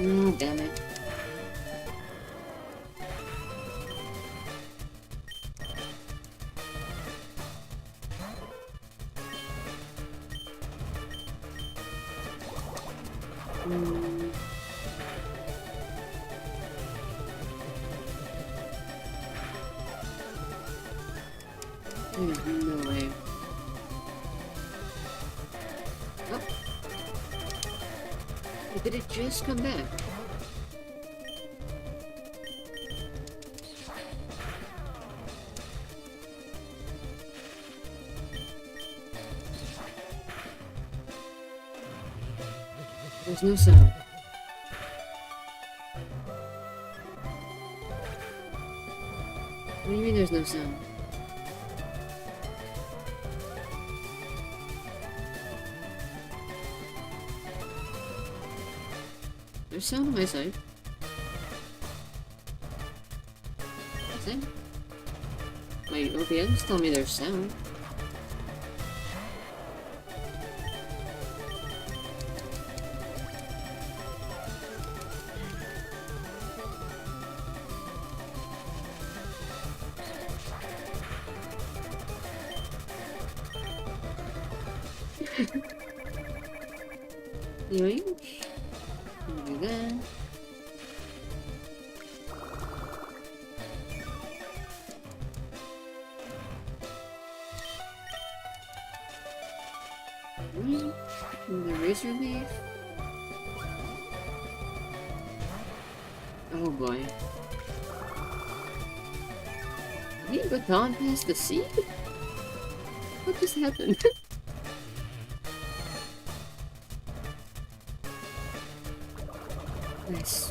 Oh, damn it. There's no way. Oh. Did it just come back? There's no sound. What do you mean there's no sound? There's sound on my side. Nothing. My OBNs tell me there's sound. Anyway, do that. The razor leaf. Oh boy. Did he go down past the sea? What just happened? Nice.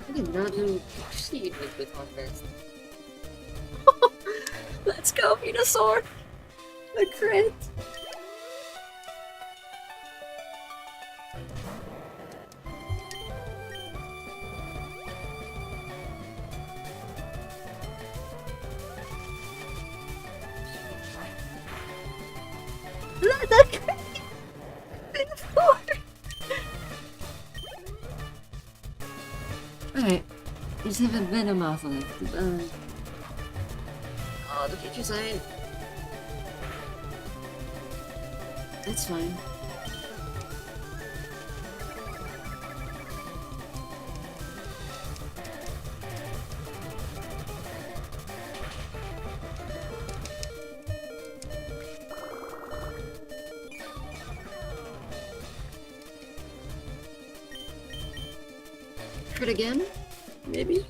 I did not do proceed with the contest. Let's go, Venusaur! The crit! The crit! Venusaur! Alright, just have a bit of mouth left. Oh, the future side. That's fine. Crit again? Maybe?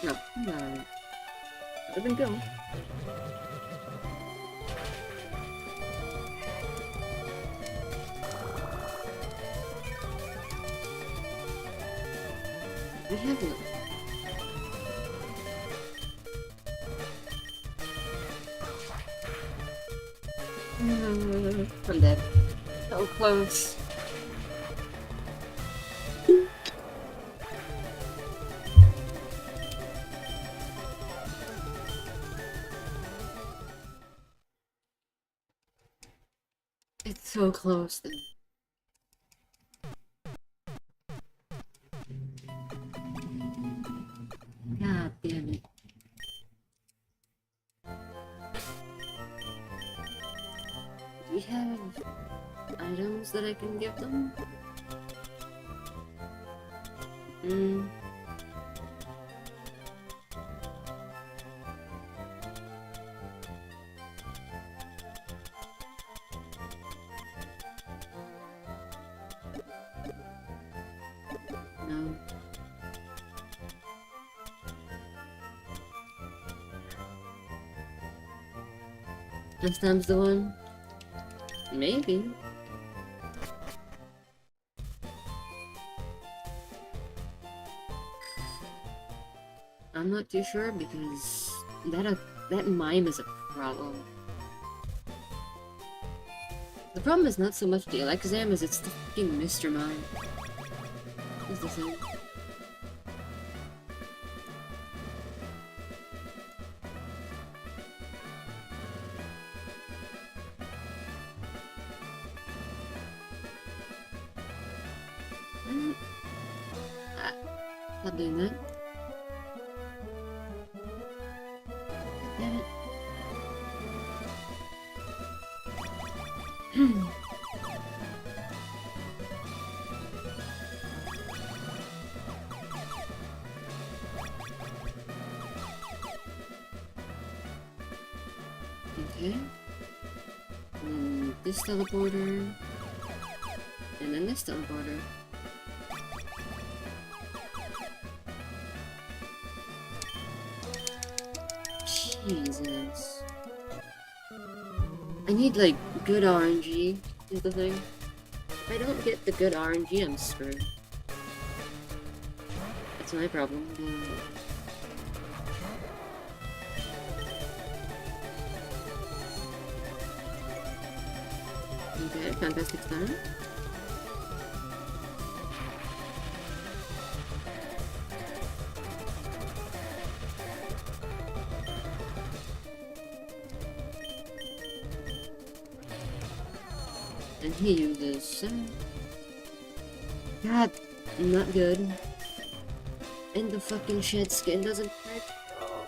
No. No. Let him go. We have one. I'm dead. So close. It's so close then. God damn it. Do we have items that I can give them? No. This time's the one? Maybe. I'm not too sure because that That mime is a problem. The problem is not so much the Alakazam as it's the fucking Mr. Mime. What's the thing? Not doing that. Damn it. Okay. And this teleporter. And then this teleporter. Jesus. I need, like, good RNG, is the thing. If I don't get the good RNG, I'm screwed. That's my problem. Okay, fantastic start. And he uses God, not good. And the fucking shed skin doesn't hurt. Oh.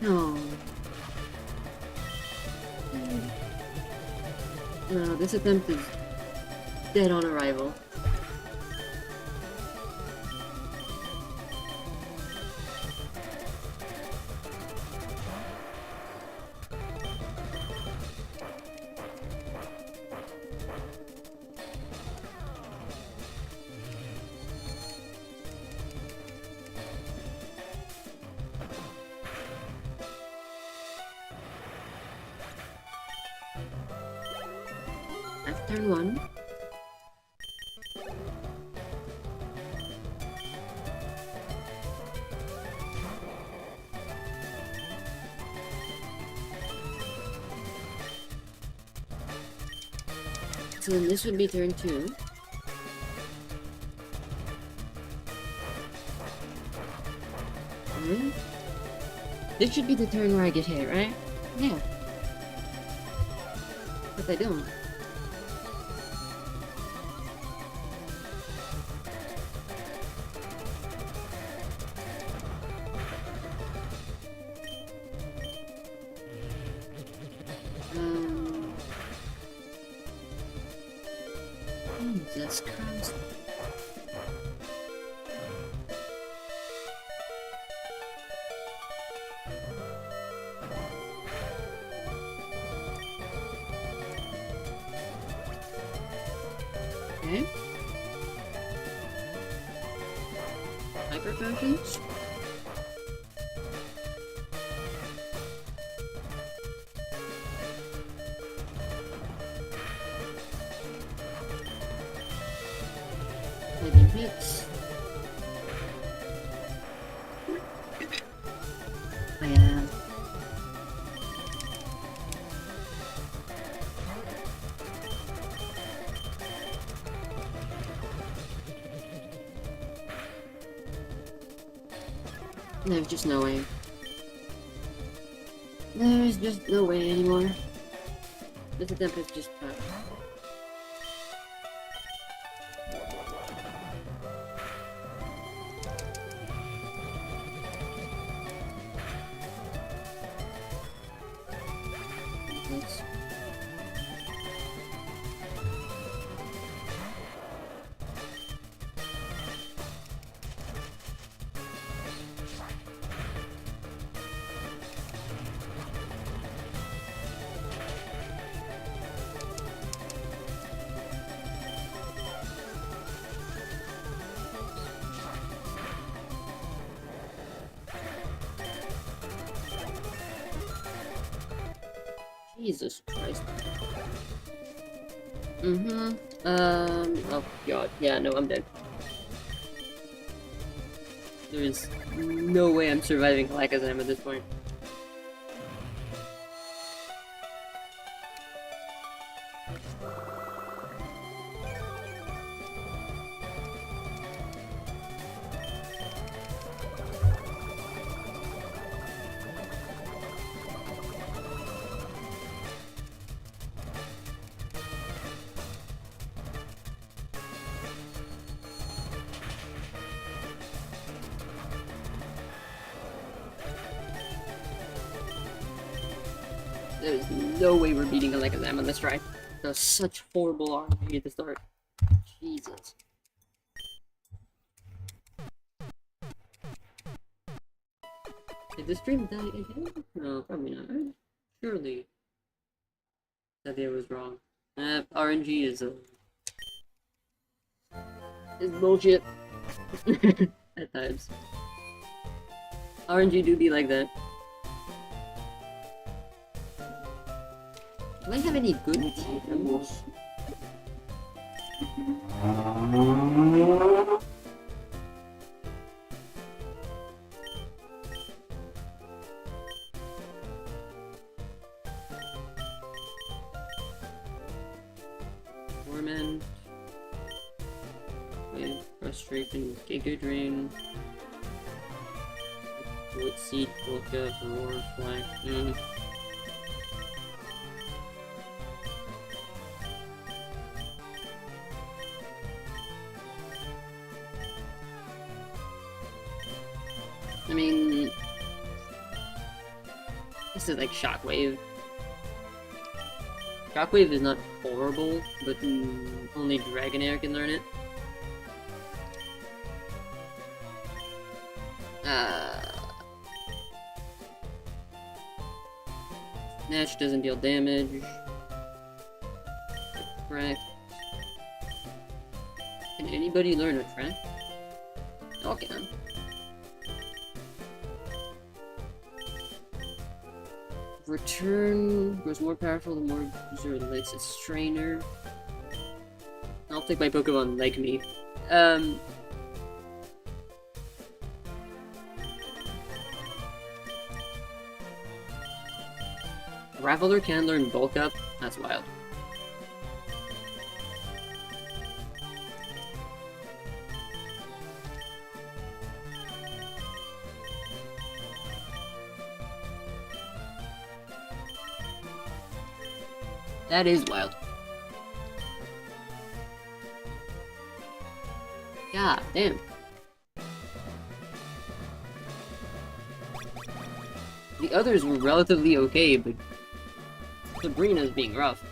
No. No, this attempt is dead on arrival. Turn 1. So then this would be turn 2. This should be the turn where I get hit, right? Yeah. But I don't. Jesus Christ. Okay. Hyper potions. Hits. I am. There's just no way. There's just no way anymore. This attempt is just tough. Jesus Christ. Oh god. Yeah, no, I'm dead. There's no way I'm surviving Alakazam at this point. There's no way we're beating Alakazam on this try. That's such horrible RNG at the start. Jesus. Did the stream die again? No, probably not. Surely. That idea was wrong. RNG is bullshit. At times. RNG do be like that. Do I have any good teams? Torment. Wait, Frustration, Giga Drain. Bullet Seed, Polka, Roar, Fly. I mean, this is like Shockwave. Shockwave is not horrible, but only Dragonair can learn it. Nash doesn't deal damage. Correct. Can anybody learn a track? Y'all can. Return grows more powerful the more user licks its trainer. I'll take my Pokemon like me. Graveler can learn Bulk Up? That's wild. That is wild. God damn. The others were relatively okay, but Sabrina's being rough.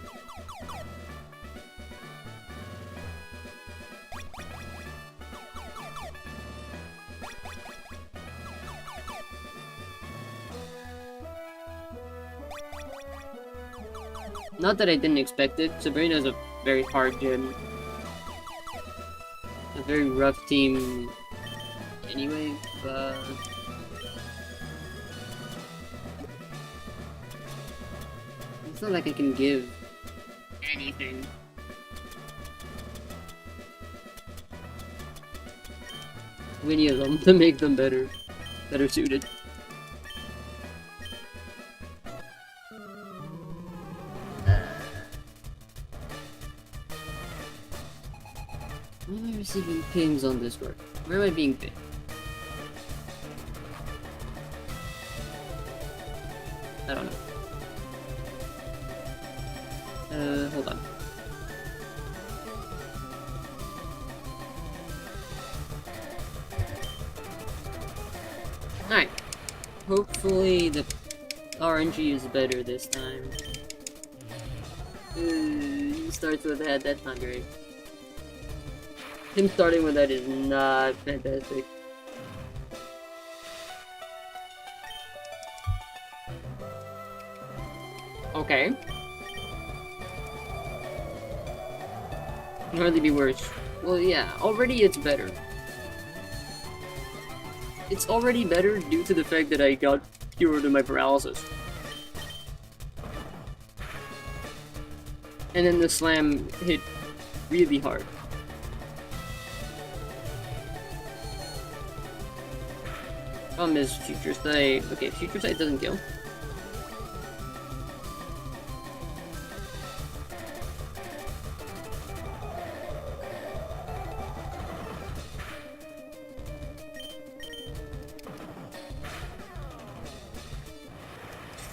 Not that I didn't expect it. Sabrina's a very hard gym. A very rough team anyway, but... it's not like I can give anything. Any of them to make them better suited. Why am I receiving pings on Discord? Where am I being pinged? I don't know. Hold on. Alright. Hopefully the RNG is better this time. He starts with that, that's not great. Him starting with that is not fantastic. Okay. Can hardly be worse. Well, yeah, already it's better. It's already better due to the fact that I got cured of my paralysis. And then the slam hit really hard. Problem is Future Sight. Okay, Future Sight doesn't kill.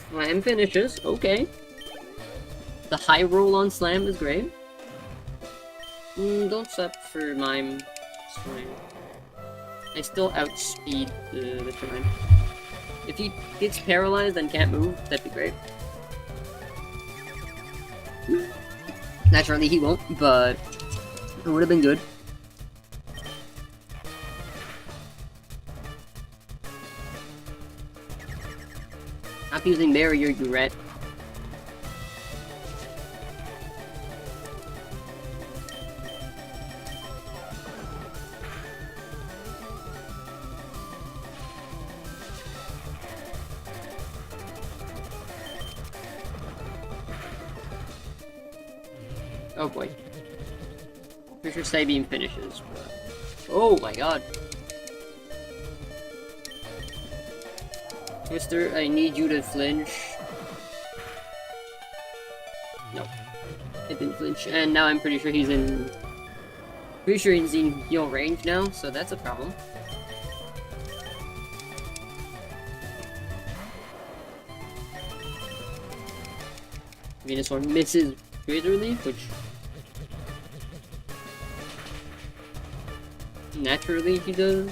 Slam finishes, okay. The high roll on Slam is great. Don't stop for Mime. Slam. I still outspeed the Shrine. If he gets paralyzed and can't move, that'd be great. Naturally he won't, but it would have been good. Stop using barrier, you rat. Oh boy. Pretty sure Psybeam finishes. Oh my god. Twister, I need you to flinch. No. It didn't flinch. And now I'm pretty sure he's in... Pretty sure he's in heal range now, so that's a problem. Venusaur misses Razor Leaf, which... naturally he does.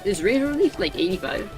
Is Razor Leaf like 85?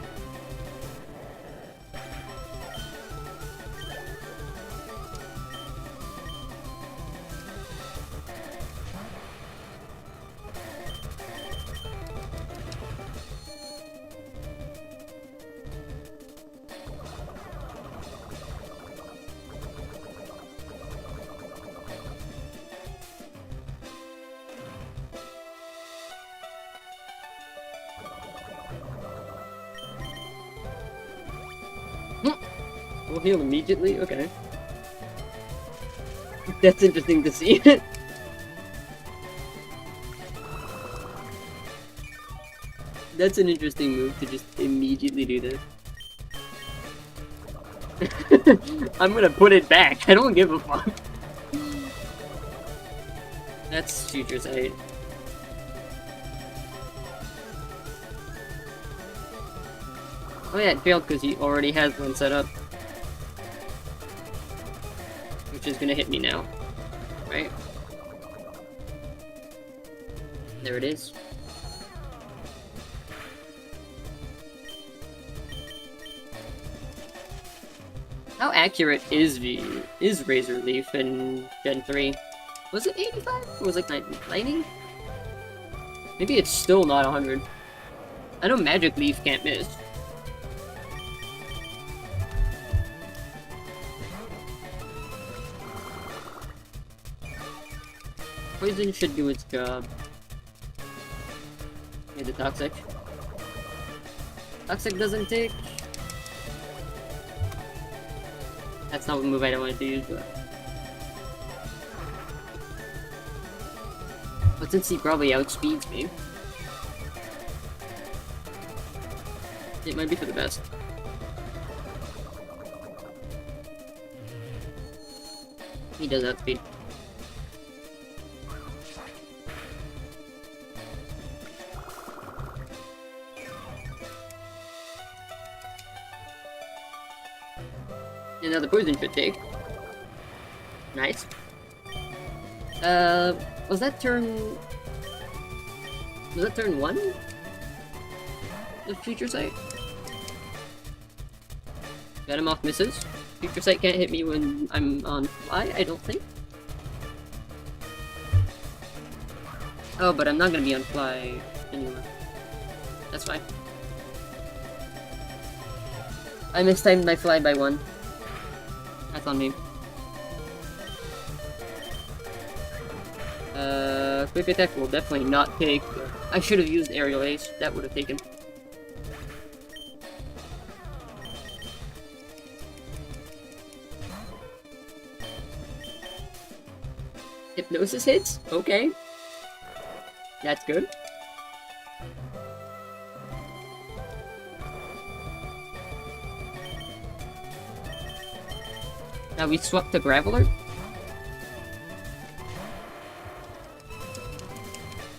We'll heal immediately? Okay. That's interesting to see. That's an interesting move to just immediately do that. I'm gonna put it back. I don't give a fuck. That's Future Sight. Oh yeah, it failed because he already has one set up. Which is gonna hit me now. Right? There it is. How accurate is Razor Leaf in Gen 3? Was it 85? Or was it like 90? Maybe it's still not 100. I know Magic Leaf can't miss. Poison should do its job. Okay, the Toxic. Toxic doesn't take. That's not a move I don't want to use, but since he probably outspeeds me, it might be for the best. He does outspeed. And now the poison should take. Nice. Was that turn... Was that turn 1? The Future Sight? Venom off misses. Future Sight can't hit me when I'm on fly, I don't think. Oh, but I'm not gonna be on fly anymore. That's fine. I mistimed my fly by 1. That's on me. Quick attack will definitely not take. I should have used Aerial Ace. That would have taken. Hypnosis hits? Okay. That's good. Now we swap to Graveler.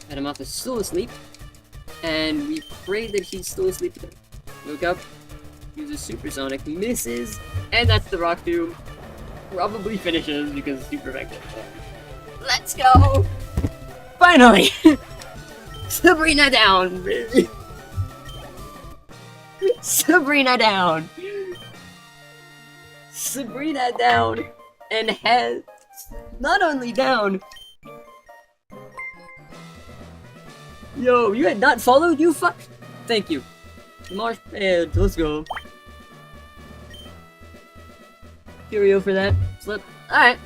Adamoth is still asleep. And we pray that he's still asleep again. Woke up, uses Supersonic, misses, and that's the Rock Tomb. Probably finishes because it's super effective. Let's go! Finally! Sabrina down, baby! Sabrina down! Sabrina down! And has... Not only down... Yo, you had not followed, you fuck? Thank you. Marsh and let's go. Curio for that. Slip. Alright.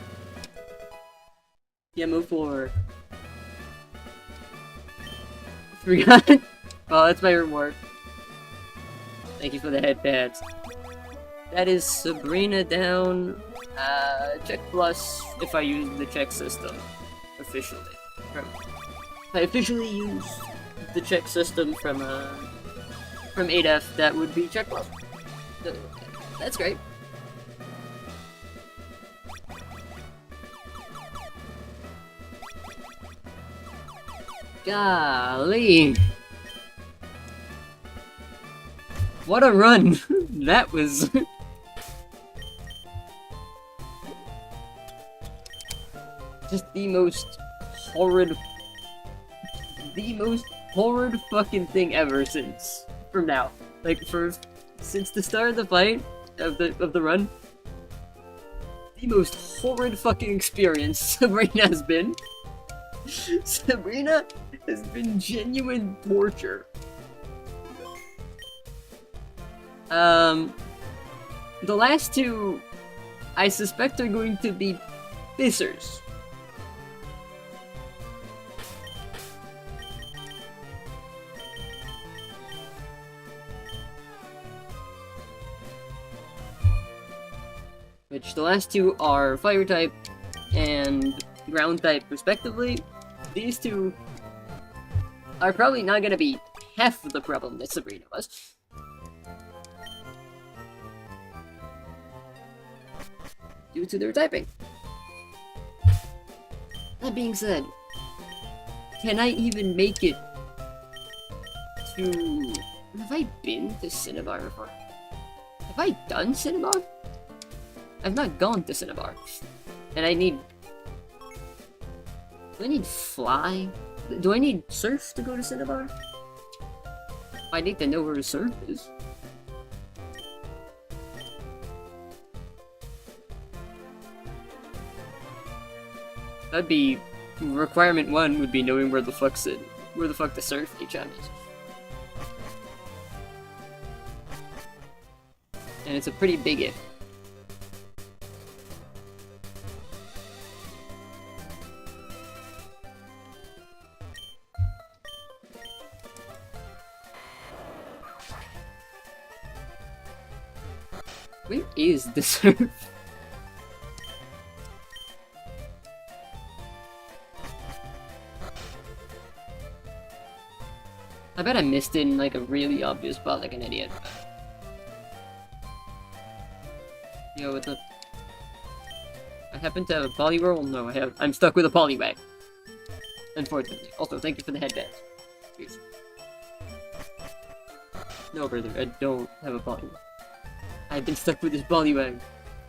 Yeah, move forward. Forgot. Well, that's my reward. Thank you for the headbands. That is Sabrina down. Check plus if I use the check system. Officially. If I officially use the check system from 8F, that would be check plus. So, that's great. Golly. What a run! That was... just the most horrid fucking thing ever since... from now. Like, since the start of the fight, of the run, the most horrid fucking experience Sabrina has been. Sabrina has been genuine torture. The last two, I suspect are going to be Fissers. Which the last two are Fire type and Ground type respectively. These two are probably not gonna be half of the problem that Sabrina was. Due to their typing. That being said, can I even make it to... Have I been to Cinnabar before? Have I done Cinnabar? I've not gone to Cinnabar. And I need... Do I need Fly? Do I need Surf to go to Cinnabar? I need to know where Surf is. That'd be... Requirement 1 would be knowing where the fuck the Surf HM is. And it's a pretty big if. Where is the Surf? I bet I missed it in like a really obvious spot like an idiot. Yo, what's up? I happen to have a Poliwhirl? No, I'm stuck with a Poliwag. Unfortunately. Also, thank you for the headbands. Cheers. No, brother, I don't have a Poliwhirl. I've been stuck with this Poliwag.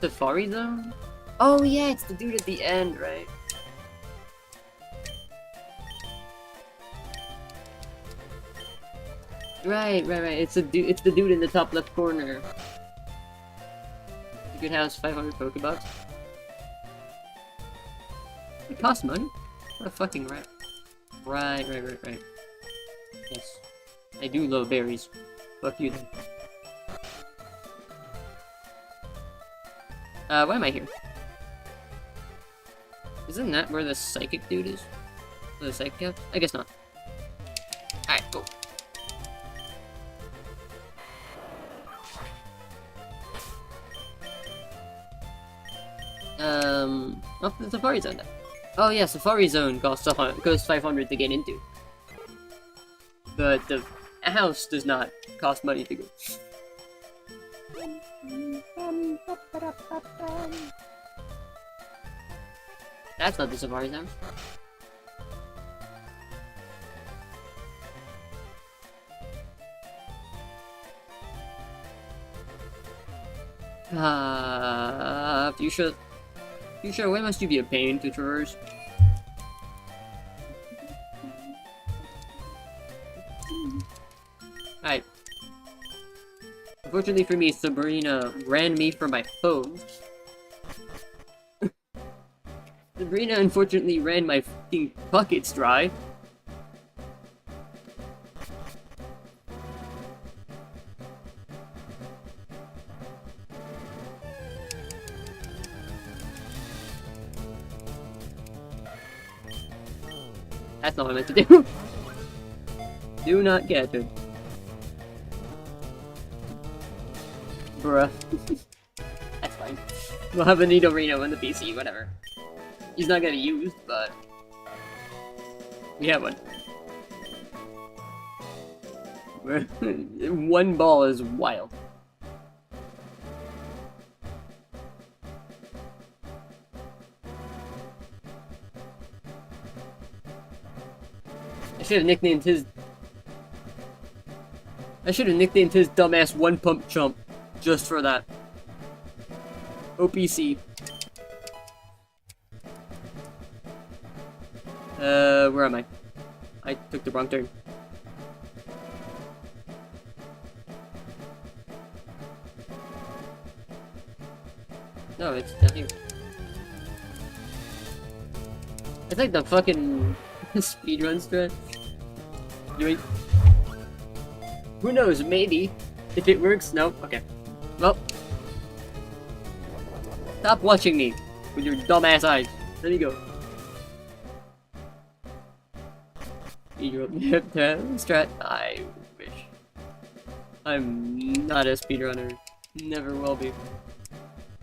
Safari Zone? Oh yeah, it's the dude at the end, right? Right. It's the dude in the top left corner. You could house 500 Pokebucks. It costs money. What a fucking rat. Right. Yes. I do love berries. Fuck you then. Why am I here? Isn't that where the psychic dude is? Or the psychic guy? I guess not. Alright, cool. Off the Safari Zone then. Oh yeah, Safari Zone costs 500 to get into. But the house does not cost money to go. That's not the Safari Zone. Fuchsia, why must you be a pain to traverse? Alright. Unfortunately for me, Sabrina ran me for my phone. Sabrina unfortunately ran my fucking buckets dry. That's not what I meant to do. Do not get it. Bruh. That's fine. We'll have a Nito Reno in the PC, whatever. He's not gonna be used, but... we have one. One ball is wild. I should have nicknamed his dumbass One Pump Chump just for that. OPC. Where am I? I took the wrong turn. No, it's down here. It's like the fucking speedrun strat. Doing. Who knows? Maybe. If it works, no. Okay. Well. Stop watching me with your dumbass eyes. There you go. Speedrun strat. I wish. I'm not a speedrunner. Never will be.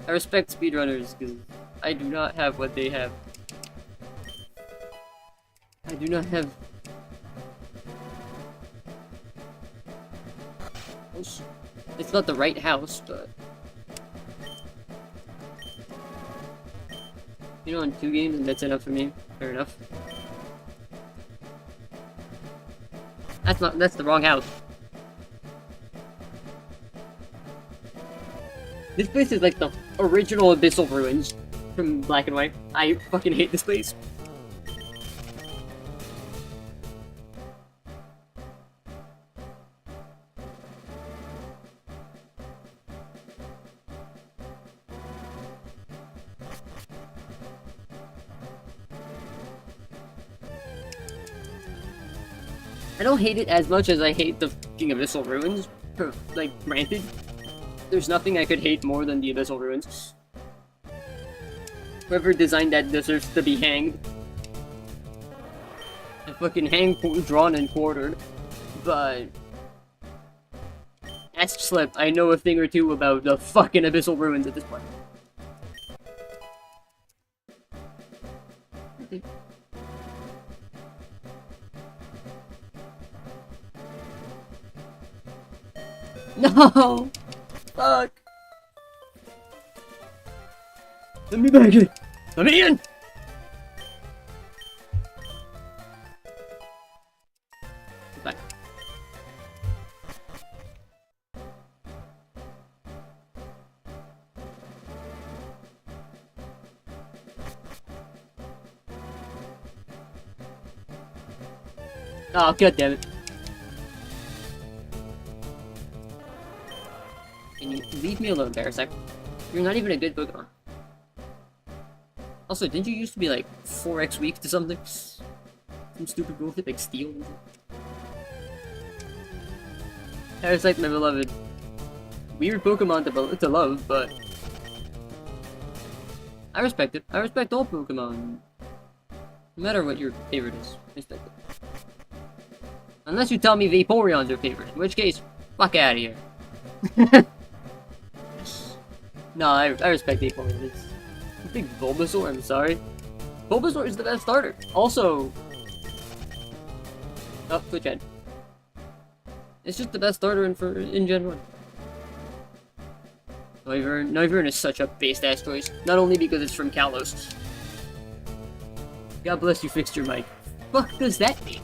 I respect speedrunners because I do not have what they have. I do not have... It's not the right house, but... You know, in 2 games and that's enough for me. Fair enough. That's the wrong house. This place is like the original Abyssal Ruins from Black and White. I fucking hate this place. I don't hate it as much as I hate the fucking Abyssal Ruins. Like, granted, there's nothing I could hate more than the Abyssal Ruins. Whoever designed that deserves to be hanged. I fucking hang, drawn, and quartered. But... ask Slip, I know a thing or two about the fucking Abyssal Ruins at this point. No! Fuck! Let me back in! Let me in! Back. Oh, god damn it. Can you leave me alone, Parasect? You're not even a good Pokemon. Also, didn't you used to be like 4x weak to something? Some stupid bullshit like Steel? Parasect, my beloved. Weird Pokemon to love, but... I respect it. I respect all Pokemon. No matter what your favorite is. I respect it. Unless you tell me Vaporeon's your favorite, in which case, fuck out of here. No, I respect Vaporeon. It's a big Bulbasaur, I'm sorry. Bulbasaur is the best starter. Also... Oh, Twitch Head. It's just the best starter in Gen 1. Noivern is such a base-ass choice. Not only because it's from Kalos. God bless you fixed your mic. Fuck does that mean?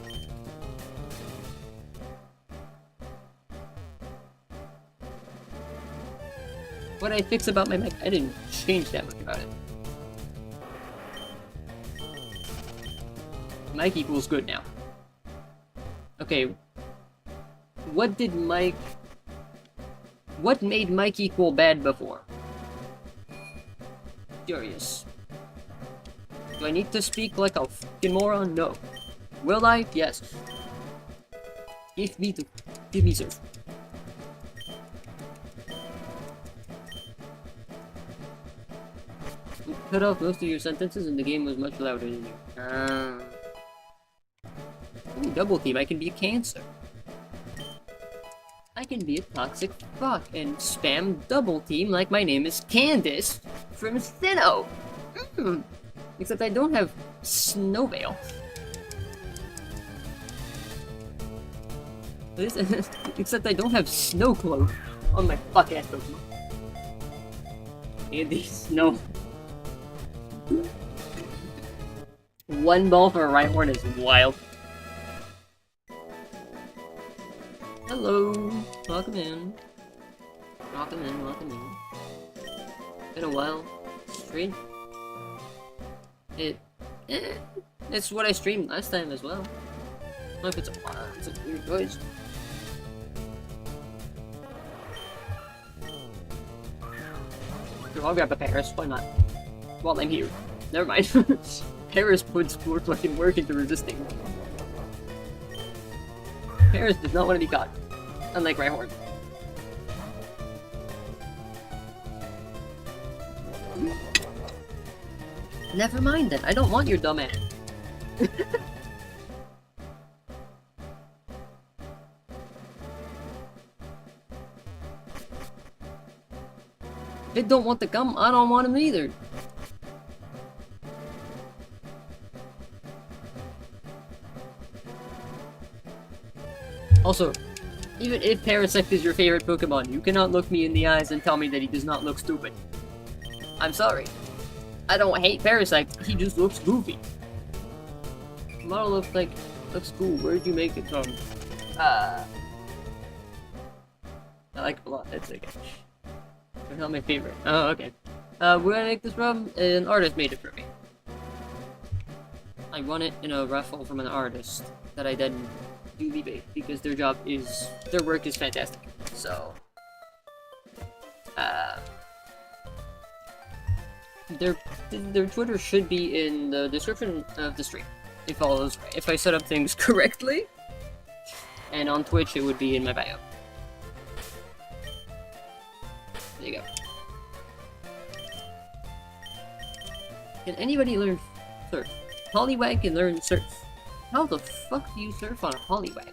What did I fix about my mic? I didn't change that much about it. Mic equals good now. Okay. What made Mike equal bad before? Curious. Do I need to speak like a fucking moron? No. Will I? Yes. Give me surf. You cut off most of your sentences and the game was much louder than you. Ooh, double team, I can be a cancer. I can be a toxic fuck and spam double team like my name is Candace from Sinnoh. Except I don't have Snowveil. Except I don't have Snowcloak on my fuck ass Pokemon. Andy Snow. One ball for a Rhyhorn is wild. Hello, welcome in. Welcome in. Been a while. Stream? It's what I streamed last time as well. I don't know if it's a while, it's a weird choice. Sure, I'll grab a Paris, why not? While I'm here. Never mind. Paris puts more fucking work into resisting. Paris does not want to be caught. Unlike Rhyhorn. Never mind then, I don't want your dumb ass. They don't want the gum, I don't want him either. Also, even if Parasect is your favorite Pokemon, you cannot look me in the eyes and tell me that he does not look stupid. I'm sorry. I don't hate Parasect, he just looks goofy. The model looks cool, where'd you make it from? I like it a lot, that's okay. They're not my favorite. Oh, okay. Where did I make this from? An artist made it for me. I won it in a raffle from an artist that I then duly paid because their work is fantastic. So, their Twitter should be in the description of the stream, if all is right. If I set up things correctly, and on Twitch it would be in my bio. There you go. Can anybody learn surf? Poliwag can learn surf. How the fuck do you surf on a Poliwag?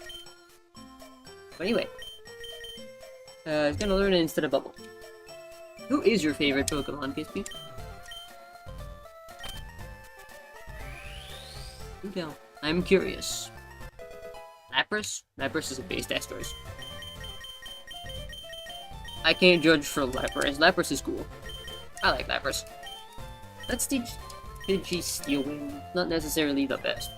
But anyway, it's gonna learn it instead of Bubble. Who is your favorite Pokemon, Kispy? Who down? I'm curious. Lapras? Lapras is a base-ass choice. I can't judge for Lapras. Lapras is cool. I like Lapras. Let's teach Pidgey Steel Wing. Not necessarily the best.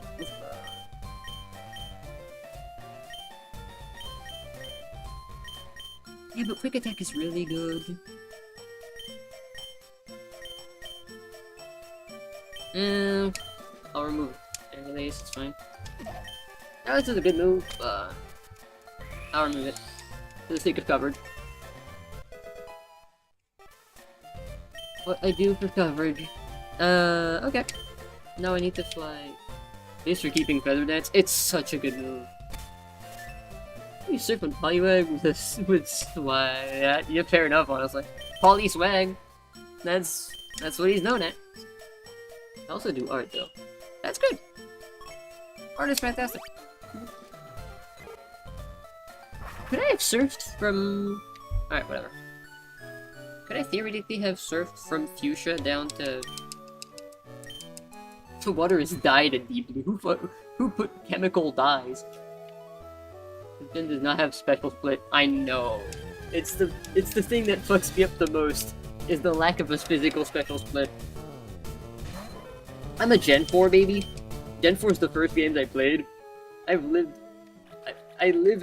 Yeah, but Quick Attack is really good. I'll remove Air Release, it's fine. Now this is a good move, I'll remove it. For the sake of coverage. What I do for coverage. Okay. Now I need to fly. Thanks for keeping Feather Dance. It's such a good move. You surf on Poliwag with swag. Yeah, fair enough, honestly. Poly swag. That's what he's known at. I also do art though. That's good. Art is fantastic. Could I have surfed from... Alright, whatever. Could I theoretically have surfed from Fuchsia down to... to water is dyed in deep blue. Who put chemical dyes? The gen does not have special split. I know. It's the thing that fucks me up the most, is the lack of a physical special split. I'm a Gen 4 baby. Gen 4 is the first games I played. I live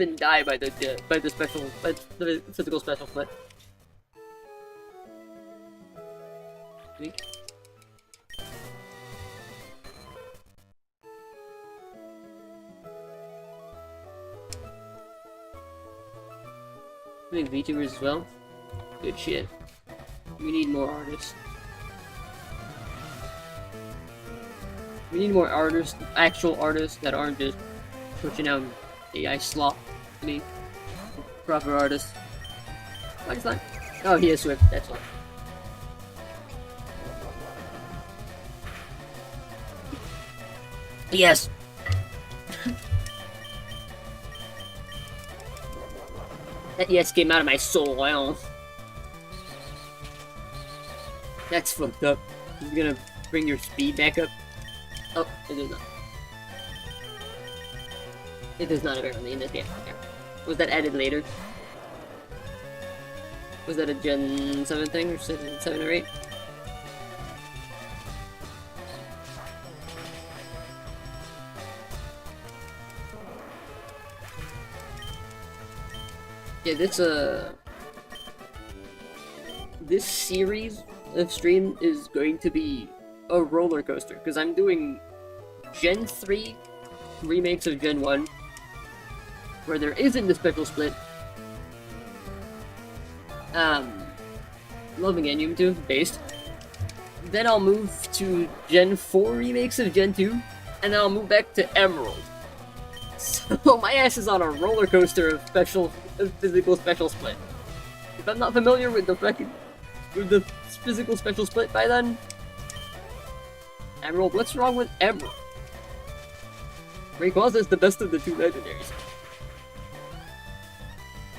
and die by the physical special split. See? Make VTubers as well. Good shit. We need more artists. We need more artists, actual artists that aren't just pushing out AI slop. I mean, proper artists. Why is that? Oh, he is Swift. That's why. Yes. That yes came out of my soul. Wow. That's fucked up. He's gonna bring your speed back up. Oh, it does not. It does not apparently in this game. Okay. Was that added later? Was that a Gen 7 thing, or 7 or 8? Yeah, this series of stream is going to be a roller coaster, because I'm doing Gen 3 remakes of Gen 1, where there isn't the special split. Loving Ennum 2, based. Then I'll move to Gen 4 remakes of Gen 2, and then I'll move back to Emerald. So my ass is on a roller coaster of physical special split. If I'm not familiar with the physical special split by then, Emerald, what's wrong with Emerald? Rayquaza is the best of the two legendaries.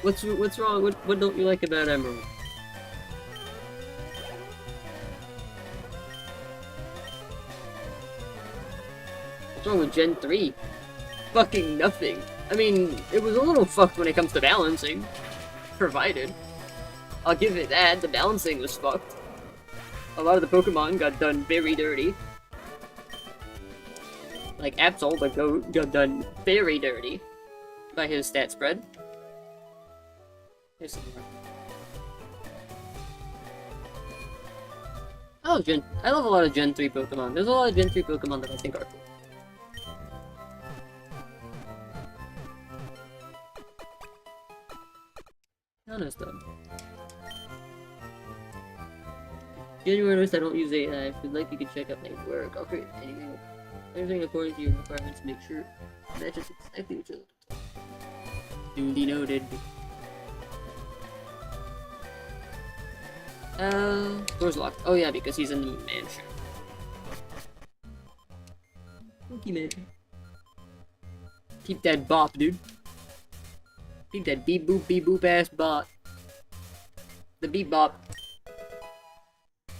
What's wrong? What don't you like about Emerald? What's wrong with Gen 3? Fucking nothing. I mean, it was a little fucked when it comes to balancing. Provided. I'll give it that, the balancing was fucked. A lot of the Pokemon got done very dirty. Like Absol, the goat, got done very dirty by his stat spread. Here's some more. I love a lot of Gen 3 Pokemon. There's a lot of Gen 3 Pokemon that I think are cool. Honest though. Genuine honest, I don't use AI. If you'd like, you can check out my work. I'll create anything according to your requirements. Make sure it matches exactly what you're looking for. Duly noted. Door's locked. Oh yeah, because he's in the mansion. Monkey mansion. Keep that bop, dude. Keep that beep boop ass bop. The beep bop.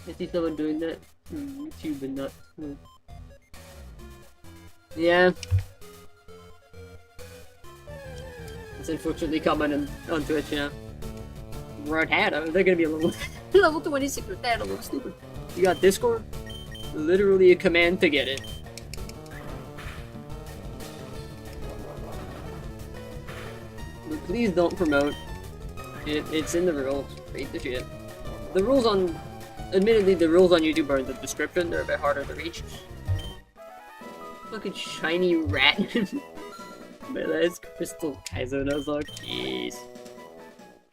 I see someone doing that on YouTube and not. Yeah. It's unfortunately common on Twitch now. Red hat, they're gonna be a little level 26 with that, a little stupid. You got Discord? Literally a command to get it. But please don't promote. It's in the rules. Read the shit. The rules on... Admittedly, the rules on YouTube are in the description. They're a bit harder to reach. Fucking shiny rat. My last Crystal Kaizo Nuzlocke. Jeez.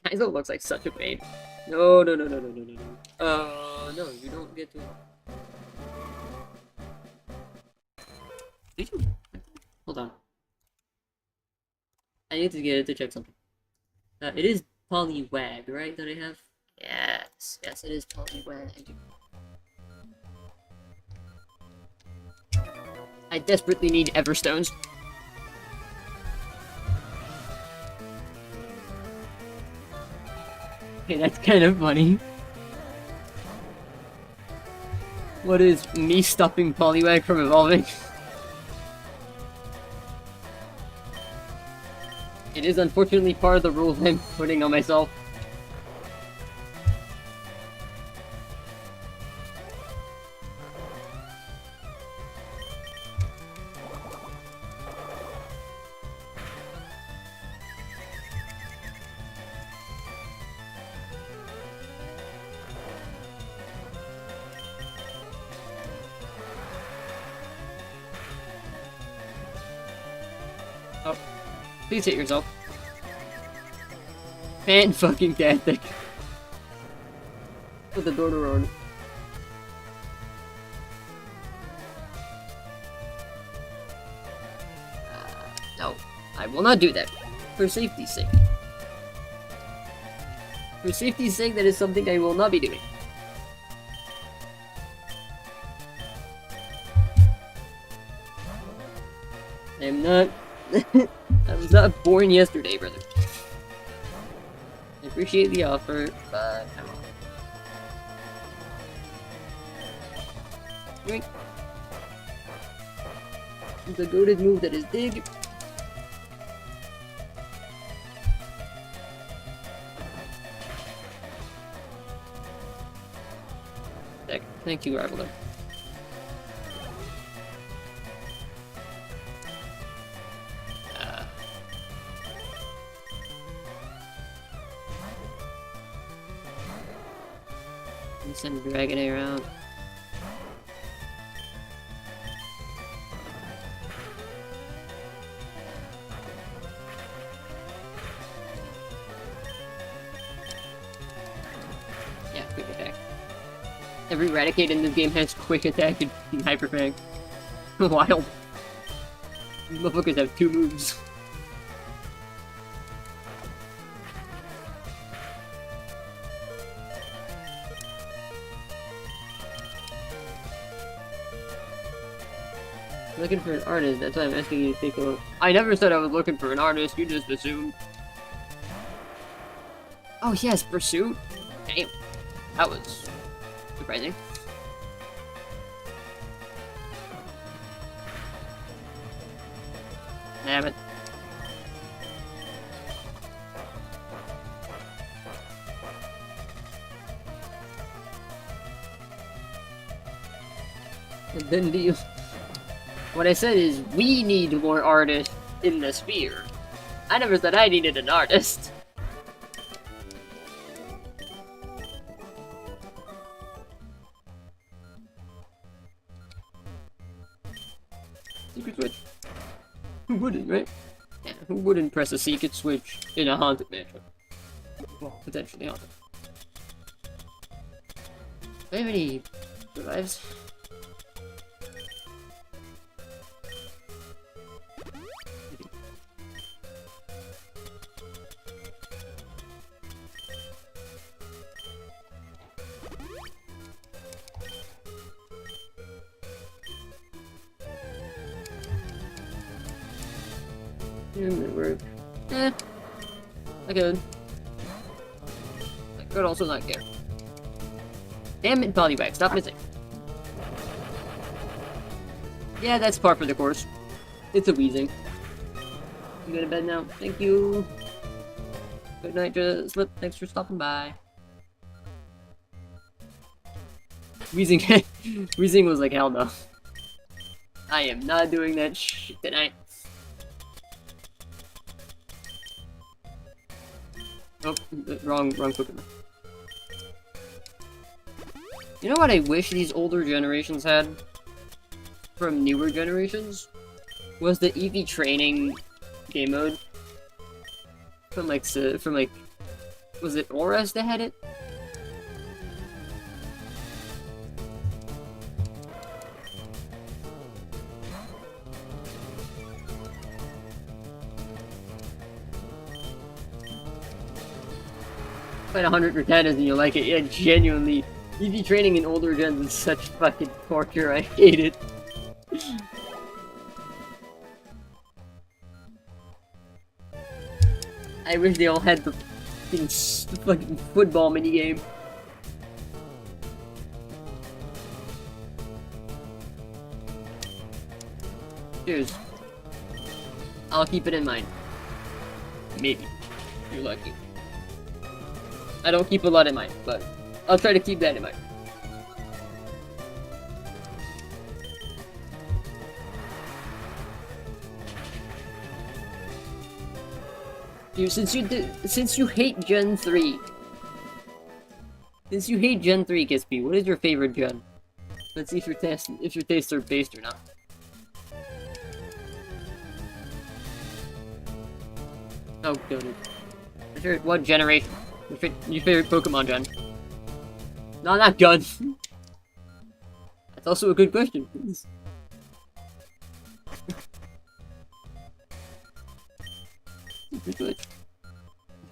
Kaizo looks like such a pain. No. No, you don't get to... Did you? Hold on. I need to get it to check something. It is Poliwag, right, that I have? Yes, it is Poliwag. I desperately need Everstones. Okay, that's kind of funny. What is me stopping Poliwag from evolving? It is unfortunately part of the rules I'm putting on myself. Oh, please hit yourself. Fan-fucking-tastic. Put the door on. No, I will not do that. For safety's sake. For safety's sake, that is something I will not be doing. I am not... I was not born yesterday, brother. I appreciate the offer, but I'm on. Drink. The goated move that is dig. Thank you, Rivaler. Send Dragonair out. Yeah, quick attack. Every Raticate in this game has quick attack and Hyper Fang. Wild. These motherfuckers have 2 moves. Looking for an artist, that's why I'm asking you to take a look. I never said I was looking for an artist, you just assumed. Oh yes, Pursuit? Damn. That was surprising. Damn it. And then do you... What I said is, we need more artists in the sphere. I never said I needed an artist. Secret switch. Who wouldn't, right? Yeah, who wouldn't press a secret switch in a haunted mansion? Well, potentially haunted. Do I have any revives? It work. I could. I could also not care. Damn it, Poliwag, stop missing. Yeah, that's par for the course. It's a wheezing. You go to bed now. Thank you. Good night, Slip. Thanks for stopping by. Wheezing, Wheezing was like, hell no. I am not doing that shit tonight. Oh, wrong Pokemon. You know what I wish these older generations had? From newer generations? Was the EV training game mode. From like, was it Auras that had it? Fight 100 for tennis and you like it. Yeah, genuinely. EV training in older gens is such fucking torture. I hate it. I wish they all had the fucking football minigame. Cheers. I'll keep it in mind. Maybe. You're lucky. I don't keep a lot in mind, but I'll try to keep that in mind. Dude, since you hate Gen 3. Since you hate Gen 3, Kispy, what is your favorite gen? Let's see if your tastes are based or not. Oh, good. What generation? Your favorite Pokemon gen? No, not gun. That's also a good question.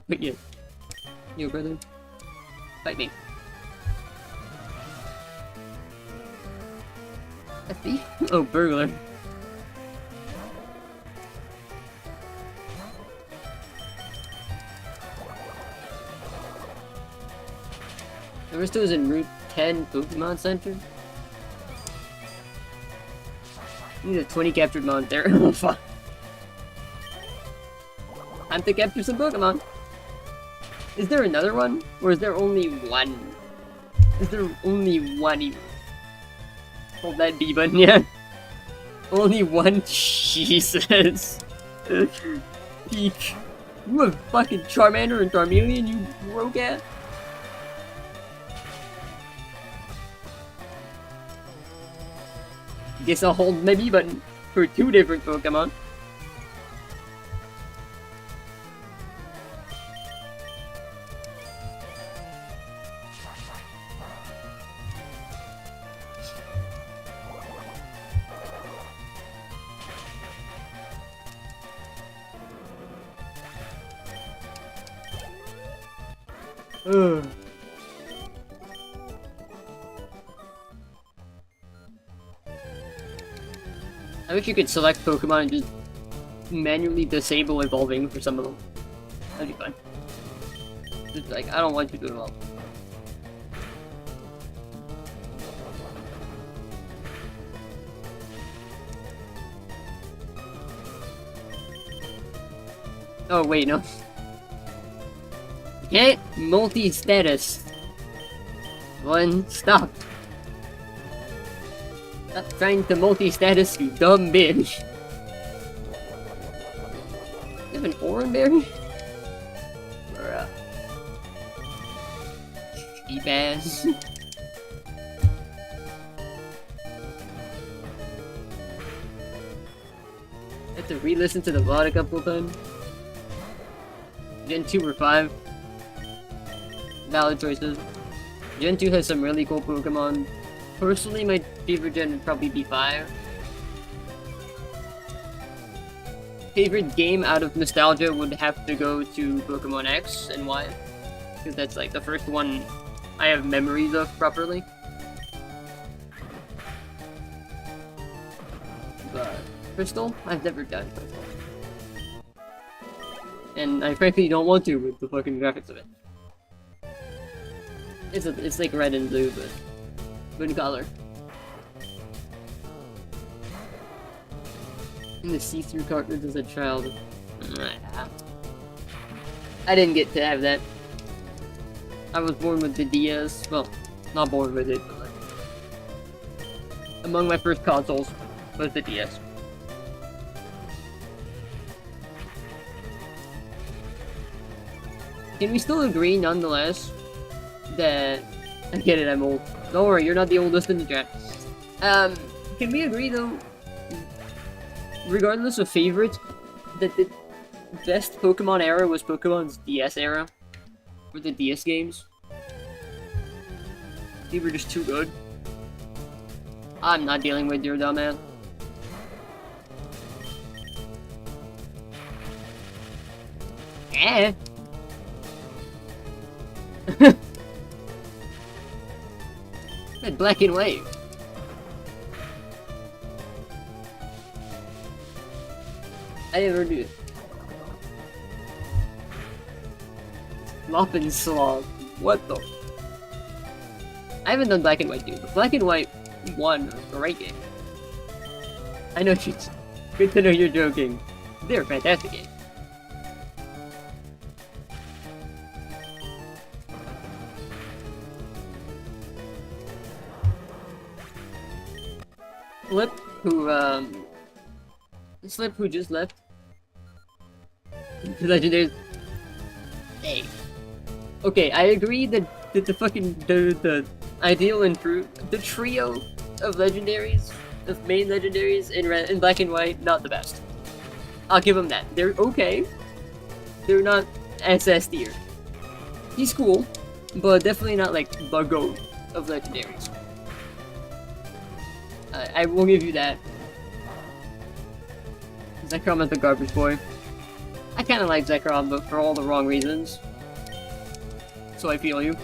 But yeah. Yo, brother. Fight me. A thief? Oh, burglar. Aristo is in Route 10 Pokemon Center. Need a 20 captured mount there. Oh, fuck. Time to capture some Pokemon. Is there another one? Or is there only one? Is there only one even? Hold that B button, yeah. Only one? Jesus. Peak. You have fucking Charmander and Charmeleon, you broke ass? Guess I'll hold my B button for 2 different Pokemon. I wish you could select Pokemon and just manually disable evolving for some of them. That'd be fun. Just like, I don't want you to evolve. Oh, wait, no. Can't multi-status. One, stop. Stop trying to multi-status, you dumb bitch. You have an orange berry? Bruh. Cheap ass. I have to re-listen to the VOD a couple times. Gen 2 or 5. Valid choices. Gen 2 has some really cool Pokemon. Personally, my favorite gen would probably be 5. Favorite game out of nostalgia would have to go to Pokemon X and Y. Because that's like the first one I have memories of properly. But Crystal? I've never done Crystal. And I frankly don't want to with the fucking graphics of it. It's like red and blue, but good color. And the see-through cartridge as a child. I didn't get to have that. I was born with the DS. Well, not born with it, but like, among my first consoles was the DS. Can we still agree, nonetheless, that... I get it, I'm old. Don't worry, you're not the oldest in the chat. Can we agree, though, regardless of favorite, that the best Pokemon era was Pokemon's DS era? For the DS games? They were just too good. I'm not dealing with your dumb man. Eh? That black and white. I never knew. Slop and Slog. What the? I haven't done black and white, dude. But black and white 1 was a great game. I know Good to know you're joking. They're fantastic games. Slip, who just left. Legendaries. Hey. Okay, I agree that the ideal and true, the trio of legendaries, of main legendaries in black and white, not the best. I'll give them that. They're okay. They're not SS tier. He's cool, but definitely not like the GOAT of legendaries. I will give you that. Zekrom is the garbage boy. I kind of like Zekrom, but for all the wrong reasons. So I feel you.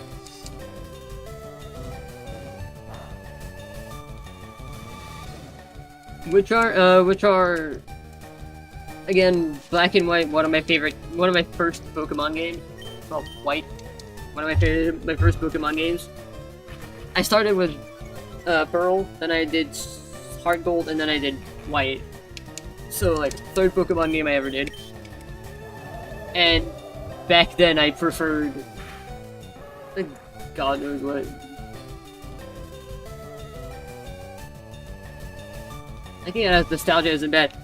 Which are again, black and white, one of my first Pokemon games. Well, white. One of my first Pokemon games. I started with Pearl, then I did Heart Gold, and then I did White. So, like, third Pokemon game I ever did. And back then I preferred, like, God knows what. I think that nostalgia isn't bad.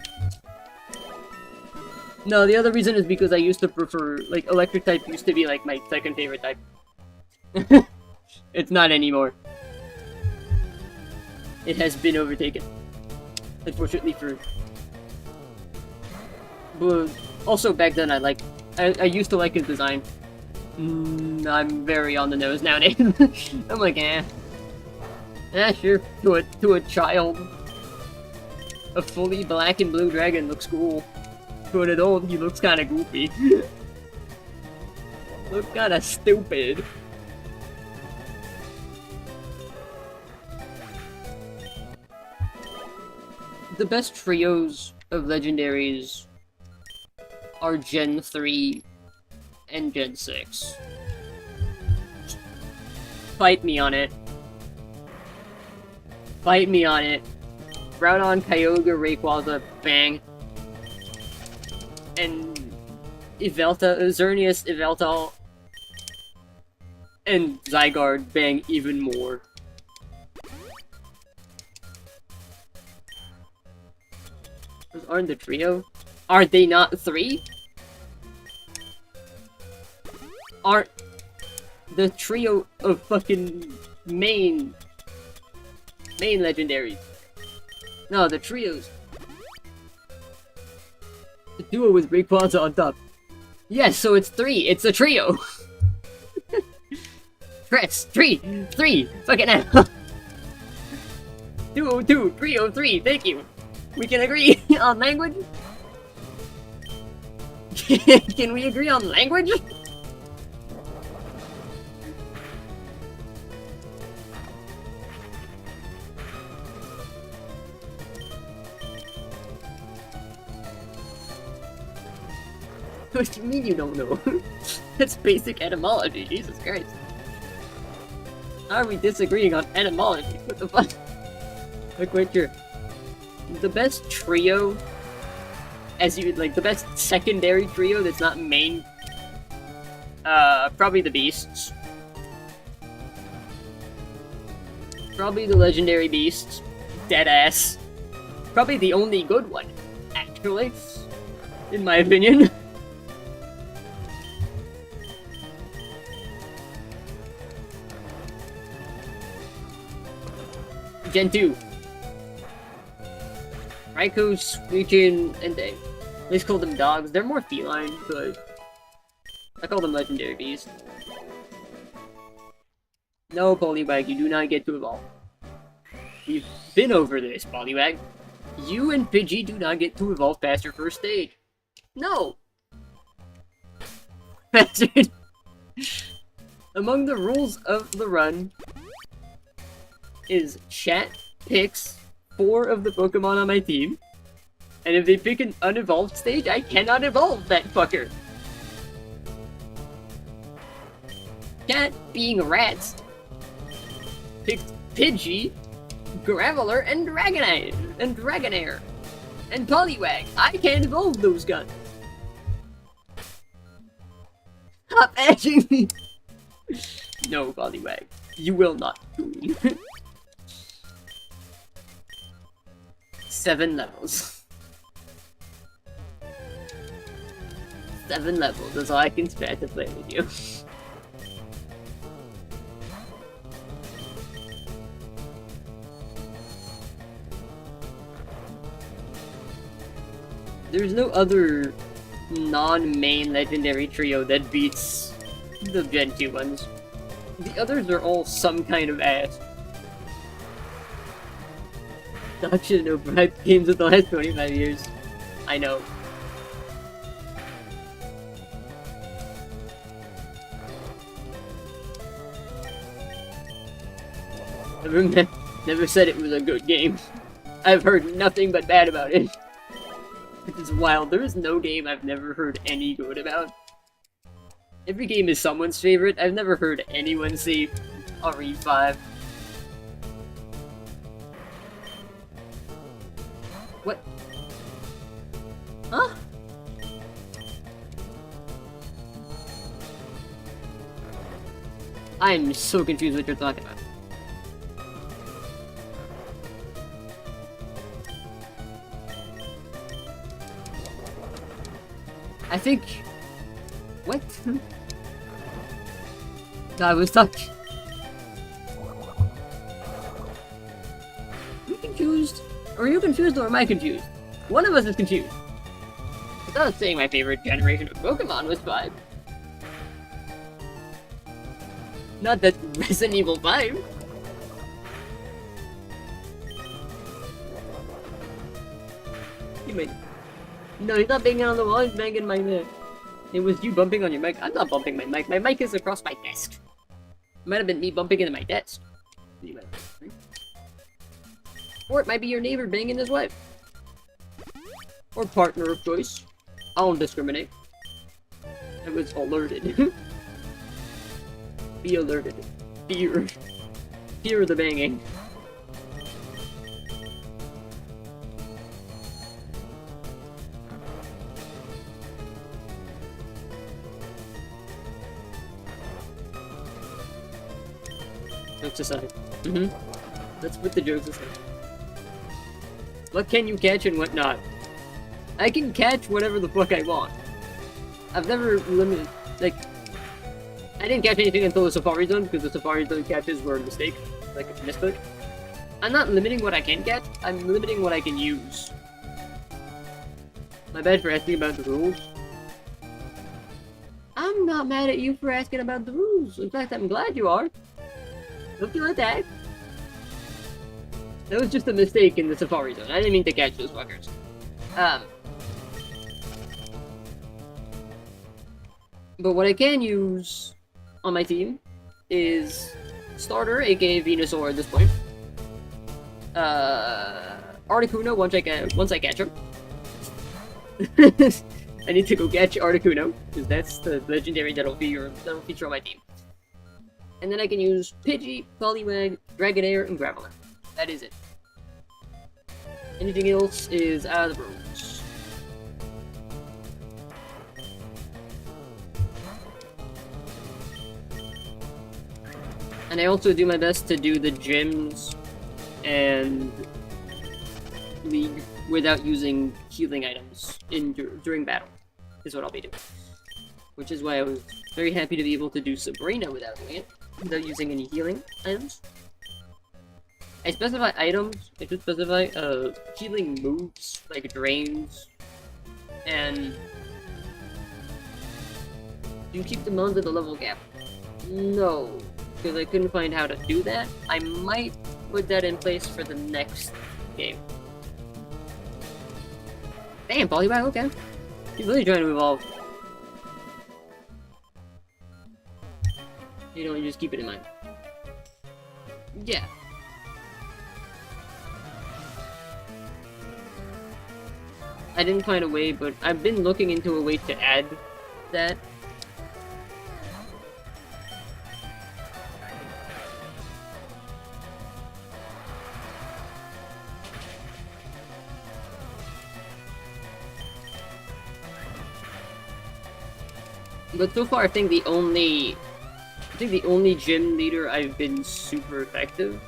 No, the other reason is because I used to prefer, like, Electric type used to be, like, my second favorite type. It's not anymore. It has been overtaken. Unfortunately for... But also back then I used to like his design. I'm very on the nose nowadays. I'm like, eh. Sure, to a child. A fully black and blue dragon looks cool. To an adult, he looks kinda goofy. Looks kinda stupid. The best trios of legendaries are Gen 3 and Gen 6. Fight me on it. Fight me on it. Groudon, Kyogre, Rayquaza, bang. And Xerneas, Yveltal, and Zygarde, bang even more. Those aren't the trio? Are they not 3? Aren't the trio of fucking main legendaries? No, the trios. The duo with Rayquaza on top. Yes, so it's 3. It's a trio. Press 3, fucking hell. Duo 2, trio 3. Thank you. We can agree on language? Can we agree on language? What do you mean you don't know? That's basic etymology, Jesus Christ. How are we disagreeing on etymology? What the fuck? Look what you're... The best trio, as you like, the best secondary trio that's not main, probably the beasts. Probably the legendary beasts. Deadass. Probably the only good one, actually, in my opinion. Gen 2. Raikou, Suicune, and they at least call them dogs. They're more feline, but I call them legendary beasts. No, Poliwag, you do not get to evolve. We've been over this, Poliwag. You and Pidgey do not get to evolve past your first stage. No! Bastard! Among the rules of the run is chat picks 4 of the Pokemon on my team, and if they pick an unevolved stage, I cannot evolve that fucker. Cat, being rats, picked Pidgey, Graveler, and Dragonite, and Dragonair. And Poliwag, I can't evolve those guns. Stop edging me. No, Poliwag, you will not. 7 levels. 7 levels is all I can spare to play with you. There's no other non-main legendary trio that beats the Gen 2 ones. The others are all some kind of ass. Doc should know hype games of the last 25 years. I know. Never said it was a good game. I've heard nothing but bad about it. Which is wild. There is no game I've never heard any good about. Every game is someone's favorite. I've never heard anyone say RE5. What? Huh? I'm so confused what you're talking about. I think... What? I was stuck. Are you confused? Or are you confused or am I confused? One of us is confused. I was saying my favorite generation of Pokémon was 5. Not that Resident Evil 5. You might... No, he's not banging on the wall, he's banging my mic. It was you bumping on your mic. I'm not bumping my mic. My mic is across my desk. It might have been me bumping into my desk. Or it might be your neighbor banging his wife. Or partner of choice. I don't discriminate. I was alerted. Be alerted. Fear. Fear the banging. Jokes aside. Let's put the jokes aside. What can you catch and what not? I can catch whatever the fuck I want. I've never limited, like... I didn't catch anything until the Safari Zone, because the Safari Zone catches were a mistake. Like a misclick. I'm not limiting what I can catch, I'm limiting what I can use. My bad for asking about the rules. I'm not mad at you for asking about the rules. In fact, I'm glad you are. Don't you like that? That was just a mistake in the Safari Zone. I didn't mean to catch those fuckers. But what I can use on my team is Starter, aka Venusaur at this point. Articuno once I catch him. I need to go catch Articuno, because that's the legendary that'll feature on my team. And then I can use Pidgey, Poliwag, Dragonair, and Graveler. That is it. Anything else is out of the rules. And I also do my best to do the gyms and League without using healing items during battle, is what I'll be doing. Which is why I was very happy to be able to do Sabrina without doing it, without using any healing items. I specify items, I should specify healing moves, like drains, and do you keep them under the level gap? No, because I couldn't find how to do that. I might put that in place for the next game. Damn, Poliwag, okay. He's really trying to evolve. You know, you just keep it in mind. Yeah. I didn't find a way, but I've been looking into a way to add that. But so far, I think the only gym leader I've been super effective,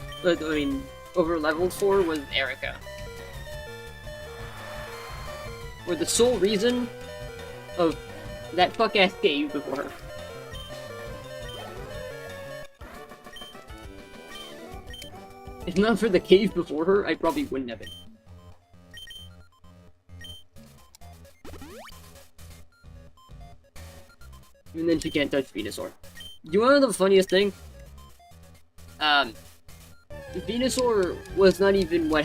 over leveled for was Erica. For the sole reason of that fuck-ass cave before her. If not for the cave before her, I probably wouldn't have it. And then she can't touch Venusaur. You wanna know the funniest thing? Venusaur was not even what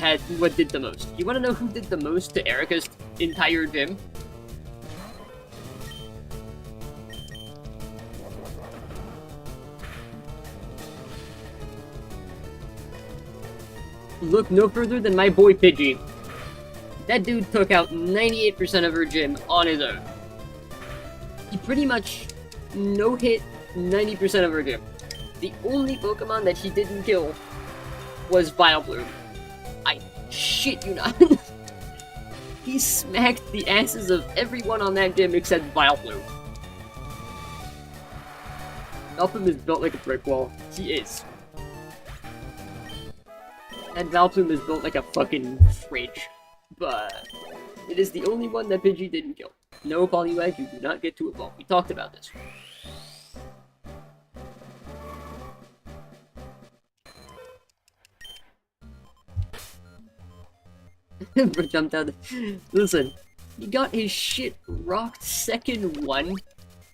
did the most. You wanna know who did the most to Erica's entire gym? Look no further than my boy Pidgey. That dude took out 98% of her gym on his own. He pretty much no-hit 90% of her gym. The only Pokemon that he didn't kill was Vileplume. I shit you not. He smacked the asses of everyone on that gym except Vileplume. Vileplume is built like a brick wall. He is. And Vileplume is built like a fucking fridge. But it is the only one that Pidgey didn't kill. No, Poliwag, you do not get to evolve. We talked about this. Jumped out. Listen, he got his shit rocked second one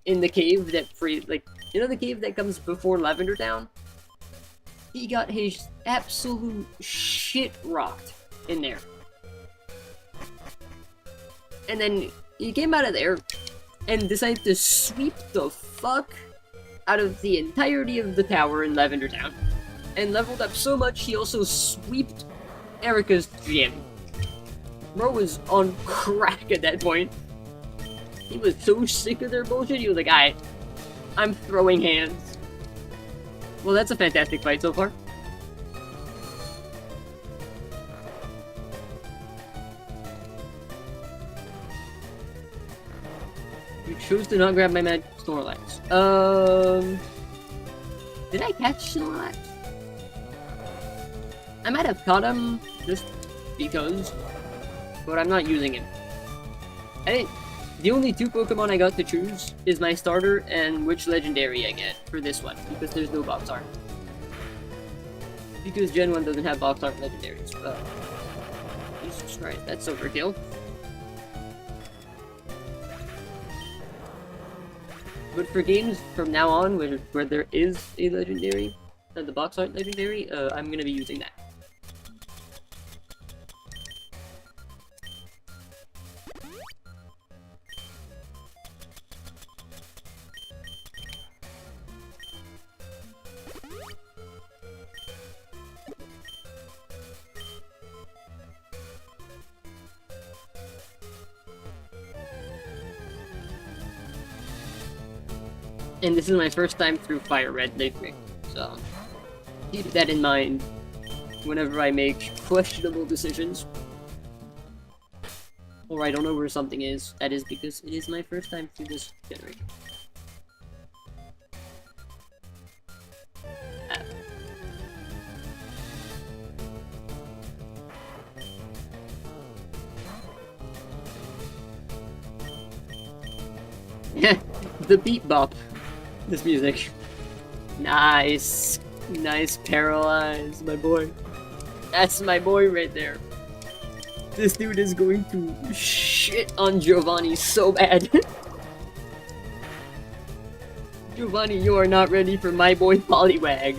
in the cave that you know the cave that comes before Lavender Town? He got his absolute shit rocked in there. And then he came out of there and decided to sweep the fuck out of the entirety of the tower in Lavender Town. And leveled up so much he also sweeped Erica's gym. Bro was on crack at that point. He was so sick of their bullshit, he was like, alright, I'm throwing hands. Well, that's a fantastic fight so far. You chose to not grab my mad Snorlax. Did I catch Snorlax? I might have caught him just because, but I'm not using him. I think the only two Pokemon I got to choose is my starter and which legendary I get for this one, because there's no box art. Because Gen 1 doesn't have box art legendaries. Jesus Christ, that's overkill. But for games from now on where there is a legendary, the box art legendary, I'm gonna be using that. And this is my first time through FireRed lately, so keep that in mind whenever I make questionable decisions. Or I don't know where something is. That is because it is my first time through this generation. The beat bop. This music. Nice. Nice Paralyze, my boy. That's my boy right there. This dude is going to shit on Giovanni so bad. Giovanni, you are not ready for my boy Poliwag.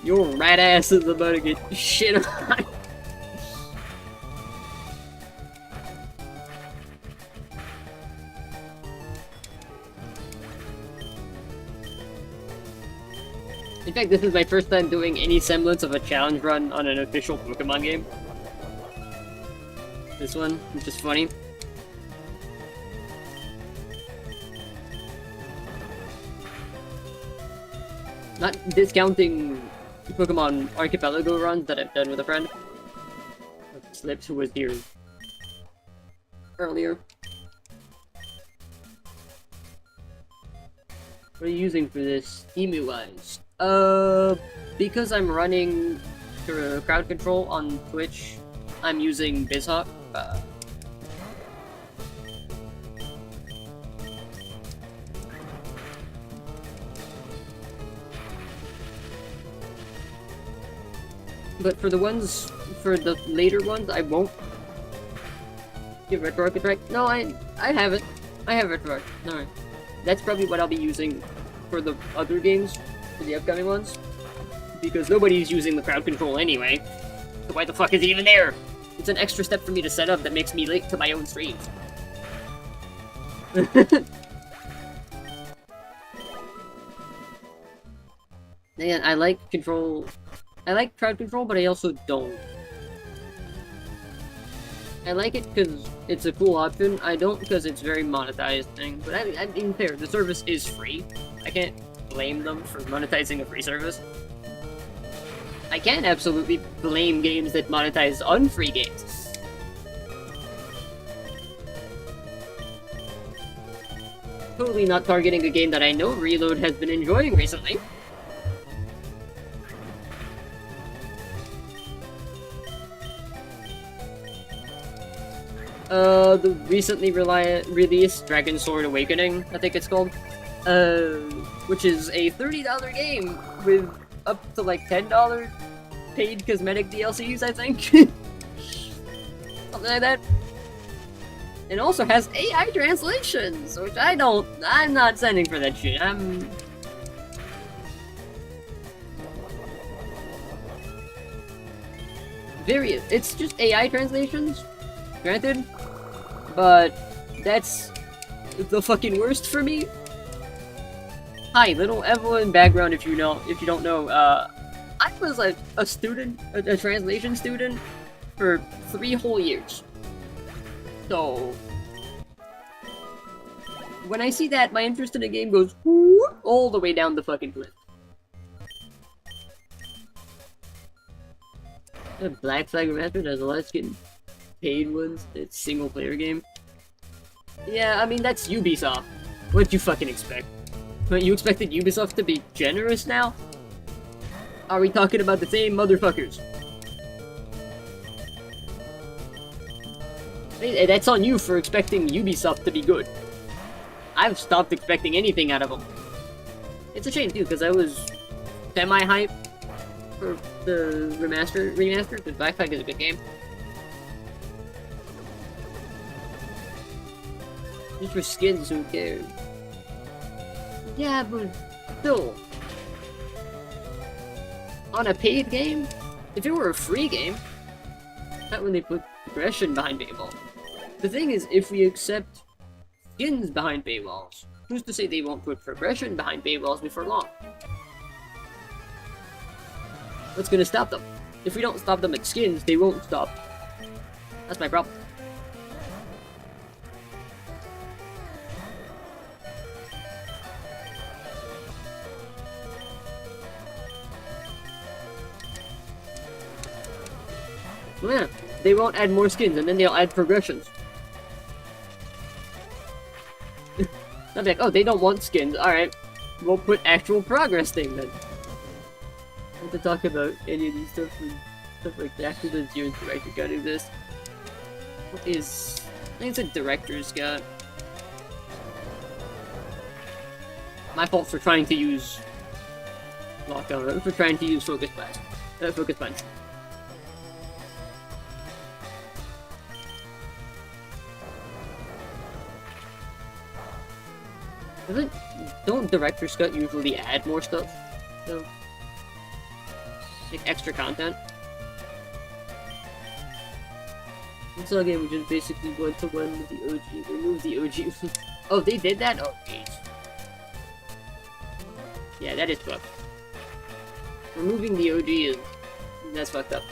Your rat ass is about to get shit on. In fact, this is my first time doing any semblance of a challenge run on an official Pokemon game. This one, which is funny. Not discounting Pokemon Archipelago runs that I've done with a friend. Slips, who was here earlier. What are you using for this, emu-wise? Because I'm running CrowdControl on Twitch, I'm using BizHawk. But for the later ones, I won't give RetroArch right? No, I haven't. I have RetroArch. Alright. That's probably what I'll be using for the other games, for the upcoming ones. Because nobody's using the CrowdControl anyway. So why the fuck is it even there? It's an extra step for me to set up that makes me late to my own streams. Again, I like CrowdControl, but I also don't. I like it because it's a cool option. I don't because it's very monetized thing. But I mean, fair, the service is free. I can't blame them for monetizing a free service. I can absolutely blame games that monetize unfree games. Totally not targeting a game that I know Reload has been enjoying recently. The recently released Dragon Sword Awakening, I think it's called, which is a $30 game with up to like $10 paid cosmetic DLCs, I think. Something like that. It also has AI translations, which I'm not sending for that shit. It's just AI translations, granted, but that's the fucking worst for me. Hi, little Evelyn background if you don't know, I was a student, a translation student, for 3 whole years. So, when I see that, my interest in a game goes all the way down the fucking cliff. The Black Flag Remastered has a lot of getting paid ones. It's single player game. Yeah, I mean, that's Ubisoft. What'd you fucking expect? But you expected Ubisoft to be generous now? Are we talking about the same motherfuckers? Hey, that's on you for expecting Ubisoft to be good. I've stopped expecting anything out of them. It's a shame too, because I was semi-hyped for the remaster, because Black Flag is a good game. Just for skins, who cares? Yeah, but still. On a paid game? If it were a free game, not when they put progression behind paywalls. The thing is, if we accept skins behind paywalls, who's to say they won't put progression behind paywalls before long? What's gonna stop them? If we don't stop them at skins, they won't stop. That's my problem. Yeah, they won't add more skins, and then they'll add progressions. I'll be like, oh, they don't want skins. Alright, we'll put actual progress thing then. I want to talk about any of these stuff like that. After the June director got do this. What is... I think it's a director's got. My fault for trying to use... Lockdown, for trying to use focus punch. Don't director's cut usually add more stuff? So, like extra content? It's a game which is basically 1-to-1 with the OG. Remove the OG. Oh, they did that? Oh, jeez. Yeah, that is fucked. Removing the OG is... that's fucked up.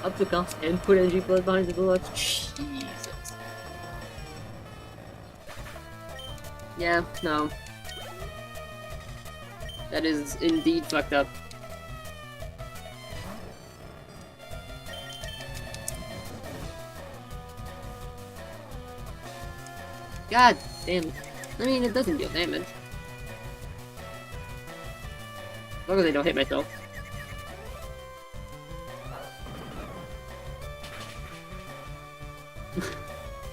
Up the cost and put NG Plus behind the deluxe? Jesus. Yeah, no. That is indeed fucked up. God damn it. I mean, it doesn't deal damage. As long as I don't hit myself.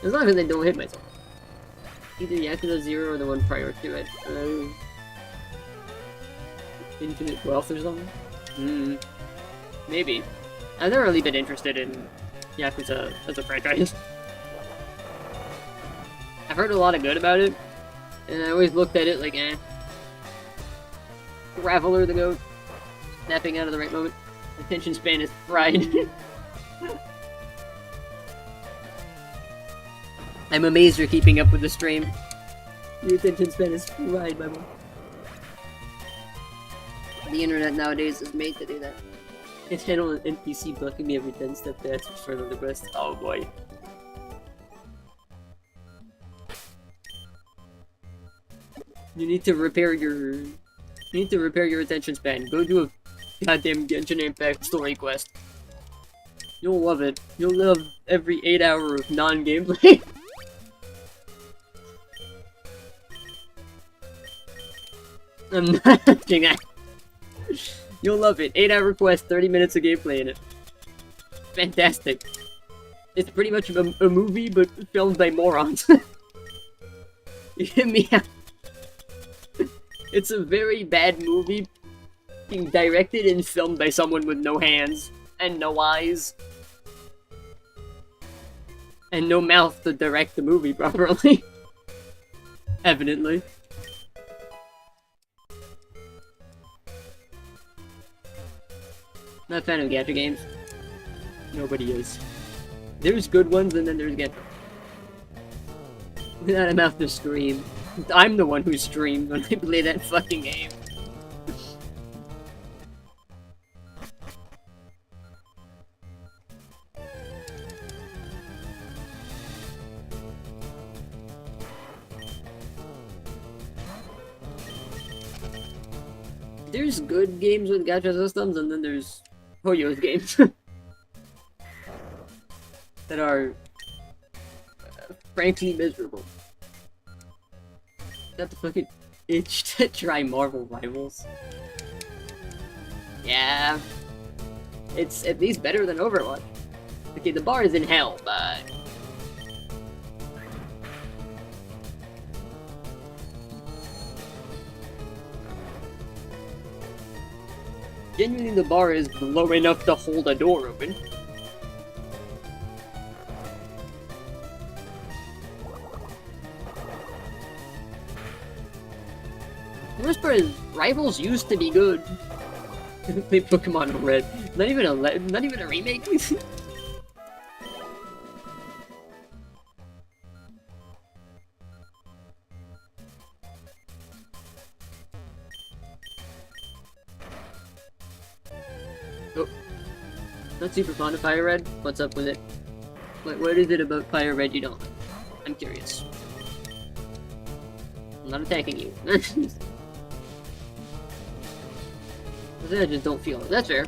As long as I don't hit myself. Either Yakuza 0 or the one prior to it. Infinite Wealth or something? Maybe. I've never really been interested in Yakuza as a franchise. I've heard a lot of good about it, and I always looked at it like, eh. Graveler the goat. Snapping out of the right moment. Attention span is fried. I'm amazed you're keeping up with the stream. Your attention span is fried, my boy. The internet nowadays is made to do that. I can handle an NPC blocking me every 10 step that's further the quest. Oh boy. You need to repair your... You need to repair your attention span. Go do a goddamn Genshin Impact story quest. You'll love it. You'll love every 8 hour of non-gameplay. I'm not touching that. You'll love it. 8 hour quest, 30 minutes of gameplay in it. Fantastic. It's pretty much a movie, but filmed by morons. You hear me out? It's a very bad movie being directed and filmed by someone with no hands and no eyes and no mouth to direct the movie properly. Evidently. Not a fan of gacha games. Nobody is. There's good ones and then there's gacha. Without a mouth to scream. I'm the one who streamed when I play that fucking game. There's good games with gacha systems, and then there's Hoyo's games that are frankly miserable. Got the fucking itch to try Marvel Rivals. Yeah, it's at least better than Overwatch. Okay, the bar is in hell, but genuinely the bar is low enough to hold a door open. The worst part is, Rivals used to be good. Play Pokémon Red. Not even a remake? Oh. Not super fond of FireRed? What's up with it? What is it about FireRed you don't like? I'm curious. I'm not attacking you. I just don't feel it. That's fair.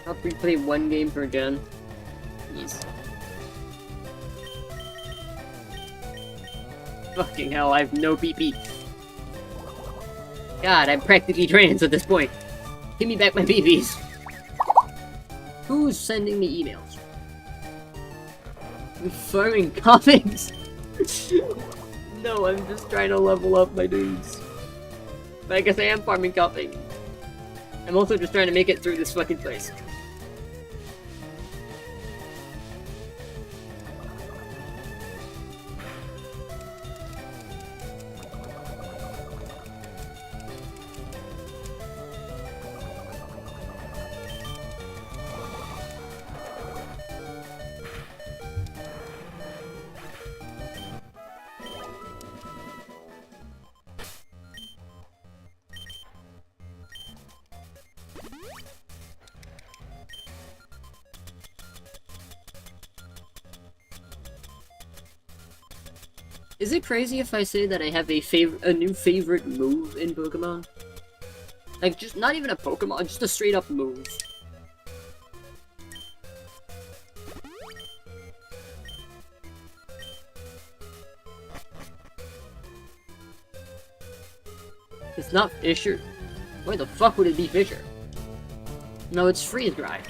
I'll replay one game per gen. Jeez. Fucking hell, I have no PP. God, I'm practically trans at this point. Give me back my PPs. Who's sending me emails? Farming comics? No, I'm just trying to level up my dudes. But I guess I am farming comics. I'm also just trying to make it through this fucking place. Is it crazy if I say that I have a new favorite move in Pokemon? Like, just not even a Pokemon, just a straight up move. It's not Fisher. Why the fuck would it be Fisher? No, it's Freeze Dry.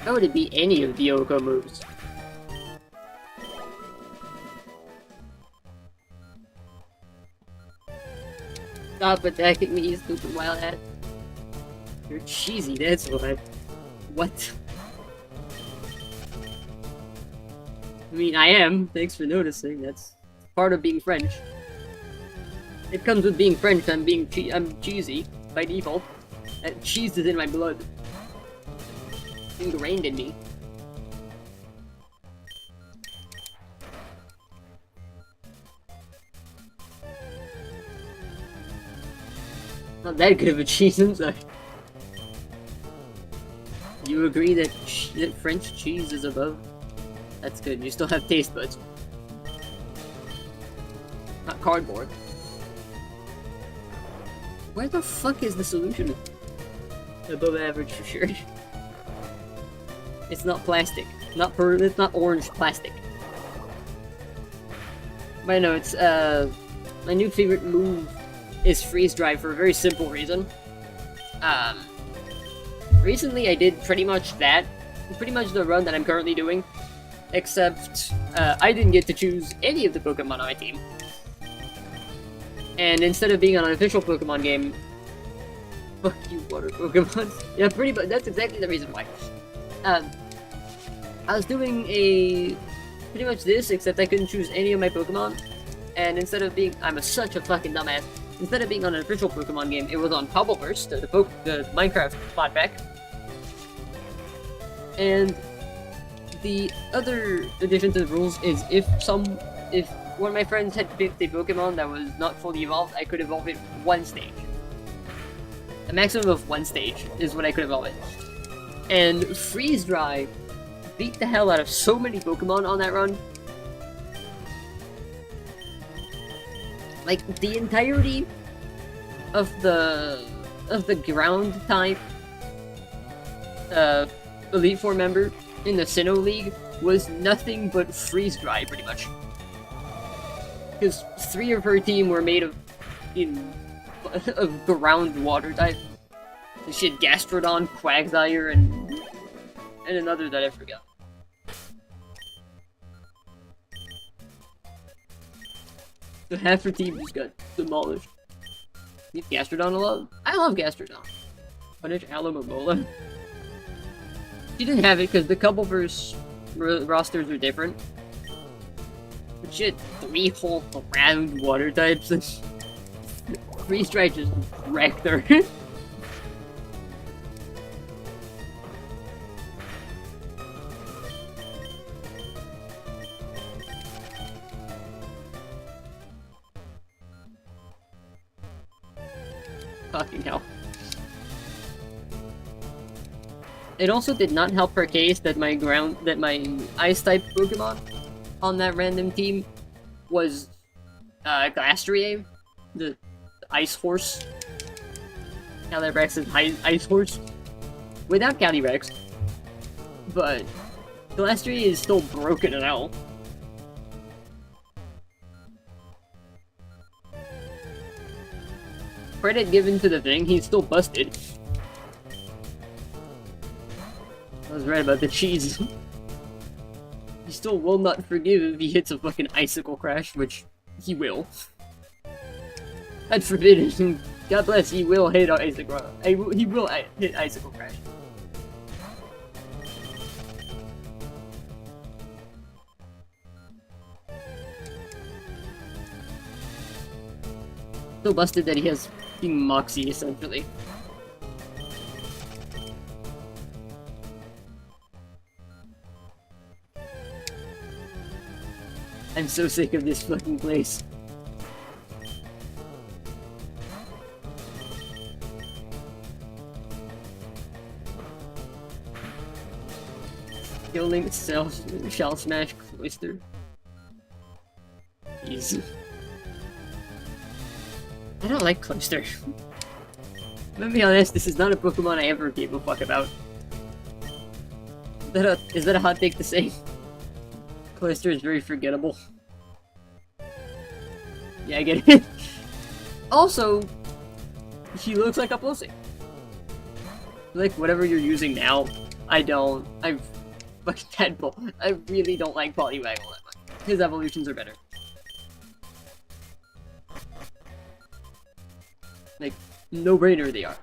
How would it be any of the Yoko moves? Stop attacking me, you stupid wild hat. You're cheesy, that's what. What? I mean, I am. Thanks for noticing. That's part of being French. It comes with being French. I'm cheesy by default. That cheese is in my blood. Ingrained in me. Not that good of a cheese, I'm sorry. You agree that French cheese is above? That's good, you still have taste buds. Not cardboard. Where the fuck is the solution? Above average for sure. It's not plastic. It's not orange plastic. But I know, it's, my new favorite move is Freeze Dry for a very simple reason. Recently I did pretty much the run that I'm currently doing, except, I didn't get to choose any of the Pokemon on my team. And instead of being on an official Pokemon game, fuck you, water Pokemon. Yeah, pretty much, that's exactly the reason why. I was doing pretty much this, except I couldn't choose any of my Pokemon, and instead of being, such a fucking dumbass, instead of being on an official Pokemon game, it was on Pubbleverse, the Minecraft spot pack. And the other addition to the rules is if one of my friends had picked a Pokemon that was not fully evolved, I could evolve it one stage. A maximum of one stage is what I could evolve it. And Freeze Dry beat the hell out of so many Pokemon on that run. Like, the entirety of the ground type Elite Four member in the Sinnoh League was nothing but Freeze Dry, pretty much. Because 3 of her team were made of ground water type. She had Gastrodon, Quagsire, and another that I forgot. So half her team just got demolished. Leave Gastrodon alone? I love Gastrodon. Punish Alamomola. She didn't have it because the Coupleverse rosters are different. But she had 3 whole ground water types. Freeze Dry just wrecked her. Fucking hell. It also did not help her case that my ice-type Pokemon on that random team was Glastrier, the Ice Horse. Calyrex is Ice Horse. Without Calyrex. But Glastrier is still broken as hell. Credit given to the thing, he's still busted. I was right about the cheese. He still will not forgive if he hits a fucking Icicle Crash, which he will. God forbid it. God bless, he will hit Icicle. He will hit Icicle Crash. So busted that he has fucking Moxie, essentially. I'm so sick of this fucking place. Link shall smash Cloister. Jeez. I don't like Cloister. I'm gonna be honest, this is not a Pokemon I ever gave a fuck about. Is that a hot take to say? Cloister is very forgettable. Yeah, I get it. Also, he looks like a pussy. Like, whatever you're using now, I've fucking Deadpool. I really don't like Poliwaggle that much. His evolutions are better. Like, no-brainer they are.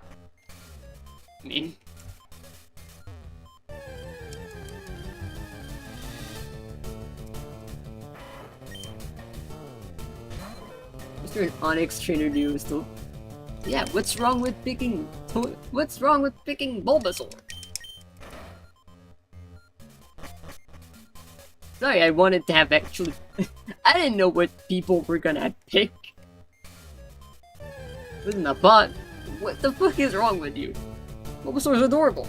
I mean... Mr. Onyx Trainer New is still... Yeah, what's wrong with picking... What's wrong with picking Bulbasaur? Sorry, I wanted to have actually... I didn't know what people were gonna pick. Wasn't a bot. What the fuck is wrong with you? Bulbasaur's adorable.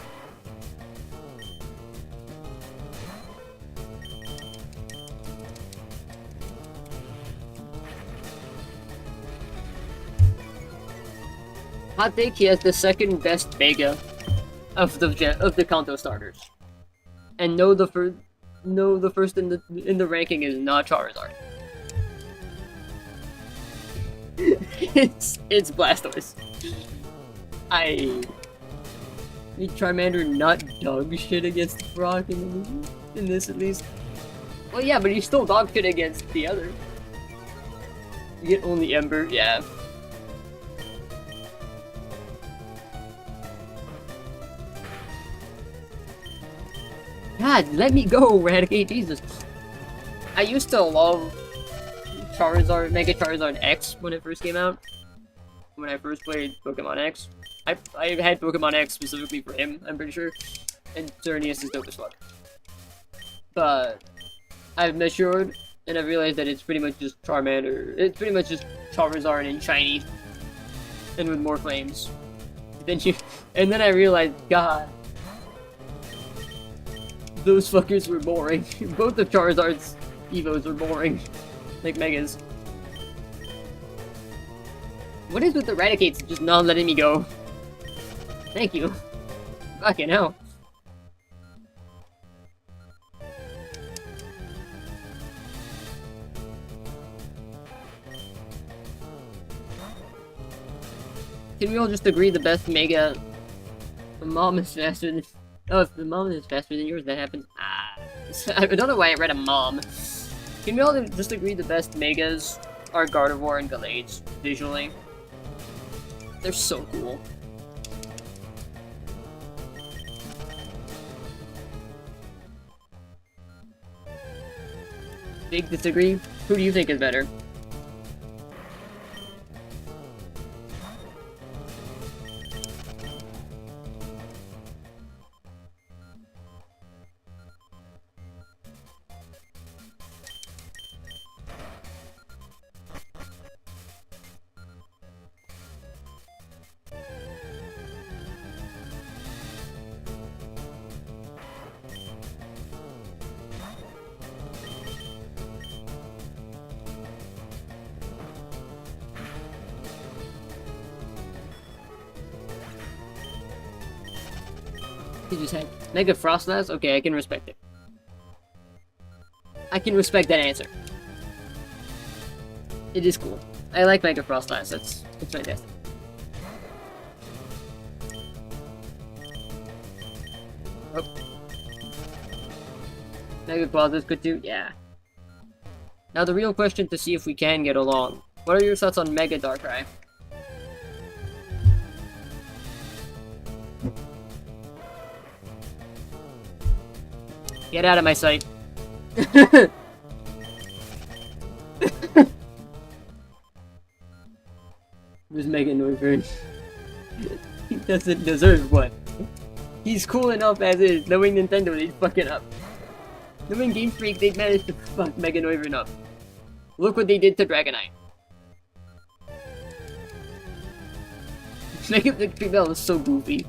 Hot take, he has the second best Mega of the Kanto starters. And no, the first in the ranking is not Charizard. it's Blastoise. Need Charmander not dog shit against Brock in this at least. Well, yeah, but he's still dog shit against the other. You get only Ember, yeah. God, let me go, Eradicate, Jesus. I used to love Charizard, Mega Charizard X when it first came out. When I first played Pokemon X. I had Pokemon X specifically for him, I'm pretty sure. And Tel'Raneth is dope as fuck. But I've matured, and I've realized that it's pretty much just Charmander. It's pretty much just Charizard and shiny. And with more flames. And then I realized, God. Those fuckers were boring. Both of Charizard's Evos were boring. Like Megas. What is with the Eradicates just not letting me go? Thank you. Fucking hell. Can we all just agree the best Mega... The mom is faster than... Oh, if the mom is faster than yours, that happens. I don't know why I read a mom. Can we all just agree the best Megas are Gardevoir and Gallades, visually? They're so cool. Big disagree? Who do you think is better? Did you say Mega Frostlass? Okay, I can respect it. I can respect that answer. It is cool. I like Mega Frostlass. It's fantastic. Oh. Mega Claws is good too? Yeah. Now the real question to see if we can get along. What are your thoughts on Mega Darkrai? Get out of my sight. Wyvern. He doesn't deserve one. He's cool enough as is, knowing Nintendo, they'd fuck it up. Knowing Game Freak, they'd manage to fuck Mega Wyvern up. Look what they did to Dragonite. Mega Victory Bell is so goofy.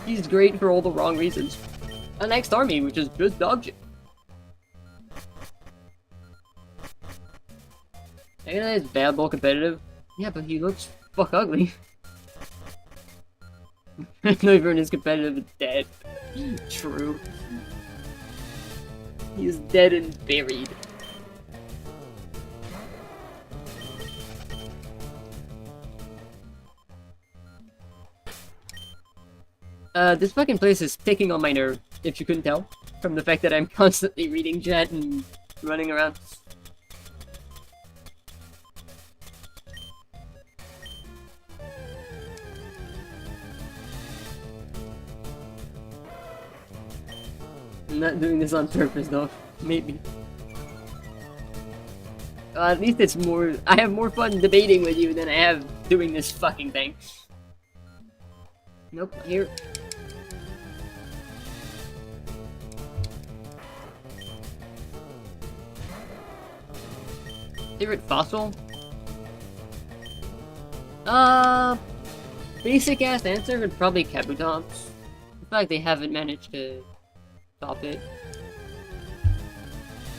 He's great for all the wrong reasons. A next army, which is just dog shit. Dragonite is bad ball competitive. Yeah, but he looks fuck ugly. Wyvern is competitive and dead. True. He is dead and buried. This fucking place is ticking on my nerve, if you couldn't tell, from the fact that I'm constantly reading chat and running around. I'm not doing this on purpose though, maybe. At least it's more- I have more fun debating with you than I have doing this fucking thing. Nope, not here. Favorite fossil? Basic ass answer would probably Kabutops. In fact, they haven't managed to top it.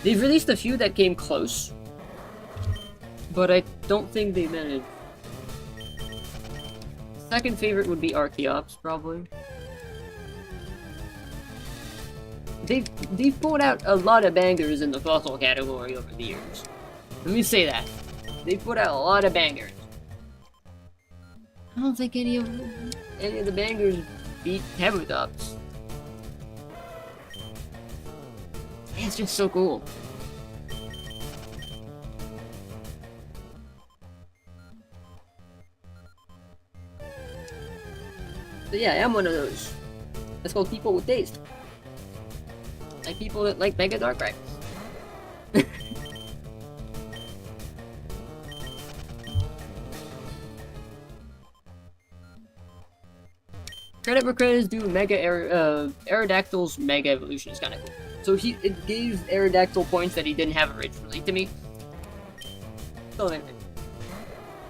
They've released a few that came close, but I don't think they managed. Second favorite would be Archeops, probably. They've pulled out a lot of bangers in the fossil category over the years. Let me say that. They put out a lot of bangers. I don't think any of the bangers beat Kabutops. It's just so cool. So yeah, I'm one of those. That's called people with taste. Like people that like Mega Darkrai. Credit where credit is due, Aerodactyl's Mega Evolution is kinda cool. So it gave Aerodactyl points that he didn't have originally to me. So anyway.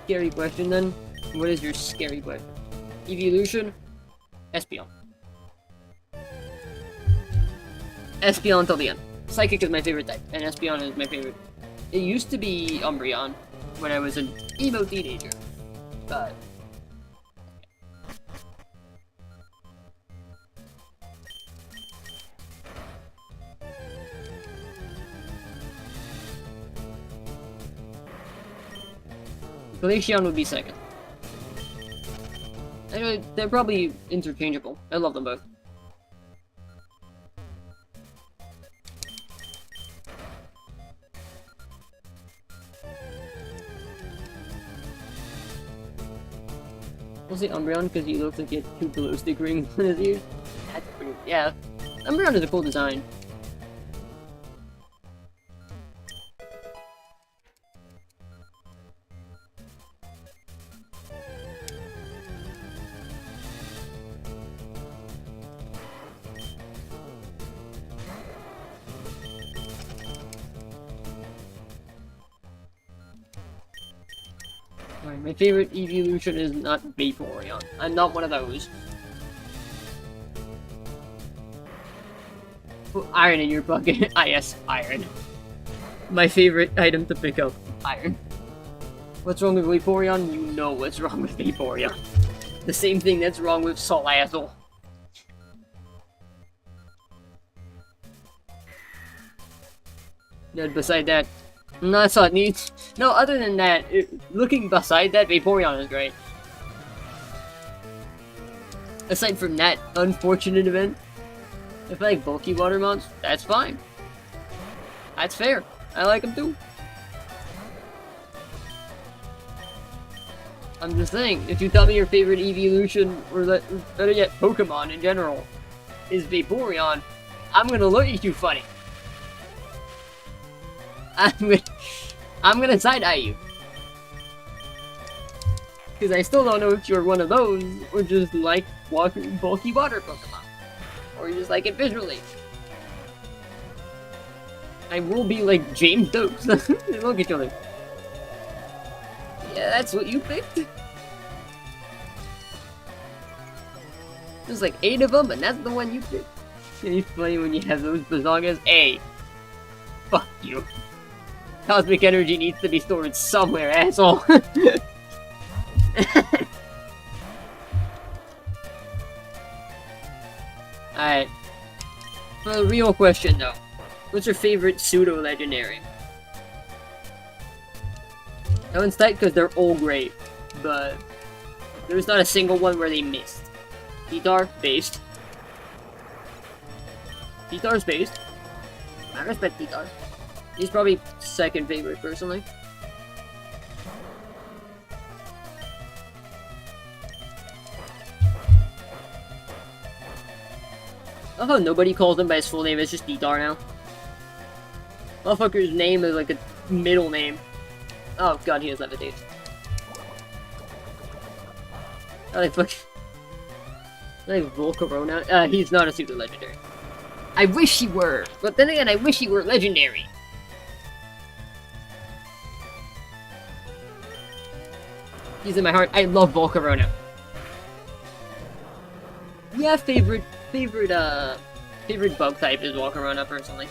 Scary question then. What is your scary question? Evolution? Espeon. Espeon until the end. Psychic is my favorite type, and Espeon is my favorite. It used to be Umbreon when I was an emo teenager, but... Glaceon would be second. Anyway, they're probably interchangeable. I love them both. We'll say Umbreon because he looks like he has two glow stick rings on his ears. That's pretty. Yeah, Umbreon is a cool design. Alright, my favorite evolution is not Vaporeon. I'm not one of those. Put iron in your bucket. Ah yes, iron. My favorite item to pick up. Iron. What's wrong with Vaporeon? You know what's wrong with Vaporeon. The same thing that's wrong with Salazzle. And beside that, no, that's all it needs. No, other than that, looking beside that, Vaporeon is great. Aside from that unfortunate event, if I like bulky water mons, that's fine. That's fair. I like them too. I'm just saying, if you tell me your favorite evolution, or better yet, Pokemon in general, is Vaporeon, I'm gonna look at you funny. I'm gonna side-eye you. Because I still don't know if you're one of those, or just like bulky water Pokemon. Or you just like it visually. I will be like James Dokes. Look at you like, yeah, that's what you picked? There's like 8 of them, and that's the one you picked. And it's funny when you have those bazongas. Hey, fuck you. Cosmic energy needs to be stored somewhere, asshole. Alright. For the real question though, what's your favorite pseudo-legendary? That one's tight because they're all great, but there's not a single one where they missed. Titar, based. Titar's based. I respect Titar. He's probably second favorite, personally. I love how nobody calls him by his full name, it's just Titar now. Motherfucker's name is like a middle name. Oh god, he has levitate. I like fuck. I like Volcarona. He's not a super legendary. I wish he were, but then again, I wish he were legendary. He's in my heart. I love Volcarona. Yeah, favorite bug type is Volcarona, personally.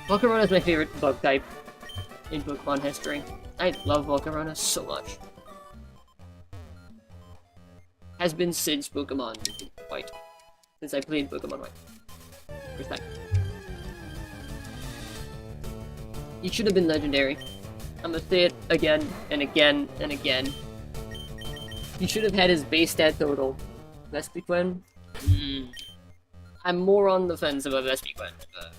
Volcarona is my favorite bug type in Pokemon history. I love Volcarona so much. Has been since Pokemon White. Since I played Pokemon White. First time. He should have been legendary. I'm gonna say it again and again and again. He should have had his base stat total. Vespiquen? I'm more on the fence about Vespiquen, but...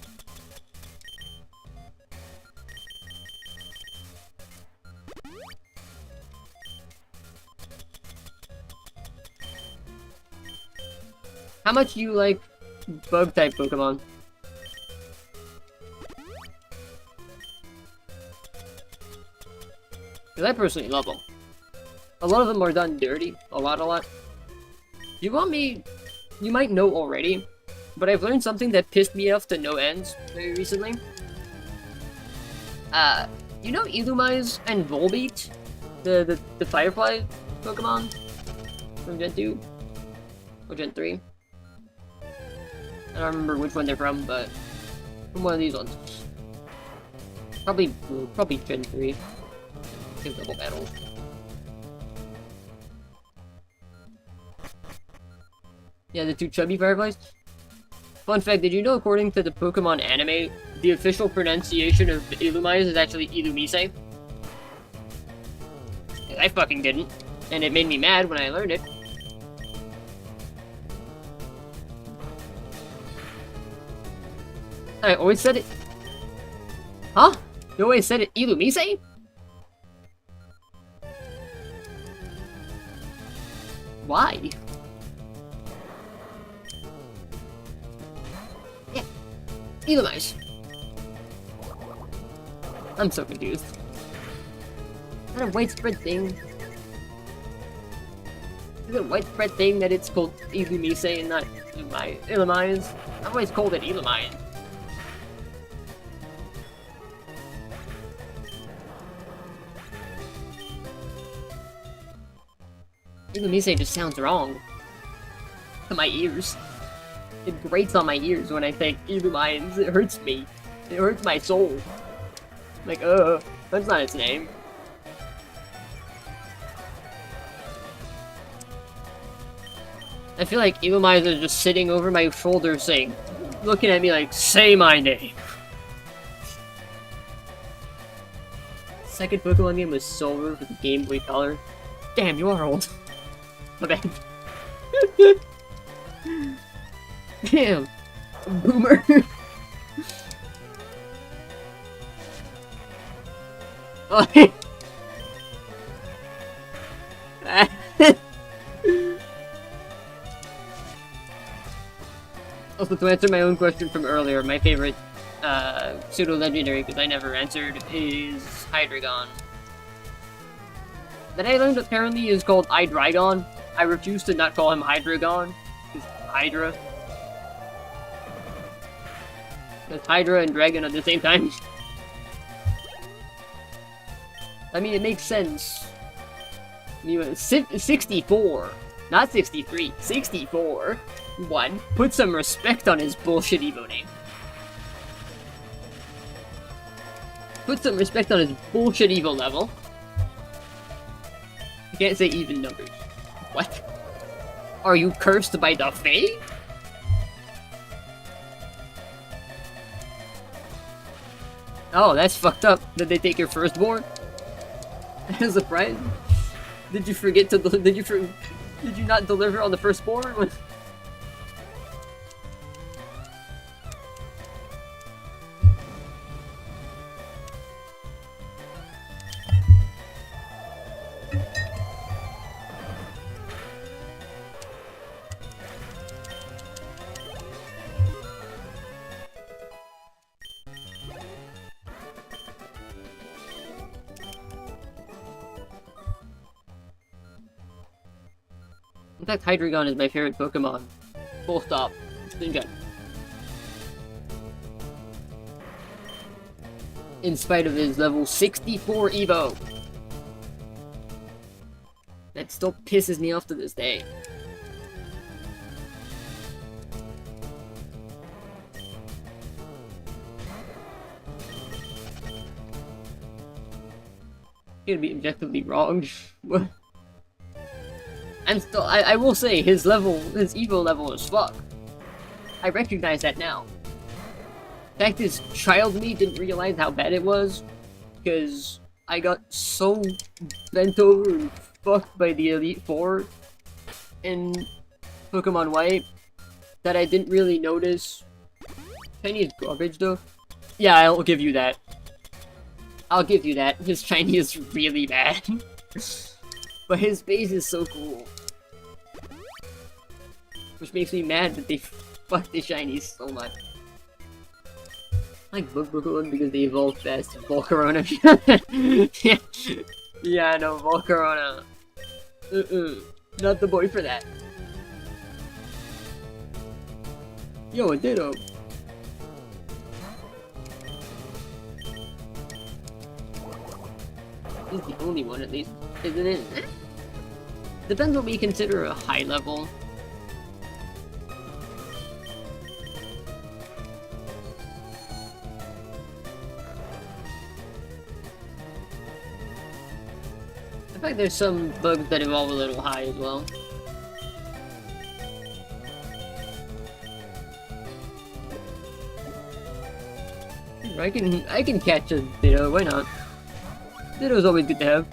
How much do you like bug-type Pokemon? Because I personally love them. A lot of them are done dirty. A lot. You want me... You might know already, but I've learned something that pissed me off to no ends very recently. You know Illumise and Volbeat? The Firefly Pokemon? From Gen 2? Or Gen 3? I don't remember which one they're from, but... From one of these ones. Probably Gen 3. Give double battles. Yeah, the 2 chubby fireflies. Fun fact, did you know according to the Pokemon anime, the official pronunciation of Illumise is actually Illumise? I fucking didn't. And it made me mad when I learned it. I always said it. Huh? You always said it Illumise? Why? Yeah. Illumise. I'm so confused. Is that a widespread thing? Is it a widespread thing that it's called Illumise and not Illumise? I've always called it Illumise. Illumise just sounds wrong. To my ears. It grates on my ears when I think Illumise. It hurts me. It hurts my soul. Like, that's not its name. I feel like Illumise is just sitting over my shoulder saying, looking at me like, say my name. Second Pokemon game was Silver with the Game Boy Color. Damn, you are old. My bad. Damn. Boomer. Oh, also, to answer my own question from earlier, my favorite pseudo-legendary, because I never answered, is Hydreigon. that I learned apparently is called Hydreigon. I refuse to not call him Hydreigon. It's Hydra. That's Hydra and Dragon at the same time. I mean, it makes sense. 64. Not 63. 64. 1. Put some respect on his bullshit Evo name. Put some respect on his bullshit Evo level. You can't say even numbers. What? Are you cursed by the Fae? Oh, that's fucked up. Did they take your firstborn? As a surprise? Did you forget to did you not deliver on the firstborn? In fact, Hydreigon is my favorite Pokemon. Full stop. In spite of his level 64 Evo. That still pisses me off to this day. Gonna be objectively wrong. I will say, his Evo level is fuck. I recognize that now. In fact, his child me didn't realize how bad it was, because I got so bent over and fucked by the Elite Four in Pokemon White that I didn't really notice. Shiny is garbage though. Yeah, I'll give you that. I'll give you that. His shiny is really bad. But his base is so cool. Which makes me mad that they fucked the shinies so much. I like Pokemon because they evolve fast. Volcarona. Yeah, I know, Volcarona. Not the boy for that. Yo, a Ditto. He's the only one, at least, isn't it? Depends what we consider a high level. In fact, there's some bugs that evolve a little high as well. I can catch a Ditto, why not? Ditto's always good to have.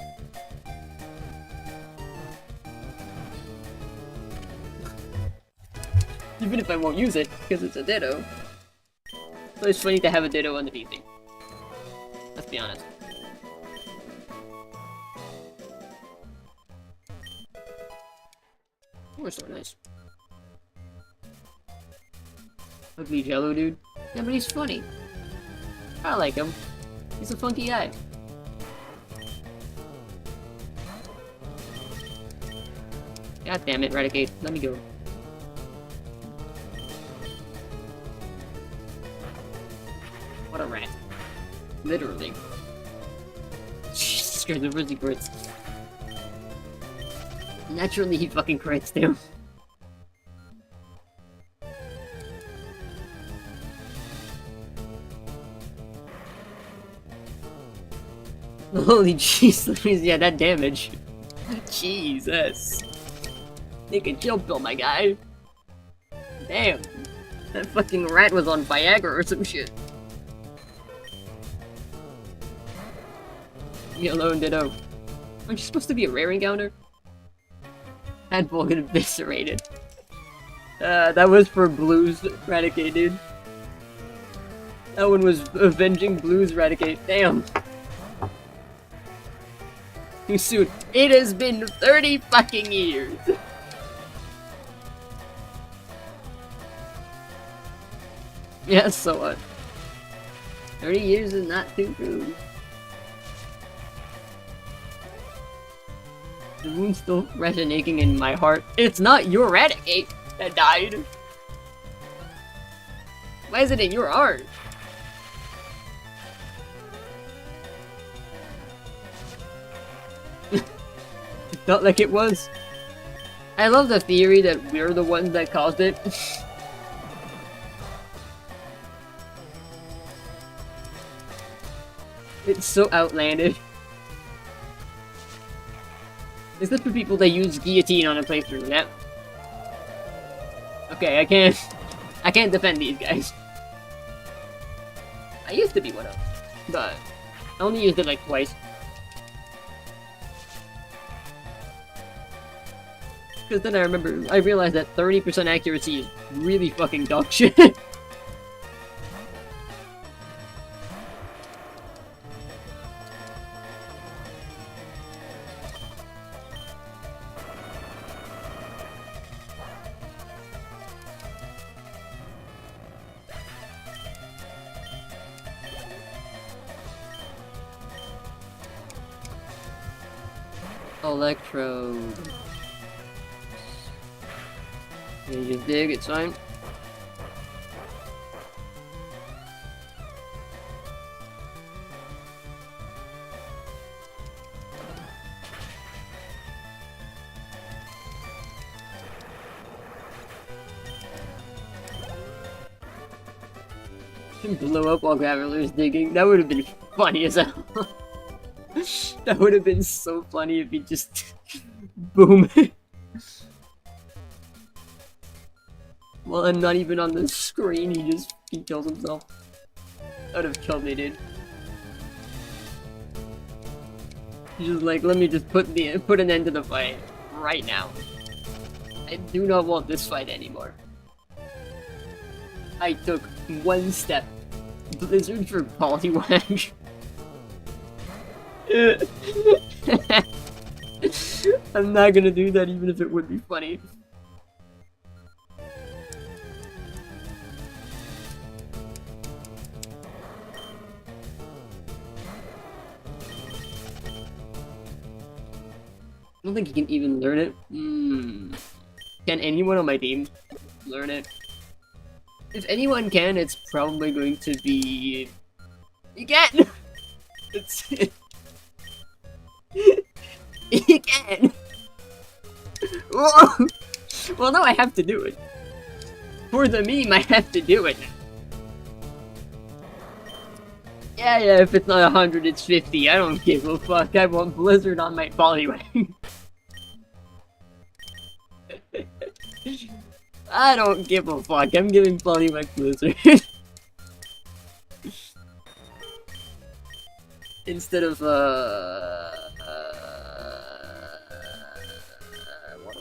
Even if I won't use it, because it's a Ditto. So it's funny to have a Ditto on the PC. Let's be honest. We're so nice. Ugly Jello dude. Yeah, but he's funny. I like him. He's a funky guy. God damn it, Raticate. Let me go. What a rat. Literally. Jesus Christ, the first he crits. Naturally, he fucking crits too. Holy Jesus, yeah, that damage. Jesus. Take a chill pill, my guy. Damn. That fucking rat was on Viagra or some shit. Yellow and Ditto. Aren't you supposed to be a rare encounter? Had Vulcan eviscerated. That was for Blue's Raticate, dude. That one was avenging Blue's Raticate. Damn. Too soon. It has been 30 fucking years. Yeah, so what? 30 years is not too rude. The wound's still resonating in my heart. It's not your Raticate that died. Why is it in your heart? It felt like it was. I love the theory that we're the ones that caused it. It's so outlandish. Is this for people that use guillotine on a playthrough? Yeah. Okay, I can't defend these guys. I used to be one of them, but I only used it like twice. Because then I realized that 30% accuracy is really fucking dog shit. Electrode. You just dig, it's fine. Blow up while Graveler's digging. That would have been funny as hell. That would have been so funny if he just boom. Well, I'm not even on the screen. He kills himself. That would have killed me, dude. He's just like, let me just put an end to the fight right now. I do not want this fight anymore. I took one step. Blizzard for Poliwag. I'm not gonna do that even if it would be funny. I don't think you can even learn it. Can anyone on my team learn it? If anyone can, it's probably going to be... You can! It's... You can! Whoa! Well, no, I have to do it. For the meme, I have to do it. Yeah, if it's not 100, it's 50. I don't give a fuck. I want Blizzard on my Poliwag. I don't give a fuck. I'm giving Poliwag Blizzard. Instead of, water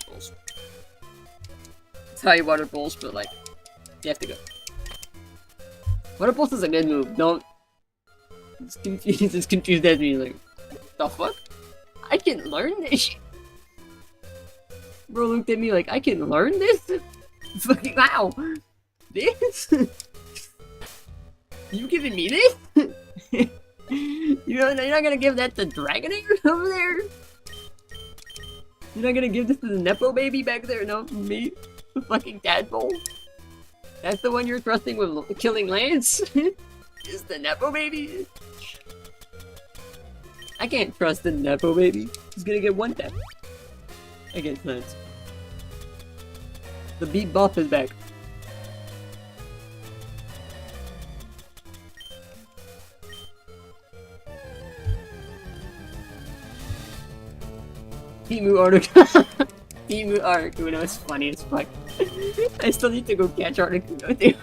pulse. It's high water pulse, but like, you have to go. Water pulse is a good move. Don't. It's confused as me. Like, the fuck? I can learn this shit. Bro looked at me like, I can learn this? Fucking wow. This? You giving me this? You're not gonna give that to Dragonair over there? You're not gonna give this to the Nepo baby back there? No, me? The fucking tadpole? That's the one you're trusting with killing Lance? Is the Nepo baby? I can't trust the Nepo baby. He's gonna get one tap against Lance. The beat buff is back. Timu Articuno. Timu Articuno is funny as fuck. I still need to go catch Articuno too.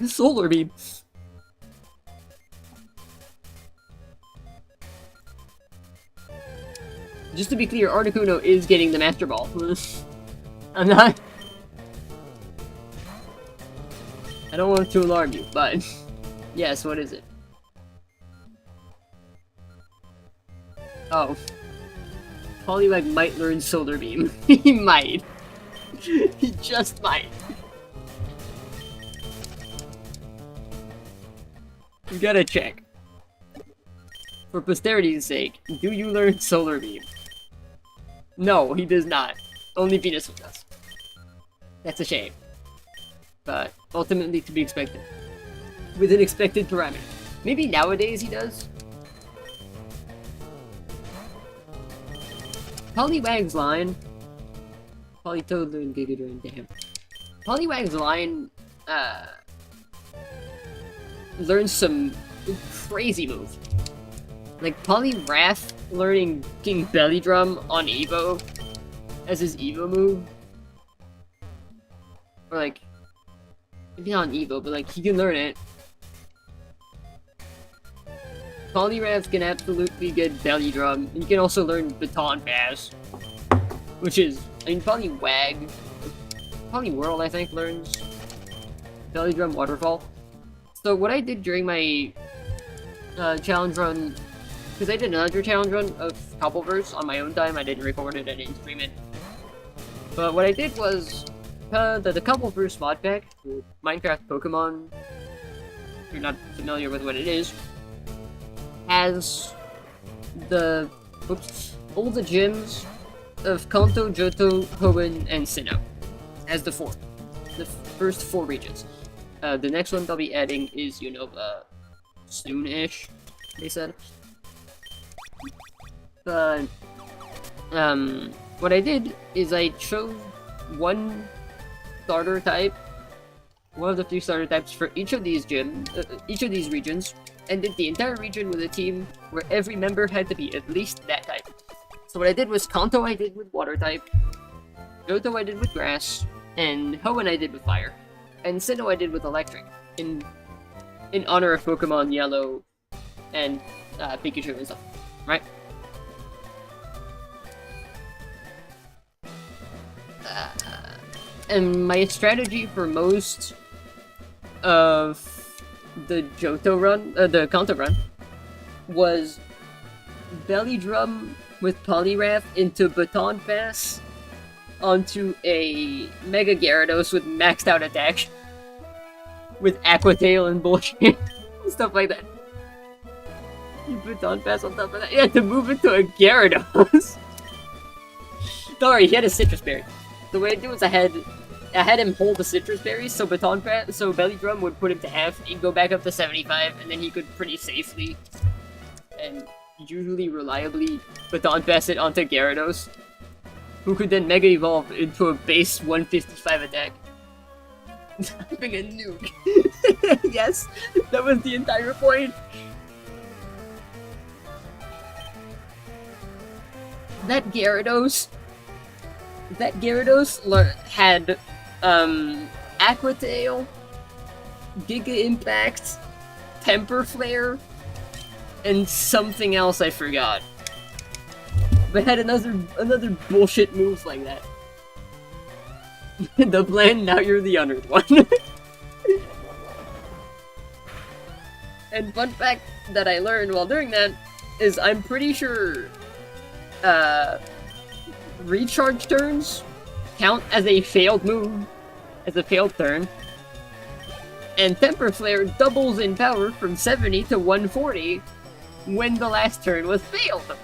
Solar Beam. Just to be clear, Articuno is getting the Master Ball. I'm not... I don't want to alarm you, but... Yes, what is it? Oh. Poliwag might learn Solar Beam. He might. He just might. We gotta check. For posterity's sake, do you learn Solar Beam? No, he does not. Only Venusaur does. That's a shame. But ultimately to be expected. Within expected parameters. Maybe nowadays he does? Poliwag's line... Politoad and Gigadron, damn. Poliwag's line, learns some crazy moves. Like, Poliwrath learning King Belly Drum on Evo as his Evo move. Or like, maybe not on Evo, but like, he can learn it. Poliwrath can absolutely get Belly Drum, and you can also learn Baton Pass. Which is, I mean, Poliwag, Poliwhirl, I think, learns Belly Drum Waterfall. So what I did during my challenge run, because I did another challenge run of Cobbleverse on my own time, I didn't record it, I didn't stream it. But what I did was, the Cobbleverse mod pack, the Minecraft Pokémon, if you're not familiar with what it is, has the, all the gyms of Kanto, Johto, Hoenn, and Sinnoh as the first 4 regions. The next one they'll be adding is Unova soon-ish, they said. But, what I did is I chose one starter type, one of the 3 starter types for each of these regions, and did the entire region with a team where every member had to be at least that type. So what I did was Kanto I did with water type, Johto I did with grass, and Hoenn I did with fire, and Sinnoh I did with electric, in honor of Pokemon Yellow and Pikachu and stuff, right? And my strategy for most of the Johto run, the Kanto run, was Belly Drum with Poliwrath into Baton Pass onto a Mega Gyarados with maxed out attack with Aqua Tail and bullshit stuff like that. You Baton Pass on top of that. Yeah, to move into a Gyarados. Don't worry, he had a Citrus Berry. The way I did was I had him hold the Citrus Berries, so so Belly Drum would put him to half, he'd go back up to 75, and then he could pretty safely and usually reliably Baton Pass it onto Gyarados, who could then Mega Evolve into a base 155 attack. Having a nuke. Yes, that was the entire point. That Gyarados had Aqua Tail, Giga Impact, Temper Flare, and something else I forgot. But had another bullshit moves like that. The blend, now you're the honored one. And fun fact that I learned while doing that is I'm pretty sure recharge turns count as a failed move, as a failed turn. And Temper Flare doubles in power from 70 to 140 when the last turn was failed.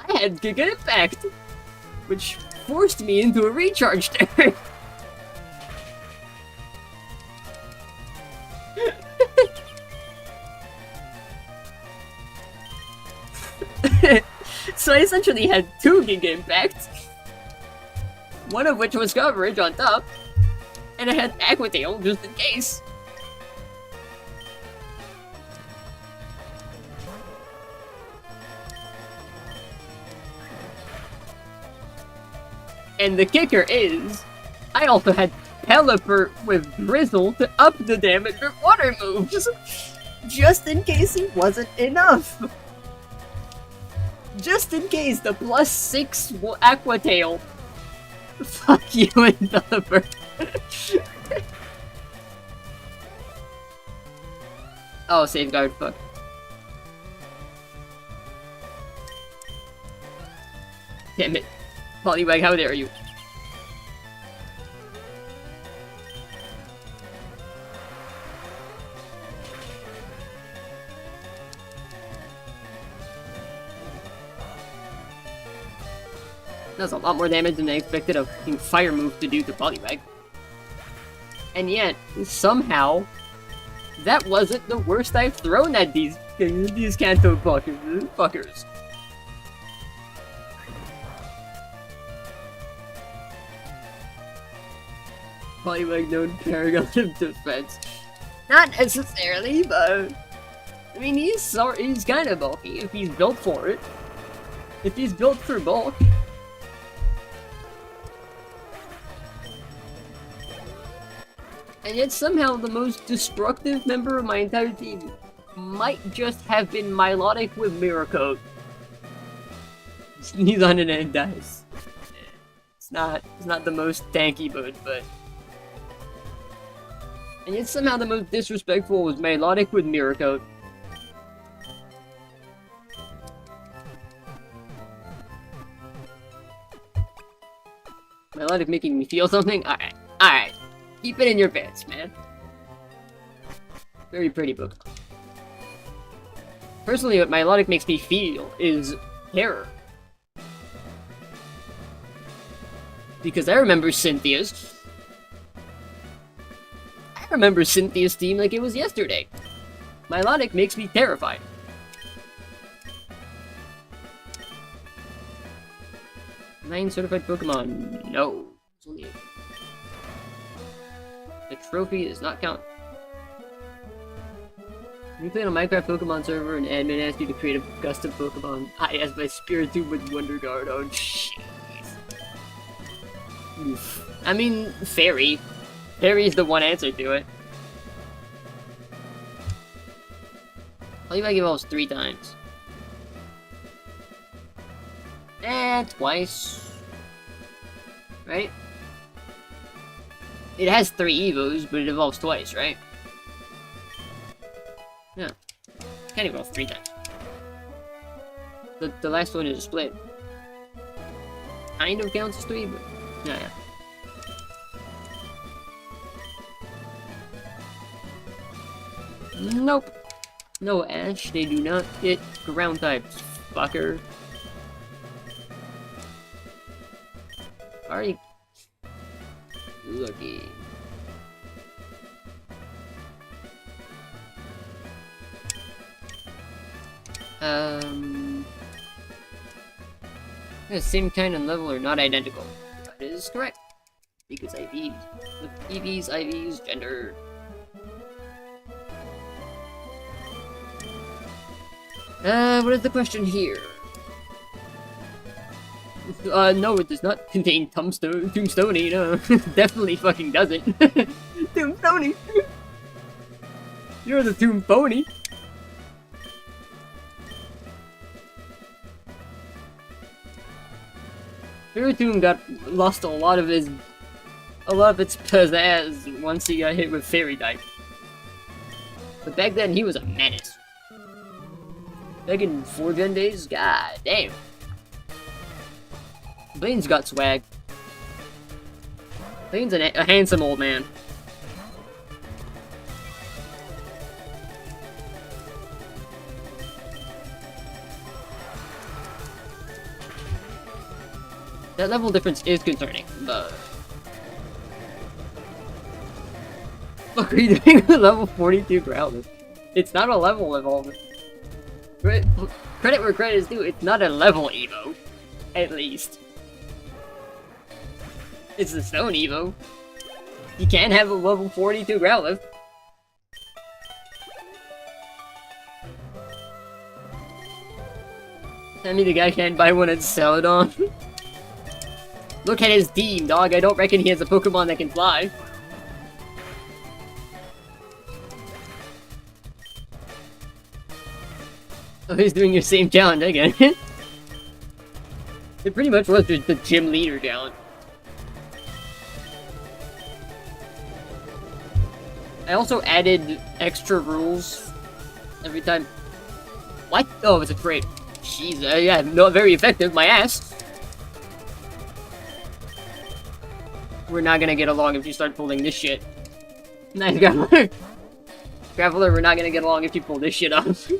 I had Giga Impact, which forced me into a recharge turn. So I essentially had 2 Giga Impacts, one of which was coverage on top, and I had Aqua Tail just in case. And the kicker is, I also had Teleport with Drizzle to up the damage with water moves, just in case it wasn't enough. Just in case the +6 Aqua Tail. Fuck you and Teleport. Oh, safeguard, fuck. Damn it. Poliwag, how dare you? Does a lot more damage than I expected a fucking fire move to do to Poliwag. And yet, somehow, that wasn't the worst I've thrown at these Kanto fuckers. Poliwag known paragon of defense. Not necessarily, but I mean he's kind of bulky if he's built for it. If he's built for bulk. And yet somehow the most destructive member of my entire team might just have been Milotic with Mirror Coat. He's on an end dice. It's not the most tanky boot, but and yet somehow the most disrespectful was Milotic with Mirror Coat. Milotic making me feel something? Alright. Keep it in your pants, man. Very pretty book. Personally, what Milotic makes me feel is terror. Because I remember Cynthia's. I remember Cynthia's team like it was yesterday. Milotic makes me terrified. Nine certified Pokemon. No. It's only 8. The trophy does not count. When you play on a Minecraft Pokemon server and admin asks you to create a custom Pokemon, I ask my Spiritomb with Wonder Guard. Oh, jeez. Oof. I mean, Fairy. Fairy is the one answer to it. Poliwag evolves 3 times. Twice. Right? It has 3 evos, but it evolves twice, right? Yeah. Can't evolve 3 times. The last one is a split. Kind of counts as 3, but yeah. Nope. No, Ash, they do not get ground types, fucker. Alright. Lucky. The same kind of level are not identical. That is correct. Because IVs. With EVs, IVs, gender. What is the question here? No, it does not contain Tombstone, no. Definitely fucking doesn't. Tombstone! You're the Tomb Pony! Spiritomb lost a lot of its pizzazz once he got hit with Fairy type. But back then he was a menace. Back in 4-gen days, god damn. Blaine's got swag. Blaine's a handsome old man. That level difference is concerning, but... What are you doing with level 42 Growlithe? It's not a level evolvement. Credit where credit is due, it's not a level Evo. At least. It's the Stone Evo. You can't have a level 42 Growlithe. Tell me the guy can't buy one at Celadon. Look at his team, dog. I don't reckon he has a Pokemon that can fly. Oh, he's doing your same challenge again. It pretty much was the gym leader challenge. I also added extra rules every time. What? Oh, it's a crate. Jeez, yeah, not very effective, my ass. We're not gonna get along if you start pulling this shit. Nice, Graveler. Graveler, we're not gonna get along if you pull this shit off.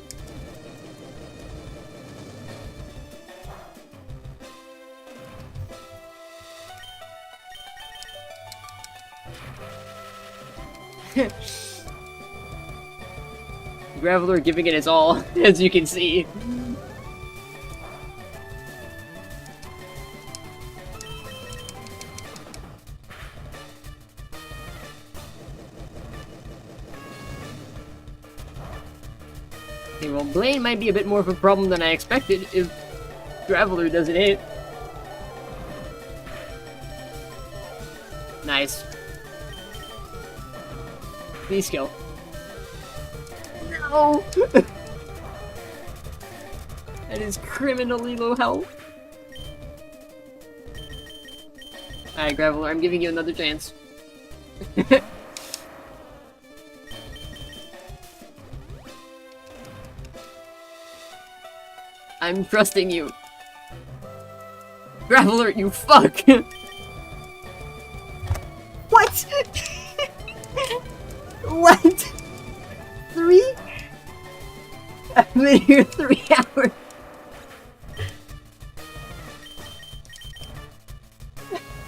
Graveler giving it his all, as you can see. Okay, well, Blaine might be a bit more of a problem than I expected if Graveler doesn't hit. Nice. Please kill. No! That is criminally low health. Alright, Graveler, I'm giving you another chance. I'm trusting you. Graveler, you fuck! What? What? 3? I've been here 3 hours.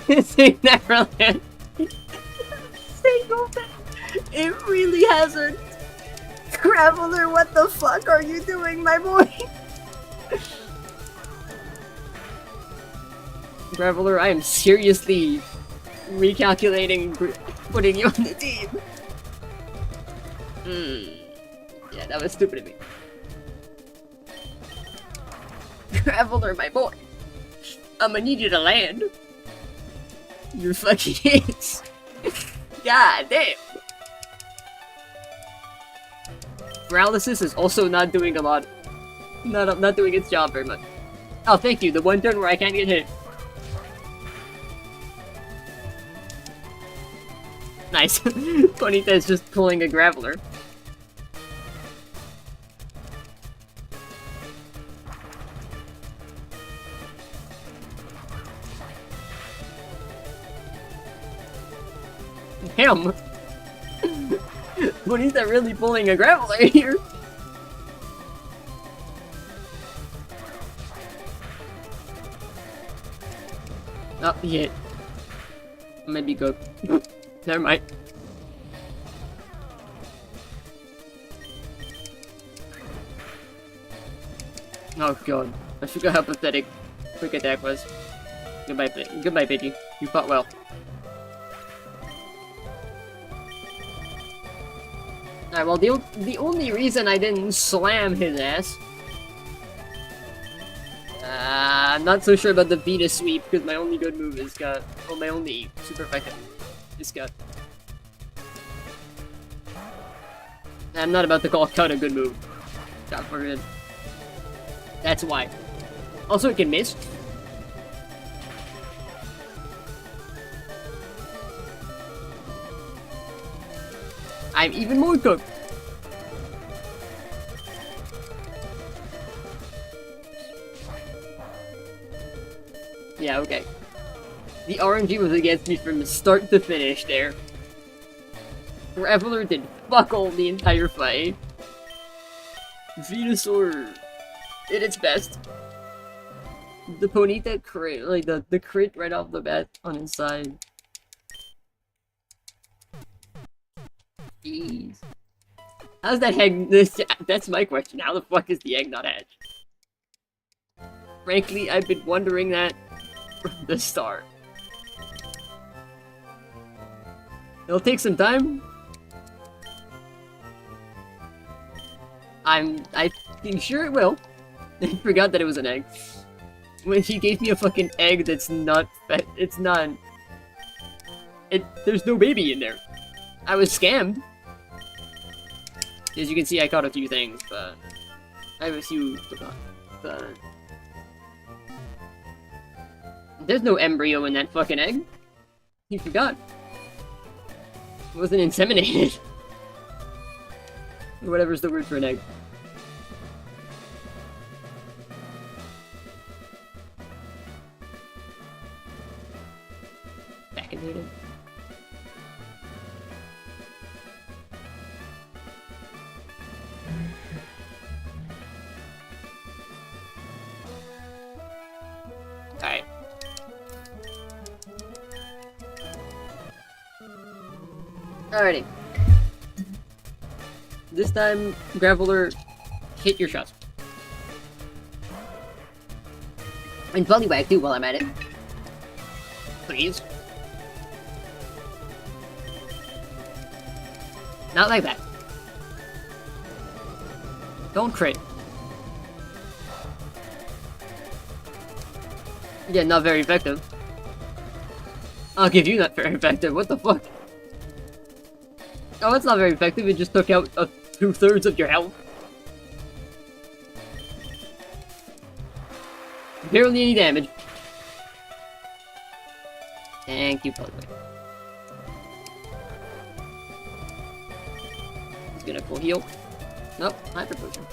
This ain't Neverland. Single thing. It really hasn't. Graveler, what the fuck are you doing, my boy? Graveler, I am seriously recalculating putting you on the team. Yeah, that was stupid of me. Graveler, my boy. I'ma need you to land. You fucking is. God damn. Paralysis is also not doing a lot. Not doing its job very much. Oh, thank you. The one turn where I can't get hit. Nice. Ponyta is just pulling a Graveler. Damn! Ponyta really pulling a Graveler here? Oh, he hit. Might be good. Never mind. Oh god. I forgot how pathetic Quick Attack was. Goodbye, Pidgey. You fought well. Alright, well, the only reason I didn't slam his ass... I'm not so sure about the Vita Sweep, because my only good move is Cut. Well, my only super effective is Cut. I'm not about to call Cut a good move. God forbid. That's why. Also, it can miss. I'm even more cooked. Yeah, okay. The RNG was against me from start to finish there. Graveler did fuck all the entire fight. Venusaur did its best. The Ponyta crit, like the crit right off the bat on his side. Jeez. How's that egg? That's my question. How the fuck is the egg not hatched? Frankly, I've been wondering that from the start. It'll take some time. I think sure it will. I forgot that it was an egg. When she gave me a fucking egg that's not fed, it's not. There's no baby in there. I was scammed. As you can see, I caught a few things, but I have a few forgot. But there's no embryo in that fucking egg. You forgot. It wasn't inseminated. Or whatever's the word for an egg. Vaccinated. Alright. Alrighty. This time, Graveler, hit your shots. And Bullywag too while I'm at it. Please. Not like that. Don't crit. Yeah, not very effective. I'll give you not very effective, what the fuck? Oh, it's not very effective, it just took out 2/3 of your health. Barely any damage. Thank you, Bullywag. He's gonna full heal. Nope, hyper potion.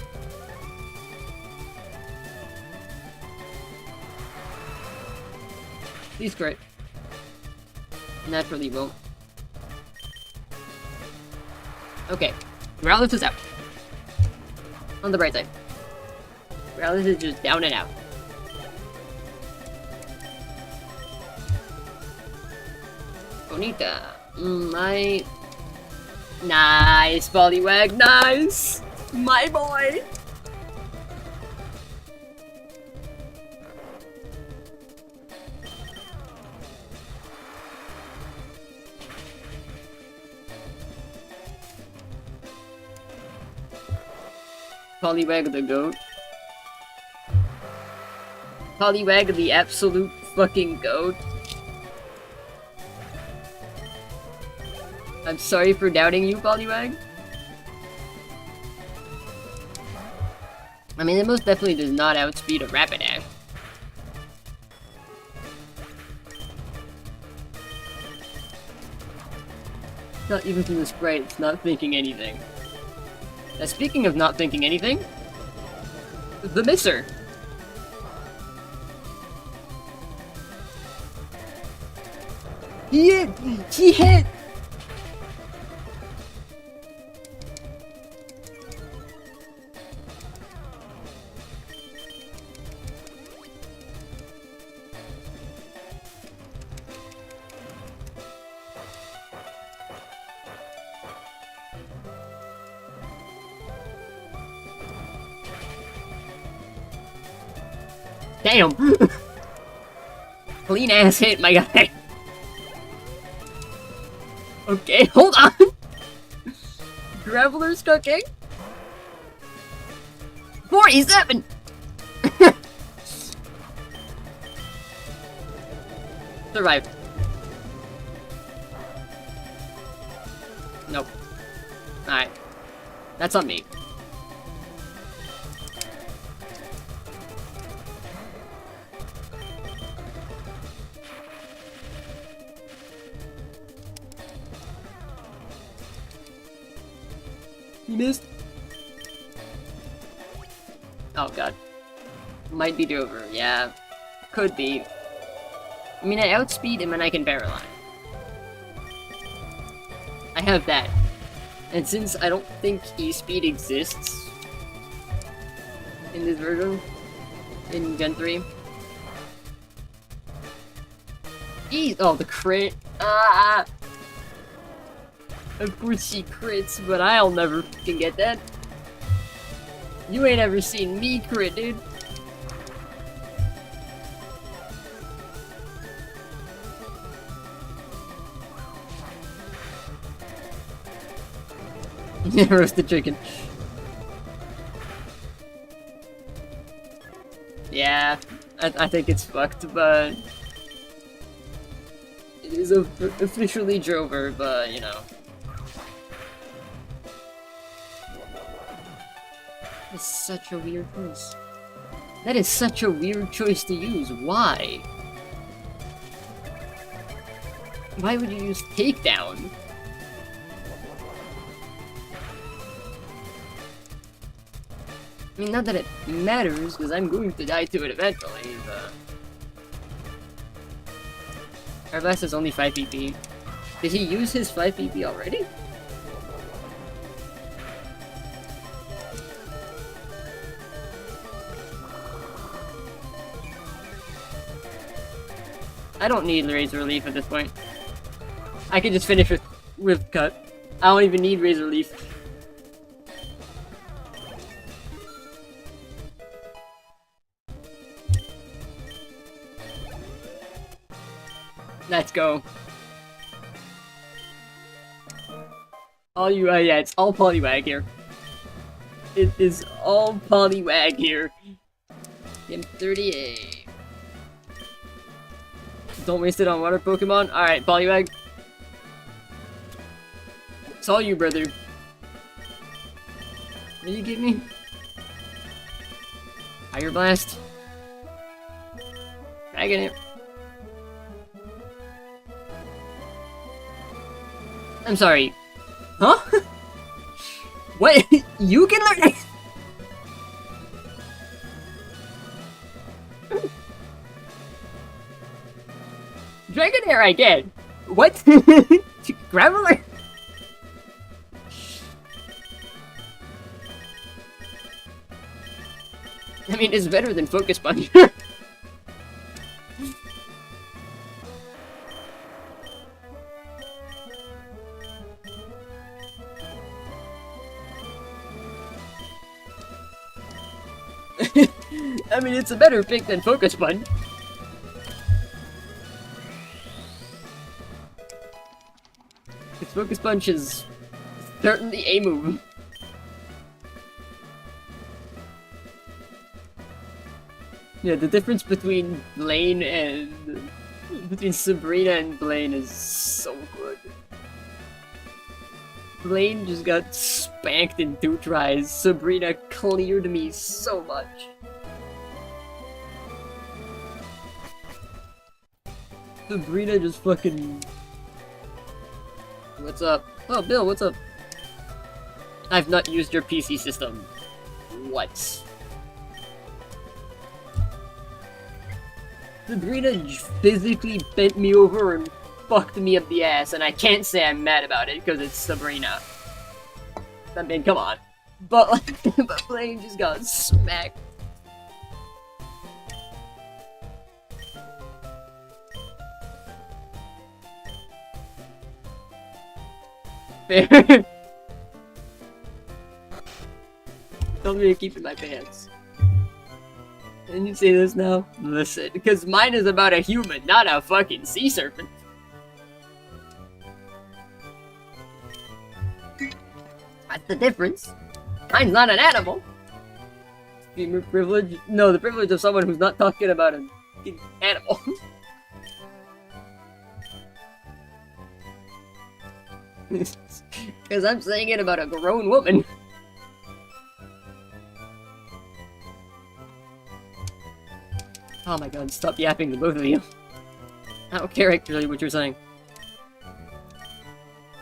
Please crit. Naturally won't. Okay, Growlithe is out. On the bright side. Growlithe is just down and out. Bonita. Nice, Bullywag, nice! My boy! Bullywag the goat. Bullywag the absolute fucking goat. I'm sorry for doubting you, Bullywag. I mean, it most definitely does not outspeed a Rapidash. Not even from the sprite, it's not thinking anything. Now, speaking of not thinking anything, the Misser. He hit! He hit! Damn! Clean ass hit, my guy. Okay, hold on! Graveler's cooking? 47! Survived. Nope. Alright. That's on me. You missed? Oh god. Might be Dover, yeah. Could be. I mean, I outspeed him and I can paralyze. I have that. And since I don't think E-Speed exists in this version, in Gen 3. Oh, the crit! Ah! Of course she crits, but I'll never fucking get that. You ain't ever seen me crit, dude. Roasted chicken. Yeah, I think it's fucked, but it is officially Drover, but you know. That's such a weird choice. That is such a weird choice to use. Why? Why would you use Takedown? I mean, not that it matters, because I'm going to die to it eventually, but... Our blast is only 5 PP. Did he use his 5 PP already? I don't need Razor Leaf at this point. I can just finish with Cut. I don't even need Razor Leaf. Let's go. All you, yeah, it's all Poliwag here. It is all Poliwag here. Game 38. Don't waste it on water Pokemon. Alright, Poliwag. It's all you, brother. What do you give me? Fire Blast. Dragon it. I'm sorry. Huh? What? You can learn. Dragonair I get. What? Graveler? I mean, it's better than Focus Punch. I mean, it's a better pick than Focus Punch. Because Focus Punch is certainly a move. Yeah, the difference between Blaine and... between Sabrina and Blaine is so good. Blaine just got spanked in 2 tries. Sabrina cleared me so much. Sabrina just fucking... What's up? Oh, Bill, what's up? I've not used your PC system. What? Sabrina physically bent me over and fucked me up the ass, and I can't say I'm mad about it because it's Sabrina. I mean, come on. But like, but Blaine just got smacked. Fair. Tell me to keep in my pants. And you say this now? Listen, because mine is about a human, not a fucking sea serpent. That's the difference. Mine's not an animal. Gamer privilege? No, the privilege of someone who's not talking about an animal. Because I'm saying it about a grown woman. Oh my god, stop yapping to both of you. I don't care actually what you're saying.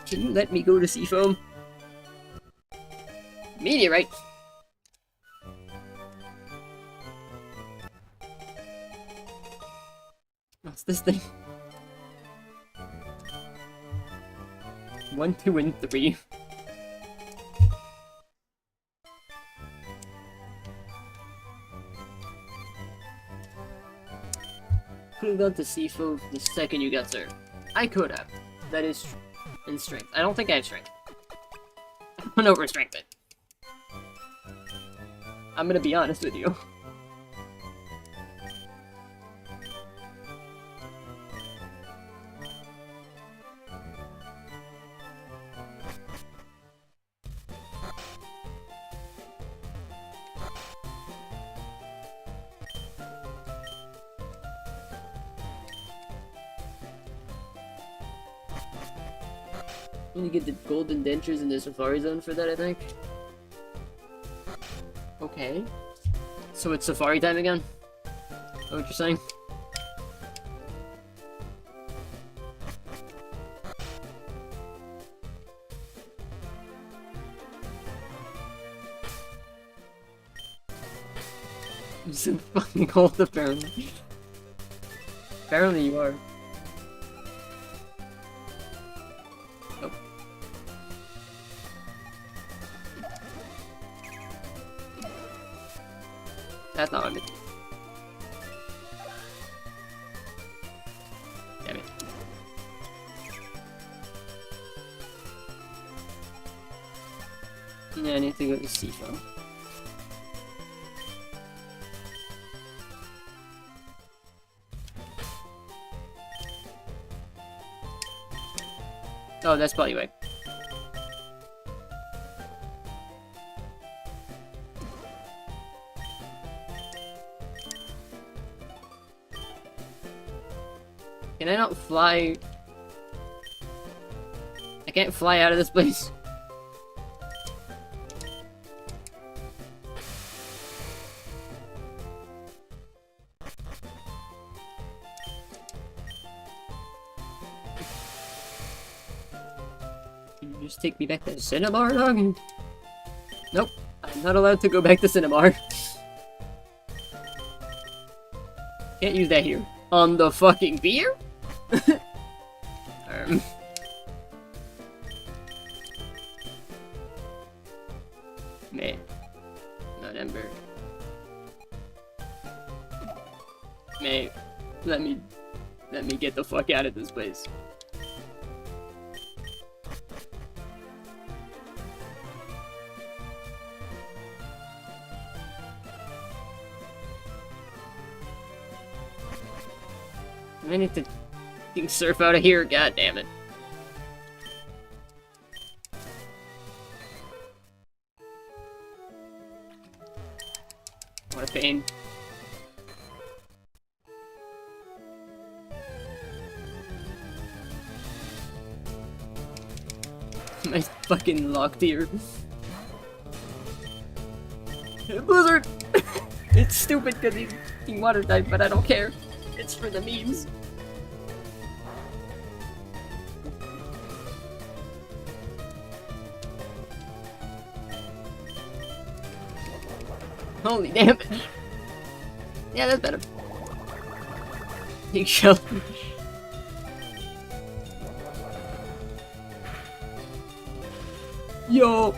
Can you let me go to Seafoam? Meteorite! What's this thing? 1, 2, and 3. Could have gone to Seafoam the second you got served. I could have. That is true. In strength. I don't think I have strength. I'm over strength it. I'm gonna be honest with you. You get the golden dentures in the Safari Zone for that, I think. Okay. So it's Safari time again? Is that what you're saying? I'm so fucking old, apparently. Apparently you are. That's not what I meant. Damn it. Yeah, I need to go to Seafoam. Oh, that's probably right. Can I not fly? I can't fly out of this place. Can you just take me back to Cinnabar, dog? Nope. I'm not allowed to go back to Cinnabar. Can't use that here. On the fucking beer? May. November. May. Let me get the fuck out of this place. I need to surf out of here, god damn it. What a pain. My fucking locked here. Blizzard! It's stupid because he's fucking water type, but I don't care. It's for the memes. Holy damage. Yeah, that's better. Big shell. Yo!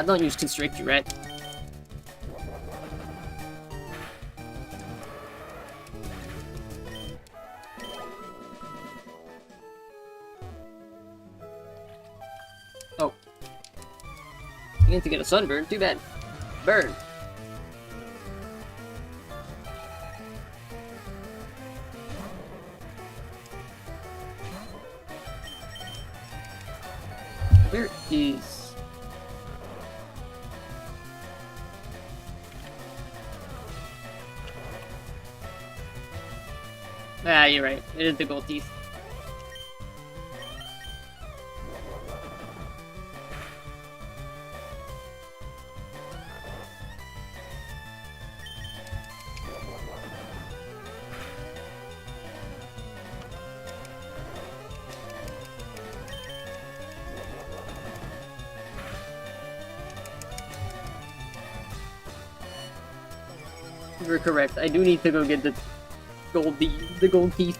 Don't use constrict, you rat. Oh. You need to get a sunburn, too bad. Burn. Where is... Ah, you're right. It is the gold teeth. You're correct. I do need to go get the gold teeth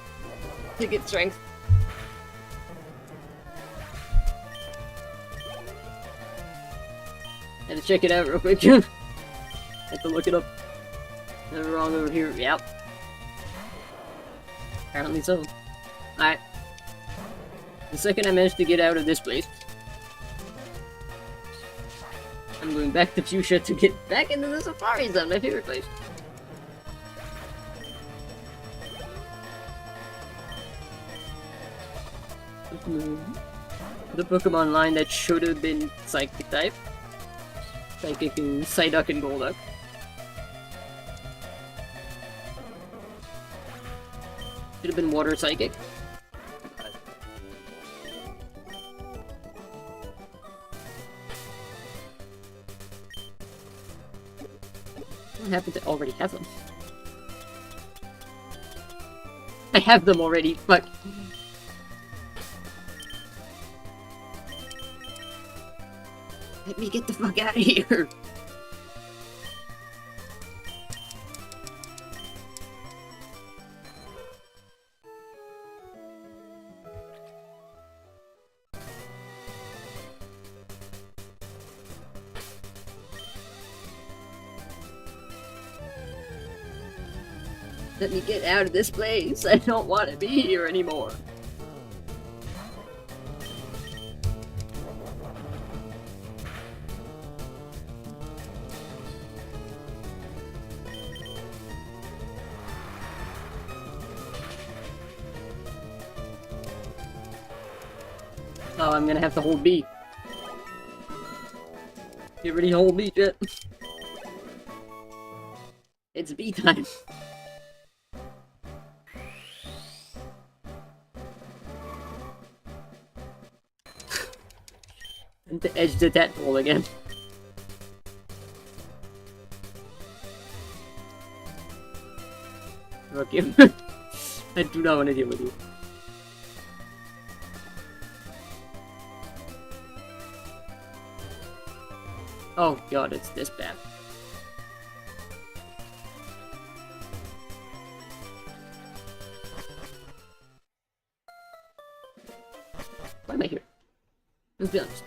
to get strength. Had to check it out real quick. Had to look it up. Never wrong over here. Yep. Apparently so. Alright. The second I manage to get out of this place, I'm going back to Fuchsia to get back into the Safari Zone, my favorite place. The Pokemon line that should have been Psychic type. Psychic and Psyduck and Golduck. Should have been Water Psychic. What happened to already have them? I have them already, fuck. Let me get the fuck out of here! Let me get out of this place. I don't want to be here anymore. Oh, I'm gonna have to hold B. Get ready to hold B, Jet. It's B time. And to edge the tadpole again. Fuck you. I do not want to deal with you. Oh god, it's this bad. Why am I here? Let's be honest.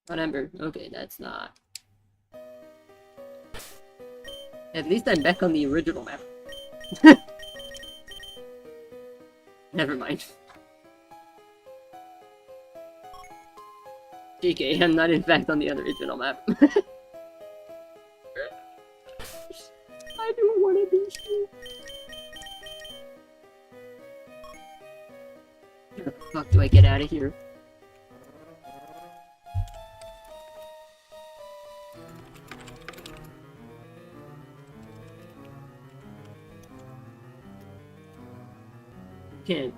Remember, okay, that's not. At least I'm back on the original map. Never mind. JK, I'm not in fact on the other original map. I don't want to be here. How the fuck do I get out of here? Can't.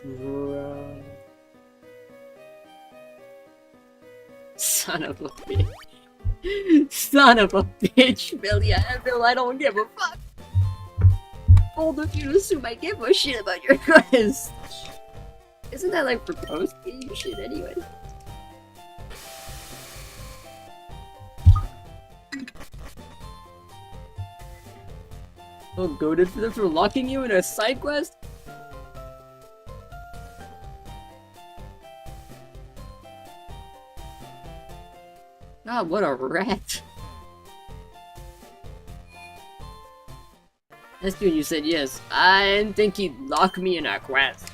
Bro. Son of a bitch. Son of a bitch, Billy. I don't give a fuck. Bold of you to assume I give a shit about your quest. Isn't that like proposed game shit anyway? Oh, goaded for them for locking you in a side quest? God, what a rat. That's when you said yes. I didn't think he'd lock me in a quest.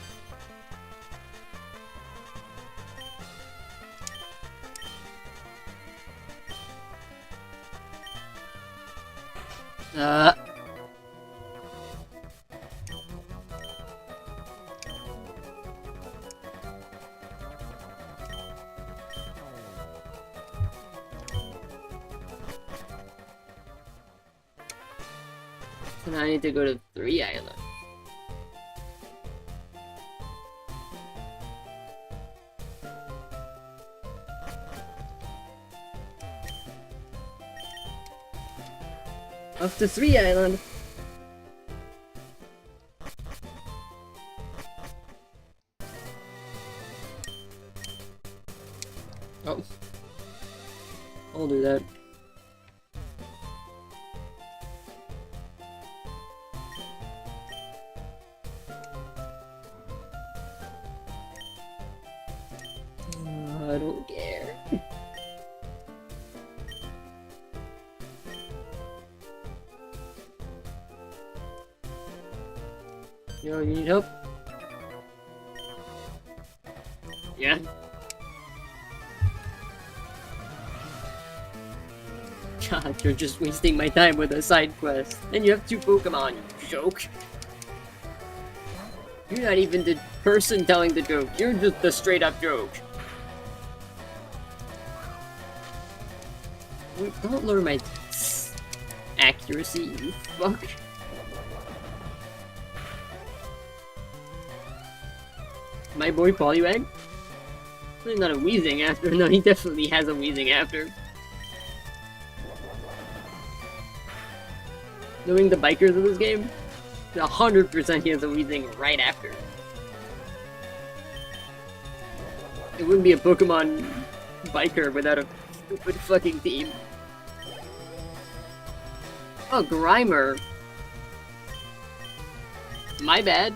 So now I need to go to 3 Island. Off to 3 Island. Oh. I'll do that. I don't care. Yo, you need help? Yeah? God, you're just wasting my time with a side quest. And you have 2 Pokemon, you joke. You're not even the person telling the joke, you're just the straight up joke. Wait, don't lower my accuracy, you fuck. My boy Poliwag? He's not a wheezing after. No, he definitely has a wheezing after. Knowing the bikers of this game, 100% he has a wheezing right after. It wouldn't be a Pokemon biker without a stupid fucking team. Oh, Grimer. My bad.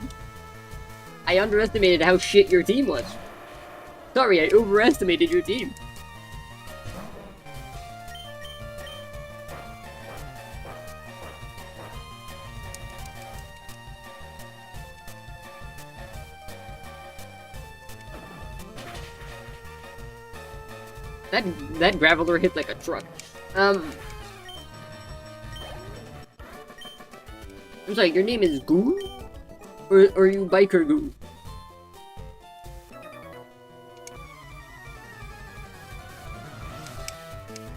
I underestimated how shit your team was. Sorry, I overestimated your team. That Graveler hit like a truck. I'm sorry, your name is Goo? Or are you Biker Goo?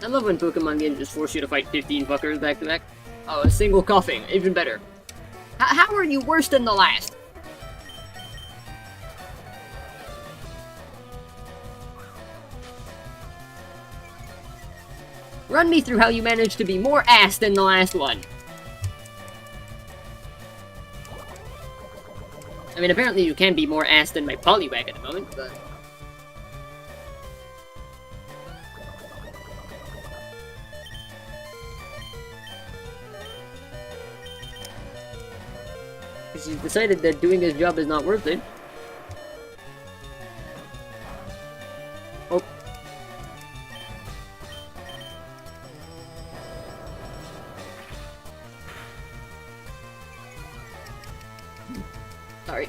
I love when Pokemon games just force you to fight 15 fuckers back to back. Oh, a single coughing, even better. How are you worse than the last? Run me through how you managed to be more ass than the last one. I mean, apparently you can be more ass than my Poliwag at the moment, but... because he's decided that doing his job is not worth it. Oh. Sorry.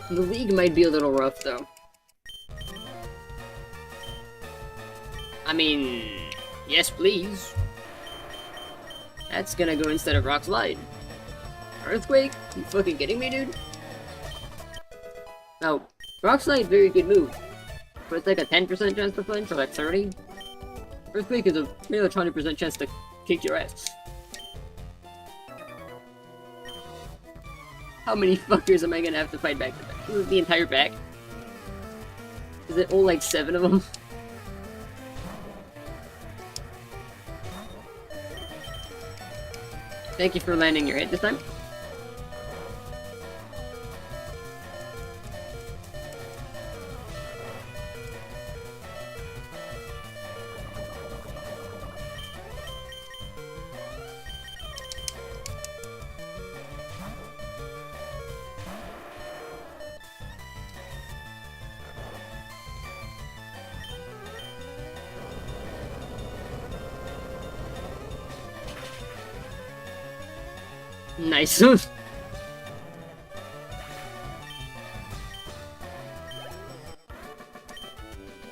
The league might be a little rough, though. I mean, yes please. That's gonna go instead of Rock Slide. Earthquake? You fucking kidding me, dude? No. Rock Slide, very good move. But it's like a 10% chance to flinch, or like 30. Earthquake is a pretty much 100% chance to kick your ass. How many fuckers am I gonna have to fight back to back? Is it the entire pack? Is it all like 7 of them? Thank you for landing your hit this time. Nice.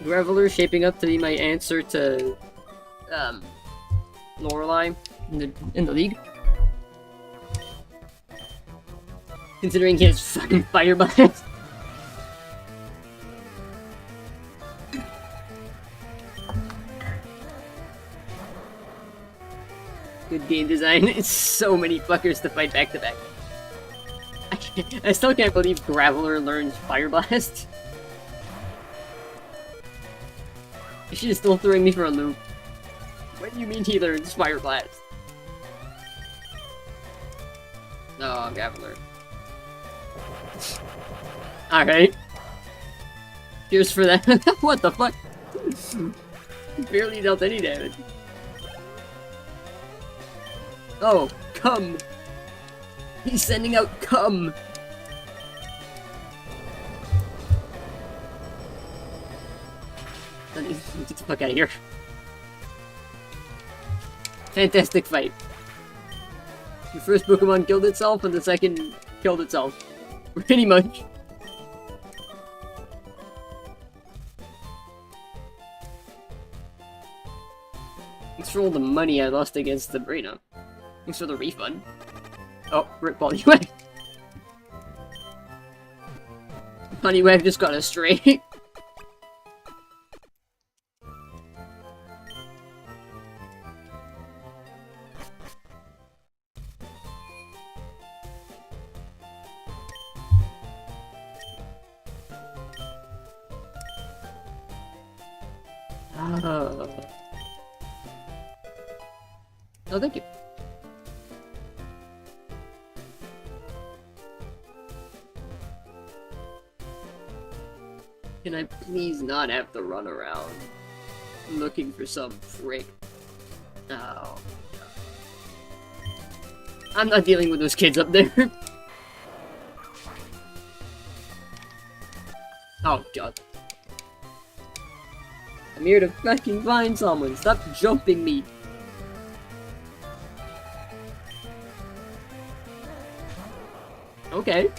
Graveler shaping up to be my answer to Lorelei in the league. Considering he has fucking Fire Blast. Good game design. It's so many fuckers to fight back to back. I still can't believe Graveler learns Fire Blast. She's still throwing me for a loop. What do you mean he learns Fire Blast? No, Graveler. Alright. Cheers for that. What the fuck? Barely dealt any damage. Oh, come! He's sending out cum! Get the fuck out of here. Fantastic fight. The first Pokemon killed itself and the second killed itself. Pretty much. Thanks for all the money I lost against Sabrina. Thanks for the refund. Oh, rip Poliwag. Poliwag just got astray. Oh, thank you. Can I please not have to run around looking for some prick? Oh. I'm not dealing with those kids up there. Oh god. I'm here to fucking find someone. Stop jumping me. Okay.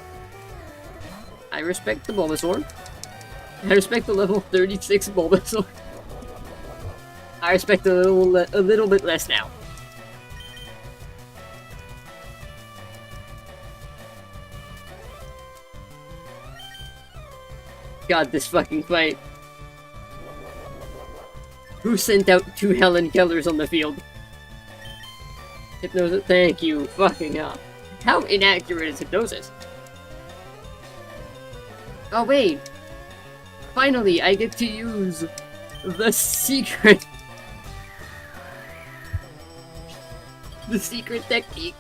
I respect the Bulbasaur. I respect the level 36 Bulbasaur. I respect a little bit less now. God, this fucking fight. Who sent out 2 Helen Kellers on the field? Hypnosis, thank you, fucking hell. How inaccurate is Hypnosis? Oh wait! Finally, I get to use the secret... the secret technique.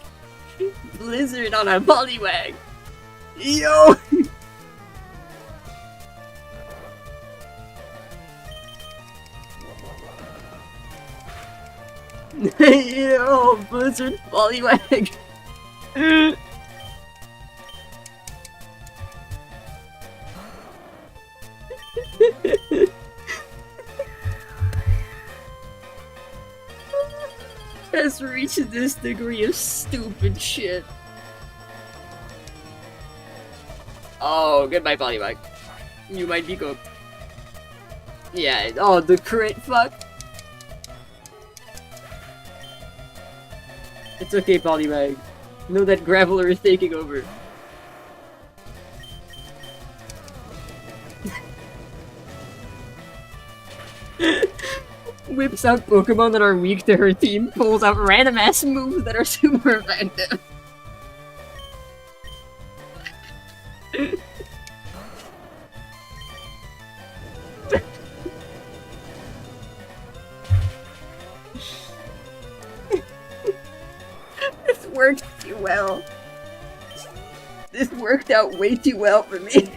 Blizzard on a Poliwag! Yo! Yo, Blizzard Poliwag! Has reached this degree of stupid shit. Oh, goodbye, Poliwag. You might be cooked. Yeah, oh, the crit fuck. It's okay, Poliwag. You know that Graveler is taking over. Whips out Pokemon that are weak to her team, pulls out random ass moves that are super effective. This worked too well. This worked out way too well for me.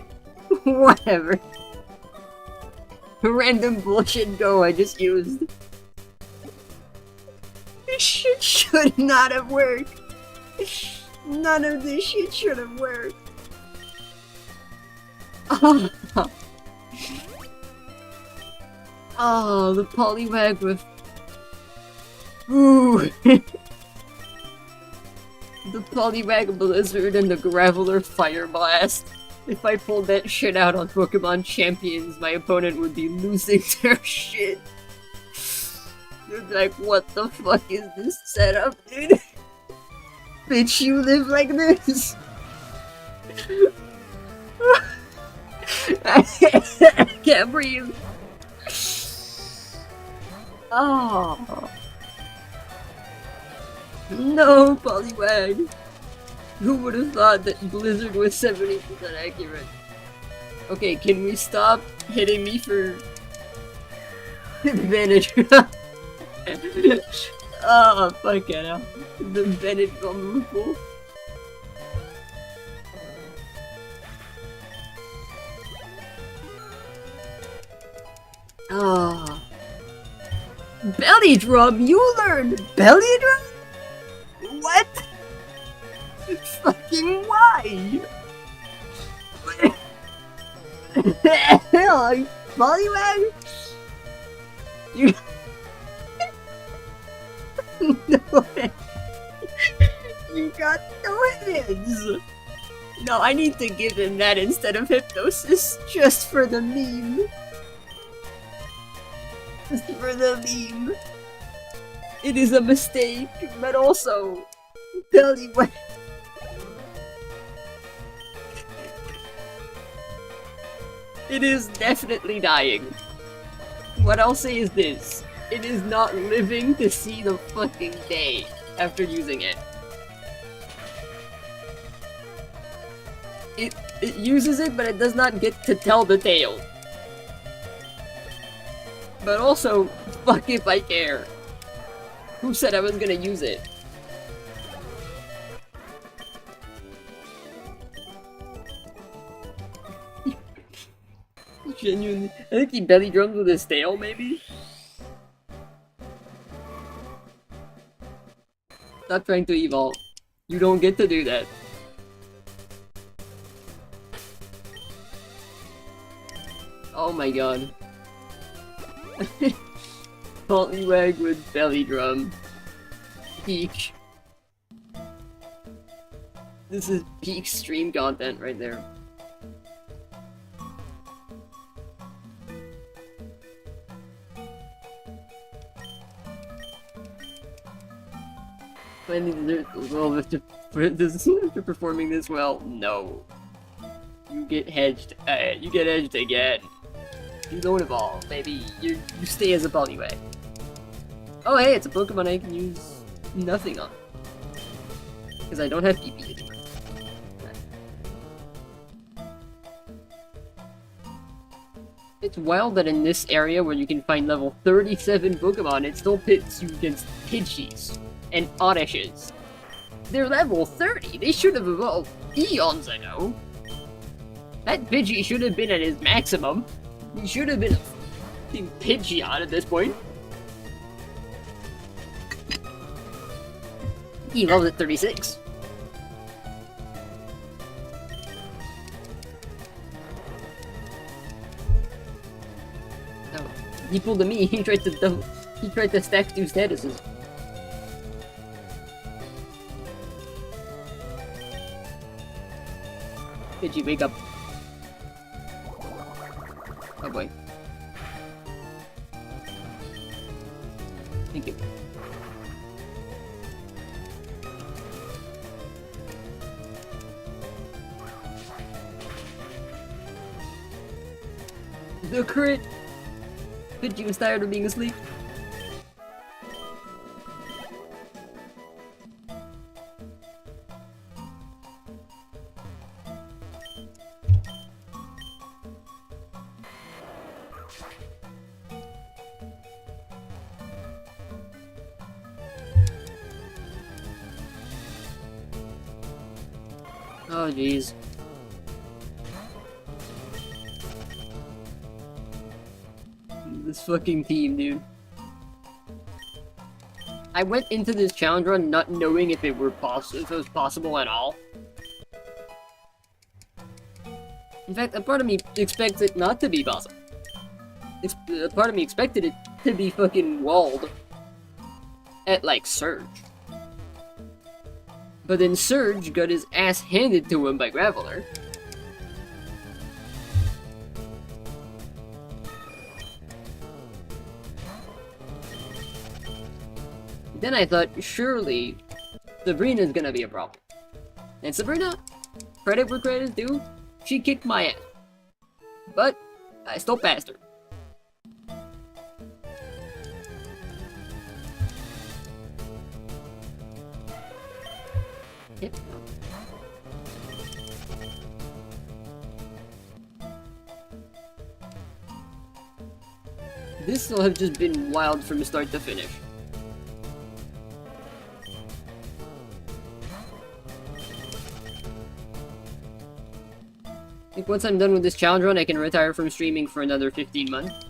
Whatever. Random bullshit go I just used. This shit should not have worked. None of this shit should have worked. Oh, oh, the Poliwag with... Ooh. The Poliwag Blizzard and the Graveler Fire Blast. If I pulled that shit out on Pokemon Champions, my opponent would be losing their shit. They're like, what the fuck is this setup, dude? Bitch, you live like this? I can't breathe. Oh. No, Poliwag. Who would have thought that Blizzard was 70% accurate? Okay, can we stop hitting me for advantage? Oh, fuck it hell. The Bennett vulnerable. Oh. Belly drum? You learned belly drum? What? Fucking why? Hell, Poliwag? You... No way. You got no heads. No, I need to give him that instead of Hypnosis, just for the meme. Just for the meme. It is a mistake, but also... Poliwag... It is definitely dying. What I'll say is this. It is not living to see the fucking day after using it. It uses it, but it does not get to tell the tale. But also, fuck if I care. Who said I was gonna use it? Genuinely. I think he belly drums with his tail, maybe? Stop trying to evolve. You don't get to do that. Oh my god. Poliwag with belly drum. Peak. This is peak stream content right there. Finally, well, after performing this well, no. You get hedged. You get edged again. You don't evolve, baby. You stay as a Poliwag. Oh hey, it's a Pokemon I can use nothing on. Because I don't have PP anymore. It's wild that in this area where you can find level 37 Pokemon, it still pits you against Pidgeys and Oddishes. They're level 30! They should have evolved eons ago! That Pidgey should have been at his maximum. He should have been a f***ing Pidgeot at this point. He evolved at 36. Oh, he pulled a me. He tried to stack 2 statuses. Pidgey, wake up. Oh boy. Thank you. The crit! Pidgey was tired of being asleep. Oh jeez. This fucking team, dude. I went into this challenge run not knowing if it was possible at all. In fact, a part of me expects it not to be possible. A part of me expected it to be fucking walled at, like, Surge. But then Surge got his ass handed to him by Graveler. Then I thought, surely, Sabrina's gonna be a problem. And Sabrina, credit where credit is due, she kicked my ass. But, I still passed her. Yep. This will have just been wild from start to finish. I think once I'm done with this challenge run, I can retire from streaming for another 15 months.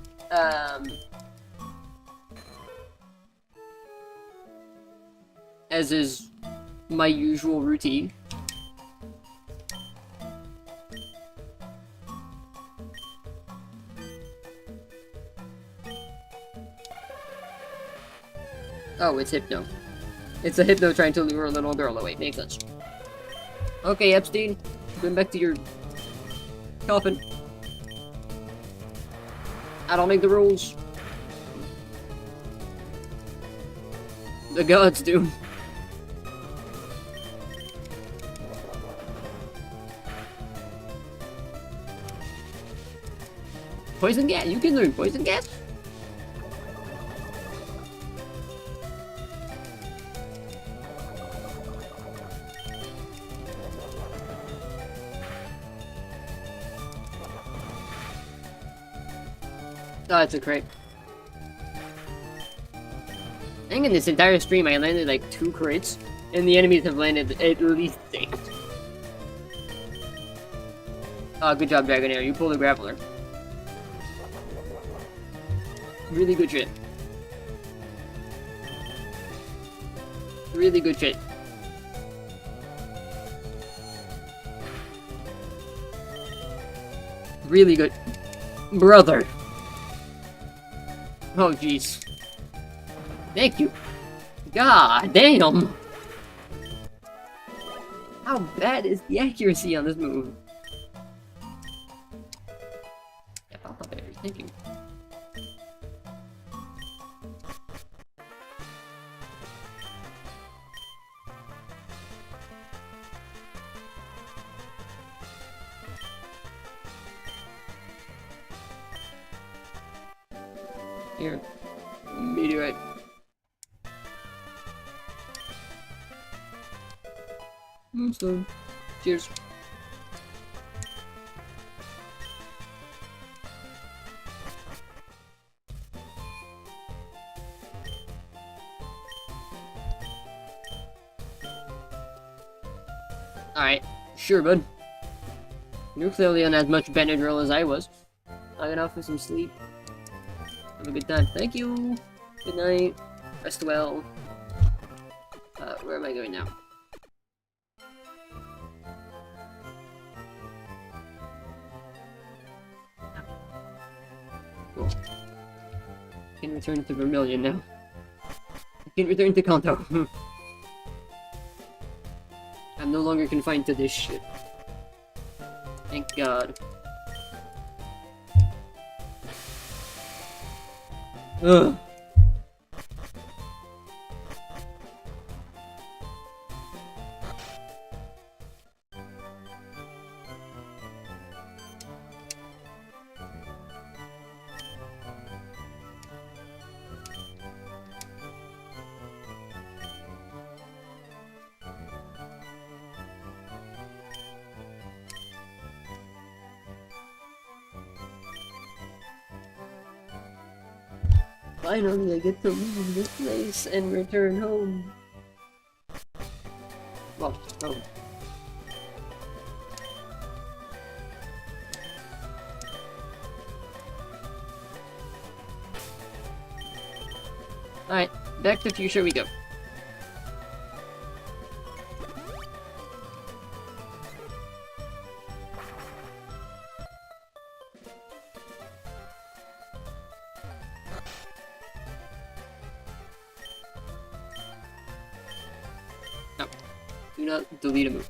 As is my usual routine. Oh, it's Hypno. It's a Hypno trying to lure a little girl away. Makes sense. Okay, Epstein. Going back to your coffin. I don't make the rules. The gods do. Poison gas? You can learn poison gas? Oh, that's a crit. I think in this entire stream I landed like 2 crits, and the enemies have landed at least 6. Oh, good job, Dragonair. You pulled a Graveler. Really good shit. Really good shit. Really good. Brother. Oh, jeez. Thank you. God damn. How bad is the accuracy on this move? Yeah, Papa Berry, thank you. Here. Meteorite. So, cheers. Alright, sure, bud. You're clearly on as much Benadryl as I was. I'll get off for some sleep. Have a good time. Thank you. Good night. Rest well. Where am I going now? Cool. I can return to Vermilion now. I can return to Kanto. I'm no longer confined to this shit. Thank God. Ugh. Finally, I get to leave this place and return home. Well, home. Alright, back to future we go. Do not delete a move.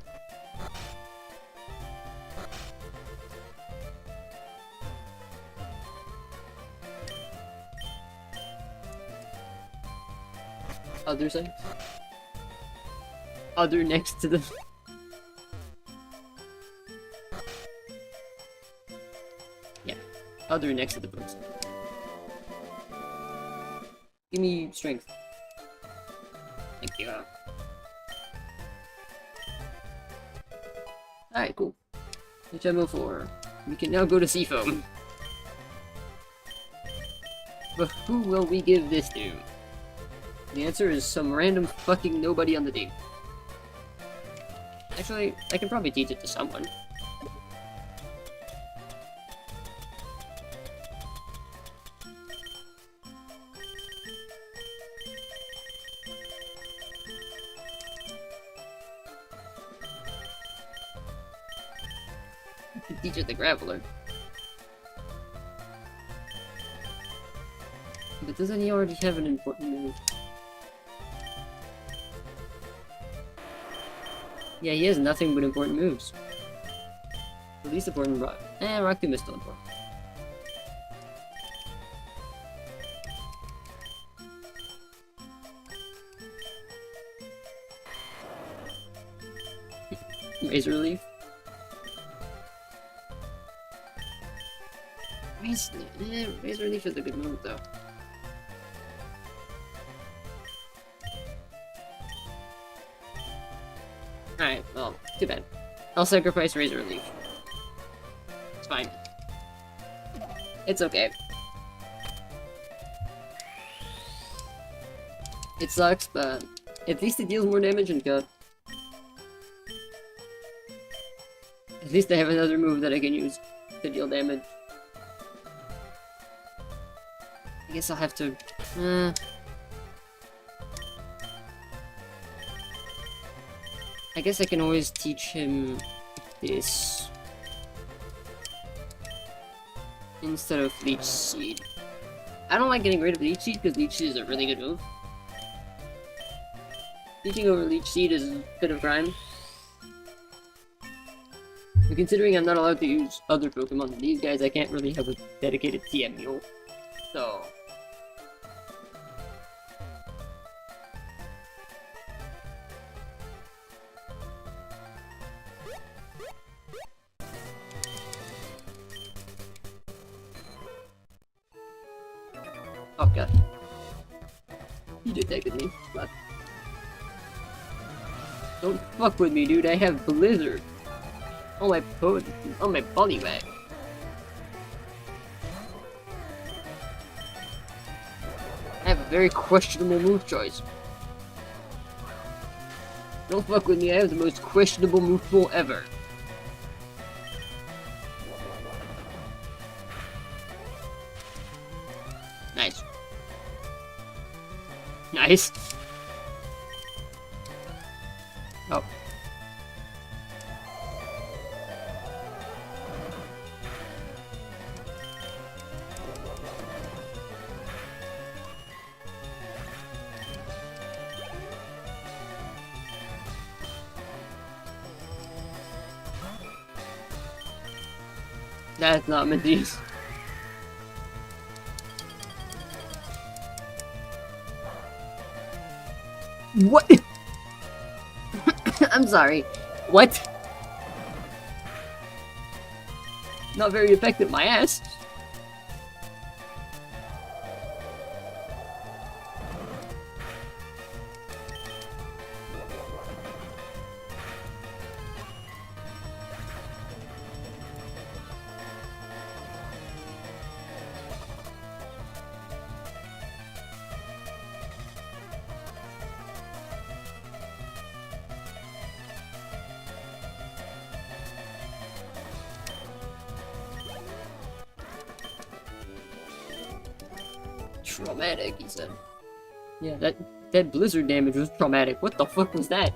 Other side? Other next to the... Yeah. Other next to the books. Give me strength. Thank you. Alright, cool. HMO 4. We can now go to Seafoam. But who will we give this to? The answer is some random fucking nobody on the team. Actually, I can probably teach it to someone. I can teach it the Graveler. But doesn't he already have an important move? Yeah, he has nothing but important moves. The least important Rock. Rock Tomb is still important. Razor Leaf. Razor Leaf is a good move though. Alright, well, too bad. I'll sacrifice Razor Leaf. It's fine. It's okay. It sucks, but at least it deals more damage and cut. At least I have another move that I can use to deal damage. I guess I'll have to... I guess I can always teach him this instead of Leech Seed. I don't like getting rid of Leech Seed because Leech Seed is a really good move. Teaching over Leech Seed is a bit of crime. But considering I'm not allowed to use other Pokemon, these guys I can't really have a dedicated TM mule. So... oh god. He detected me. But... don't fuck with me, dude. I have Blizzard. On my Poliwag. I have a very questionable move choice. Don't fuck with me, I have the most questionable move pool ever. Nice. Nice. Oh. That's not meant to use. What? I'm sorry. What? Not very effective, my ass. Traumatic, he said. Yeah, that blizzard damage was traumatic. What the fuck was that?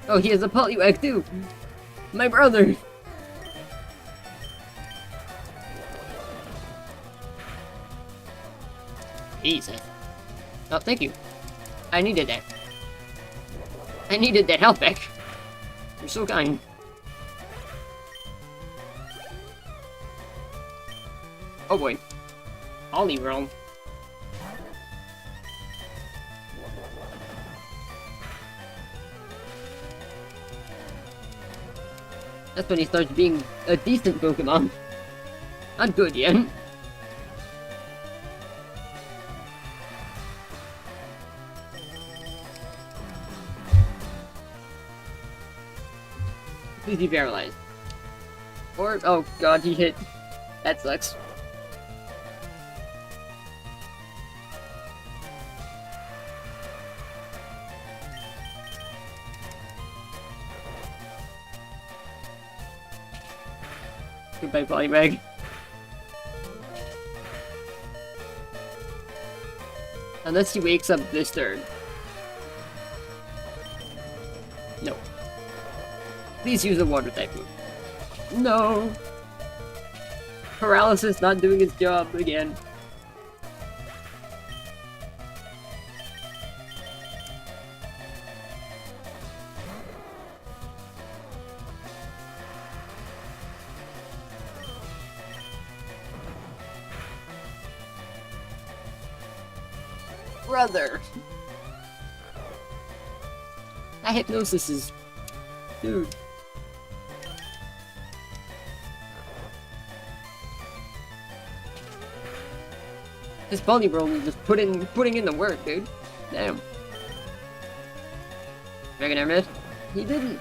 Oh, he has a Poliwag too! My brother! Jesus. Oh, thank you. I needed that. I needed that health back. You're so kind. Oh boy. Poliwag. That's when he starts being a decent Pokemon. Not good yet. Please be paralyzed. Or, oh god, he hit. That sucks. Goodbye, Poliwag. Unless he wakes up this turn. No. Please use a water type move. No! Paralysis not doing its job again. Brother! That hypnosis is... dude. This Poliwag is just putting in the work, dude. Damn. Dragonair missed? He didn't.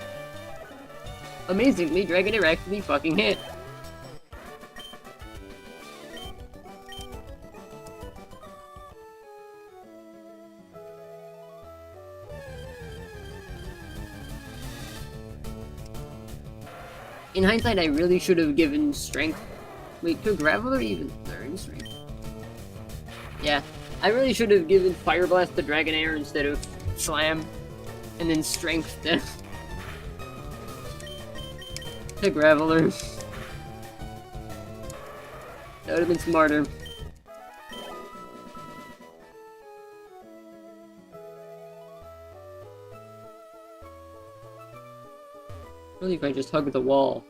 Amazingly, Dragonair actually fucking hit. In hindsight, I really should have given strength. Wait, could Graveler even learn strength? Yeah, I really should have given Fire Blast to Dragonair instead of Slam, and then strength to Graveler. That would have been smarter. Really, if I just hug the wall.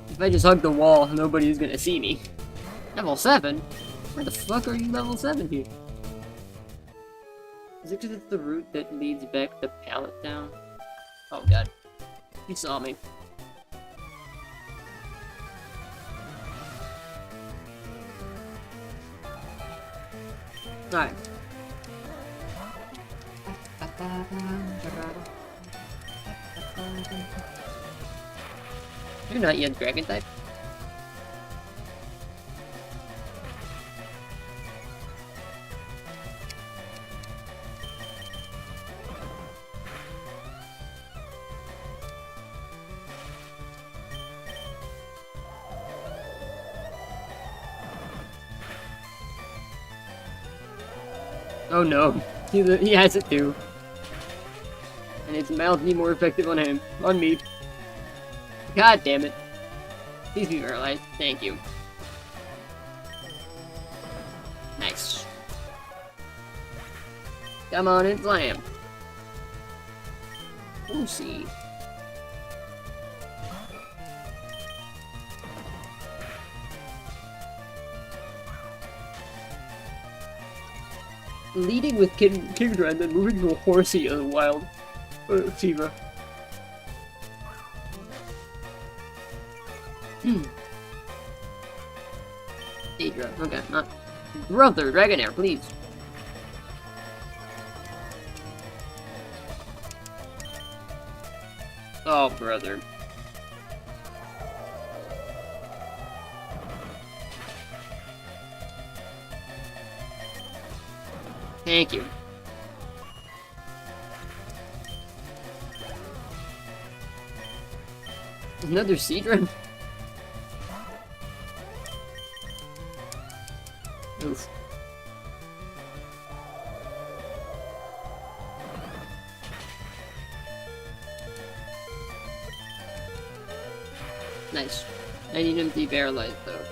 If I just hug the wall, nobody's gonna see me. Level 7? Where the fuck are you level 7 here? Is it because it's the route that leads back the pallet down? Oh god. He saw me. Alright. You're not yet dragon type? Oh no, he has it too. And it's mildly more effective on him. On me. God damn it. Please be paralyzed. Thank you. Nice. Come on and slam. Oopsie. Leading with Kingdra and then moving to a horsey of the wild fever. Daedra, okay, not brother, Dragonair, please. Oh, brother. Thank you. Another Seadra? Oof. Nice. I need him to be paralyzed though.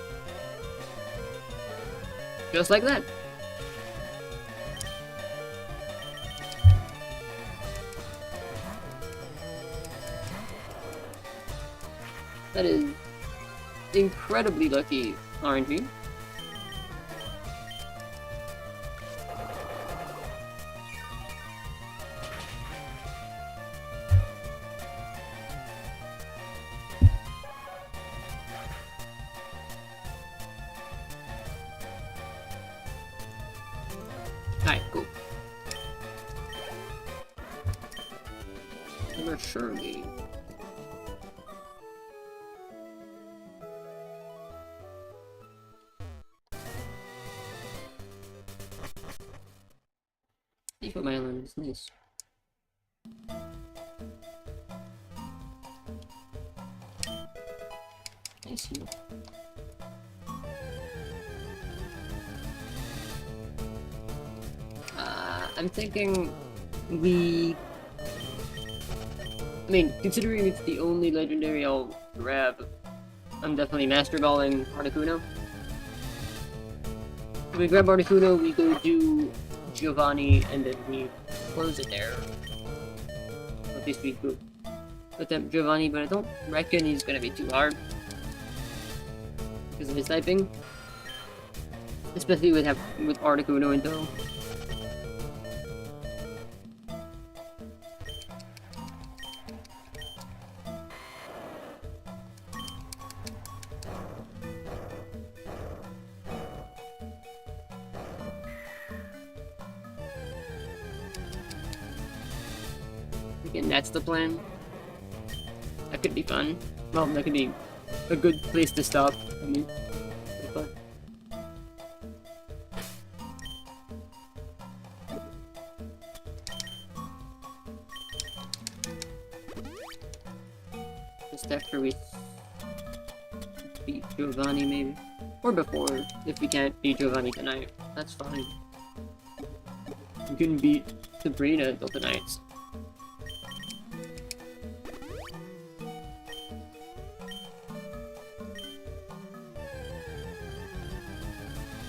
Just like that. That is incredibly lucky RNG. Alright, cool. Never surely. Put my island is nice. Nice. I'm thinking we. I mean, considering it's the only legendary I'll grab, I'm definitely Master Balling Articuno. If we grab Articuno, we go do Giovanni, and then we close it there. At least we could attempt Giovanni, but I don't reckon he's gonna be too hard because of his typing, especially with Articuno in tow. And that's the plan. That could be fun. Well, that could be a good place to stop. I mean, fun. after we beat Giovanni, maybe. Or before, if we can't beat Giovanni tonight. That's fine. We can beat Sabrina until tonight.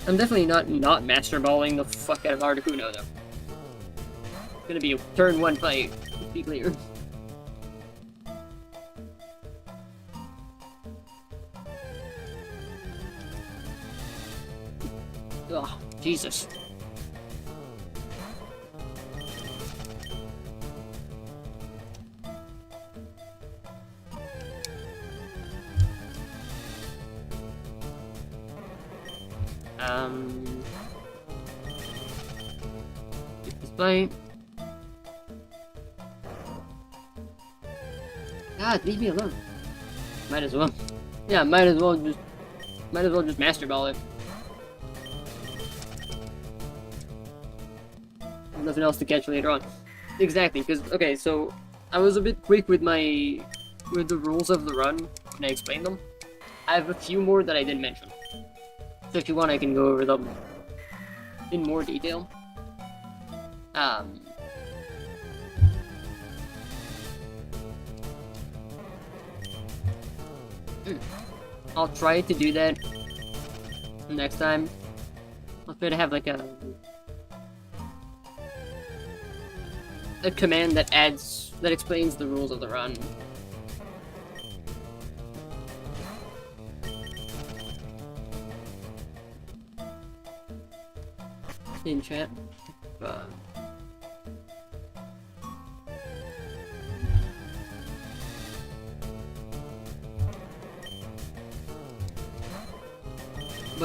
I'm definitely not master balling the fuck out of Articuno, though. It's gonna be a turn 1 fight, to be clear. Oh, Jesus. Take this bite. God, leave me alone. Might as well. Yeah, might as well just master ball it. Nothing else to catch later on. Exactly, because okay, so I was a bit quick with the rules of the run when I explained them. I have a few more that I didn't mention. So if you want, I can go over them in more detail. I'll try to do that next time. I'll try to have like a command that explains the rules of the run. In chat. But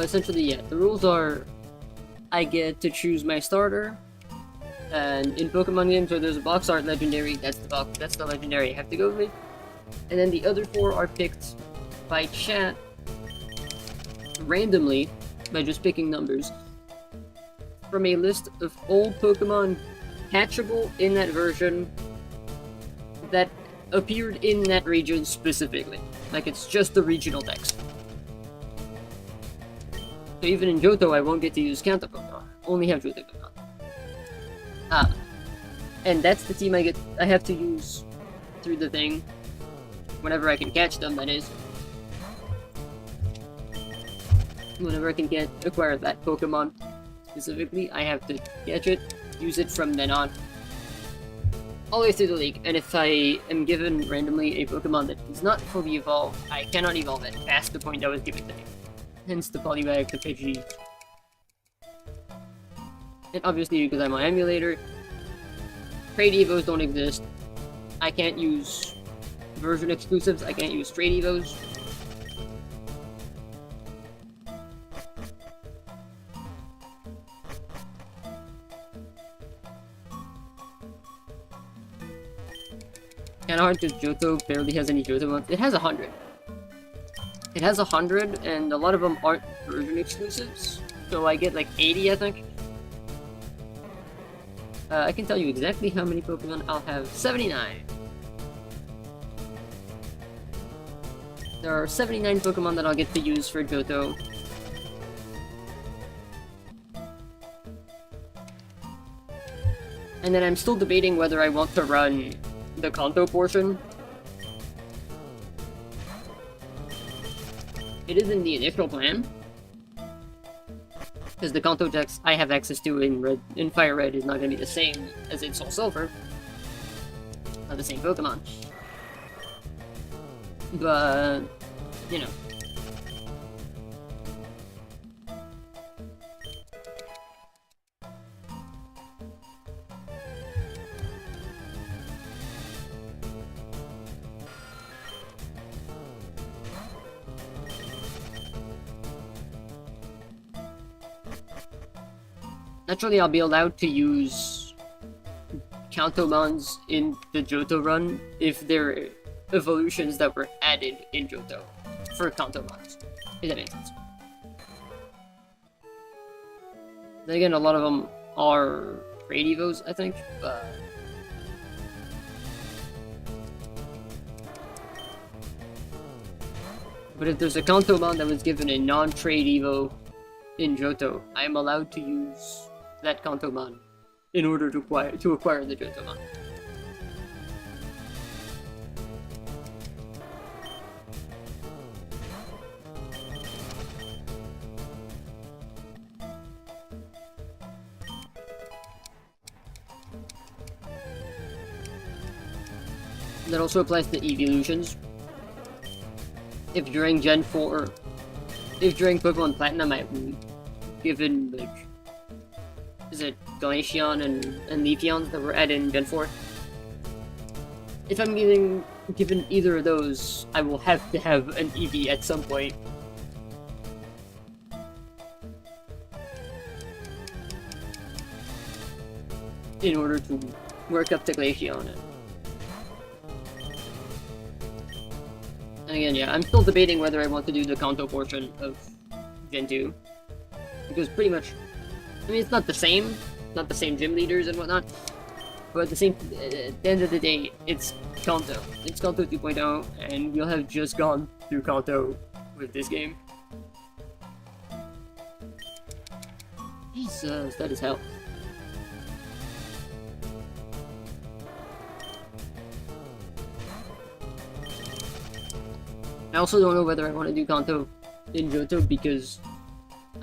essentially, yeah, the rules are I get to choose my starter, and in Pokemon games where there's a box art legendary, that's the legendary I have to go with. And then the other 4 are picked by chat randomly by just picking numbers from a list of all Pokemon catchable in that version that appeared in that region specifically. Like, it's just the regional text. So even in Johto, I won't get to use Kanto Pokemon. Only have Johto Pokemon. And that's the team I have to use through the thing. Whenever I can catch them, that is. Whenever I can acquire that Pokemon specifically, I have to catch it, use it from then on. All the way through the league, and if I am given randomly a Pokemon that is not fully evolved, I cannot evolve it past the point that was given to me. Hence the Poliwag, the Pidgey. And obviously, because I'm on emulator, trade Evos don't exist. I can't use version exclusives, I can't use trade Evos. Kinda hard because Johto barely has any Johto ones. It has 100. It has 100, and a lot of them aren't version exclusives. So I get like 80, I think. I can tell you exactly how many Pokemon I'll have. 79. There are 79 Pokemon that I'll get to use for Johto. And then I'm still debating whether I want to run the Kanto portion. It is in the initial plan, because the Kanto text I have access to in FireRed is not going to be the same as in Soul Silver. Not the same Pokemon. But, you know. Naturally, I'll be allowed to use Kantomons in the Johto run if they're evolutions that were added in Johto for Kantomons. If that makes sense. Then again, a lot of them are trade Evos, I think, but But if there's a Kantomon that was given a non-trade Evo in Johto, I am allowed to use that Kantomon in order to acquire the Johtomon. That also applies to evolutions. If during Gen 4, if during Pokemon Platinum I'm given, like, is it Glaceon and Leafeons that were added in Gen 4? If I'm given either of those, I will have to have an Eevee at some point. In order to work up to Glaceon. And again, yeah, I'm still debating whether I want to do the Kanto portion of Gen 2. Because pretty much, I mean, it's not the same gym leaders and whatnot, but at the end of the day, it's Kanto. It's Kanto 2.0, and we'll have just gone through Kanto with this game. Jesus, that is hell. I also don't know whether I want to do Kanto in Johto because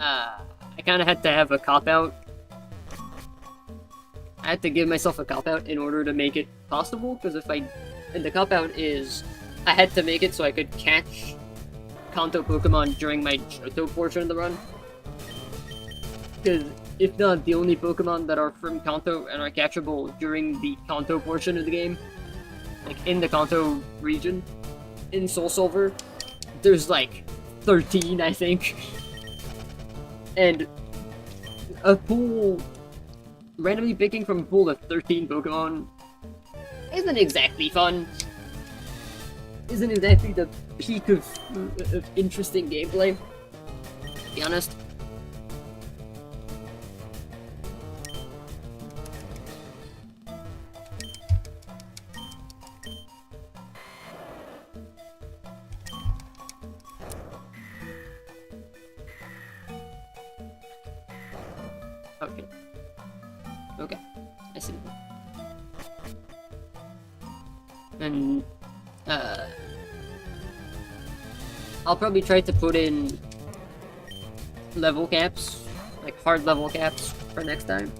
I kind of had to have a cop-out. I had to give myself a cop-out in order to make it possible, because and the cop-out is, I had to make it so I could catch Kanto Pokemon during my Johto portion of the run. Because if not, the only Pokemon that are from Kanto and are catchable during the Kanto portion of the game, like in the Kanto region, in Soul Silver, there's like 13, I think. And a pool, randomly picking from a pool of 13 Pokemon isn't exactly fun. Isn't exactly the peak of interesting gameplay, to be honest. Okay, I see. And I'll probably try to put in level caps, like hard level caps for next time.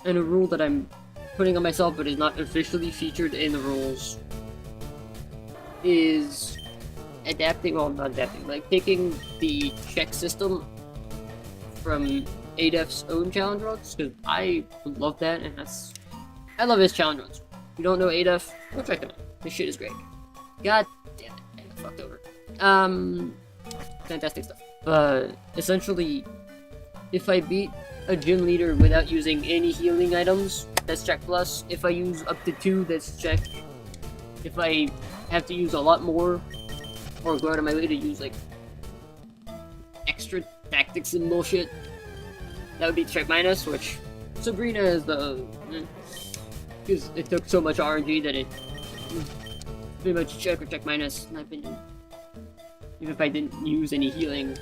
And a rule that I'm putting on myself but is not officially featured in the rules is not adapting, like taking the check system from ADEF's own challenge runs, because I love that, and I love his challenge runs. If you don't know ADEF, go check them out. This shit is great. God damn it, I got fucked over. Fantastic stuff. But essentially, if I beat a gym leader without using any healing items, that's check plus. If I use up to 2, that's check. If I have to use a lot more, or go out of my way to use like extra tactics and bullshit, that would be check minus, which Sabrina is the, because it took so much RNG that it pretty much check or check minus, in my opinion. Even if I didn't use any healing,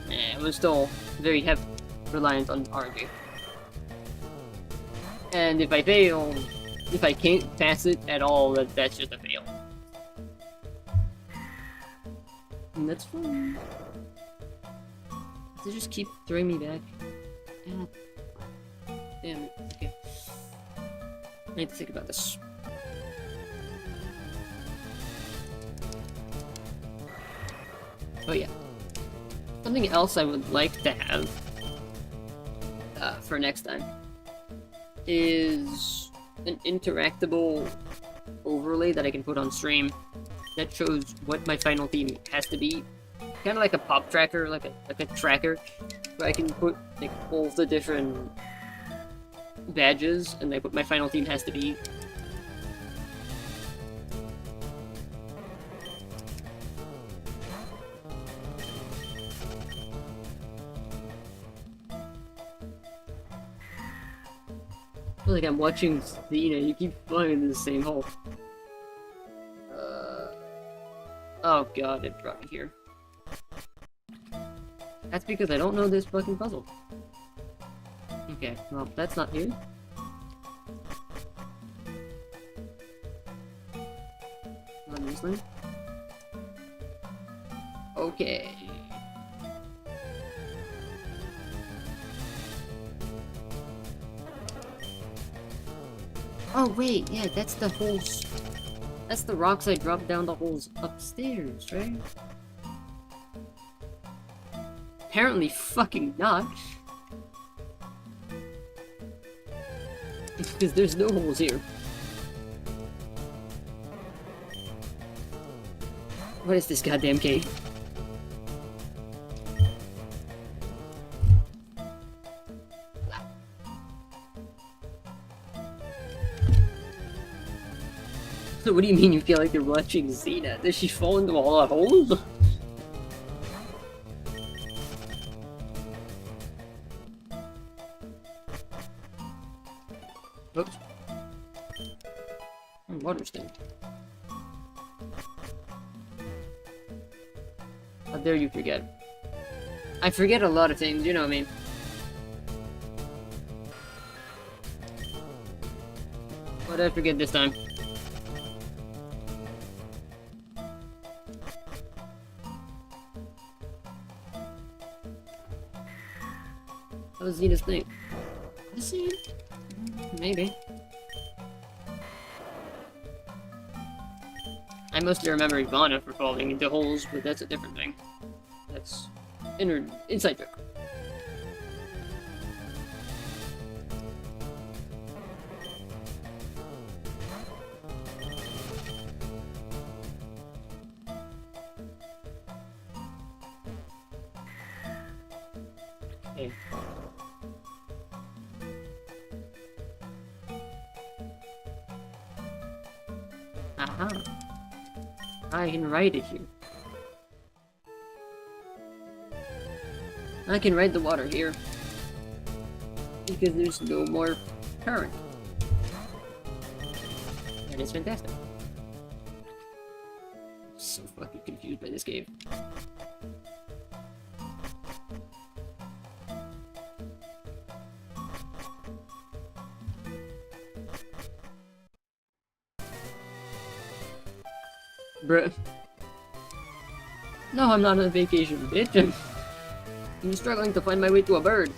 it was still very heavy reliant on RNG. And if I fail, if I can't pass it at all, that's just a fail. And that's fine. They just keep throwing me back. God damn it. Okay. I need to think about this. Oh yeah. Something else I would like to have for next time is an interactable overlay that I can put on stream that shows what my final team has to be. Kind of like a pop tracker, like a tracker, where I can put like all the different badges and like what my final team has to be. I feel like I'm watching, you keep falling into the same hole. Oh god, it brought me here. That's because I don't know this fucking puzzle. Okay, well, that's not here. Not this one. Okay. Oh wait, yeah, that's the holes. That's the rocks I dropped down the holes upstairs, right? Apparently fucking not. Because there's no holes here. What is this goddamn cave? What do you mean you feel like you're watching Xena? Does she fall into all the holes? Oops. Water stain. How dare you forget? I forget a lot of things, you know what I mean. What did I forget this time? That was Xena's thing. Is it? Maybe. I mostly remember Ivana for falling into holes, but that's a different thing. That's inside joke. Okay. Aha. I can write it here. I can ride the water here. Because there's no more current. That is fantastic. I'm so fucking confused by this game. Bruh. No, I'm not on vacation, bitch. I'm struggling to find my way to a bird.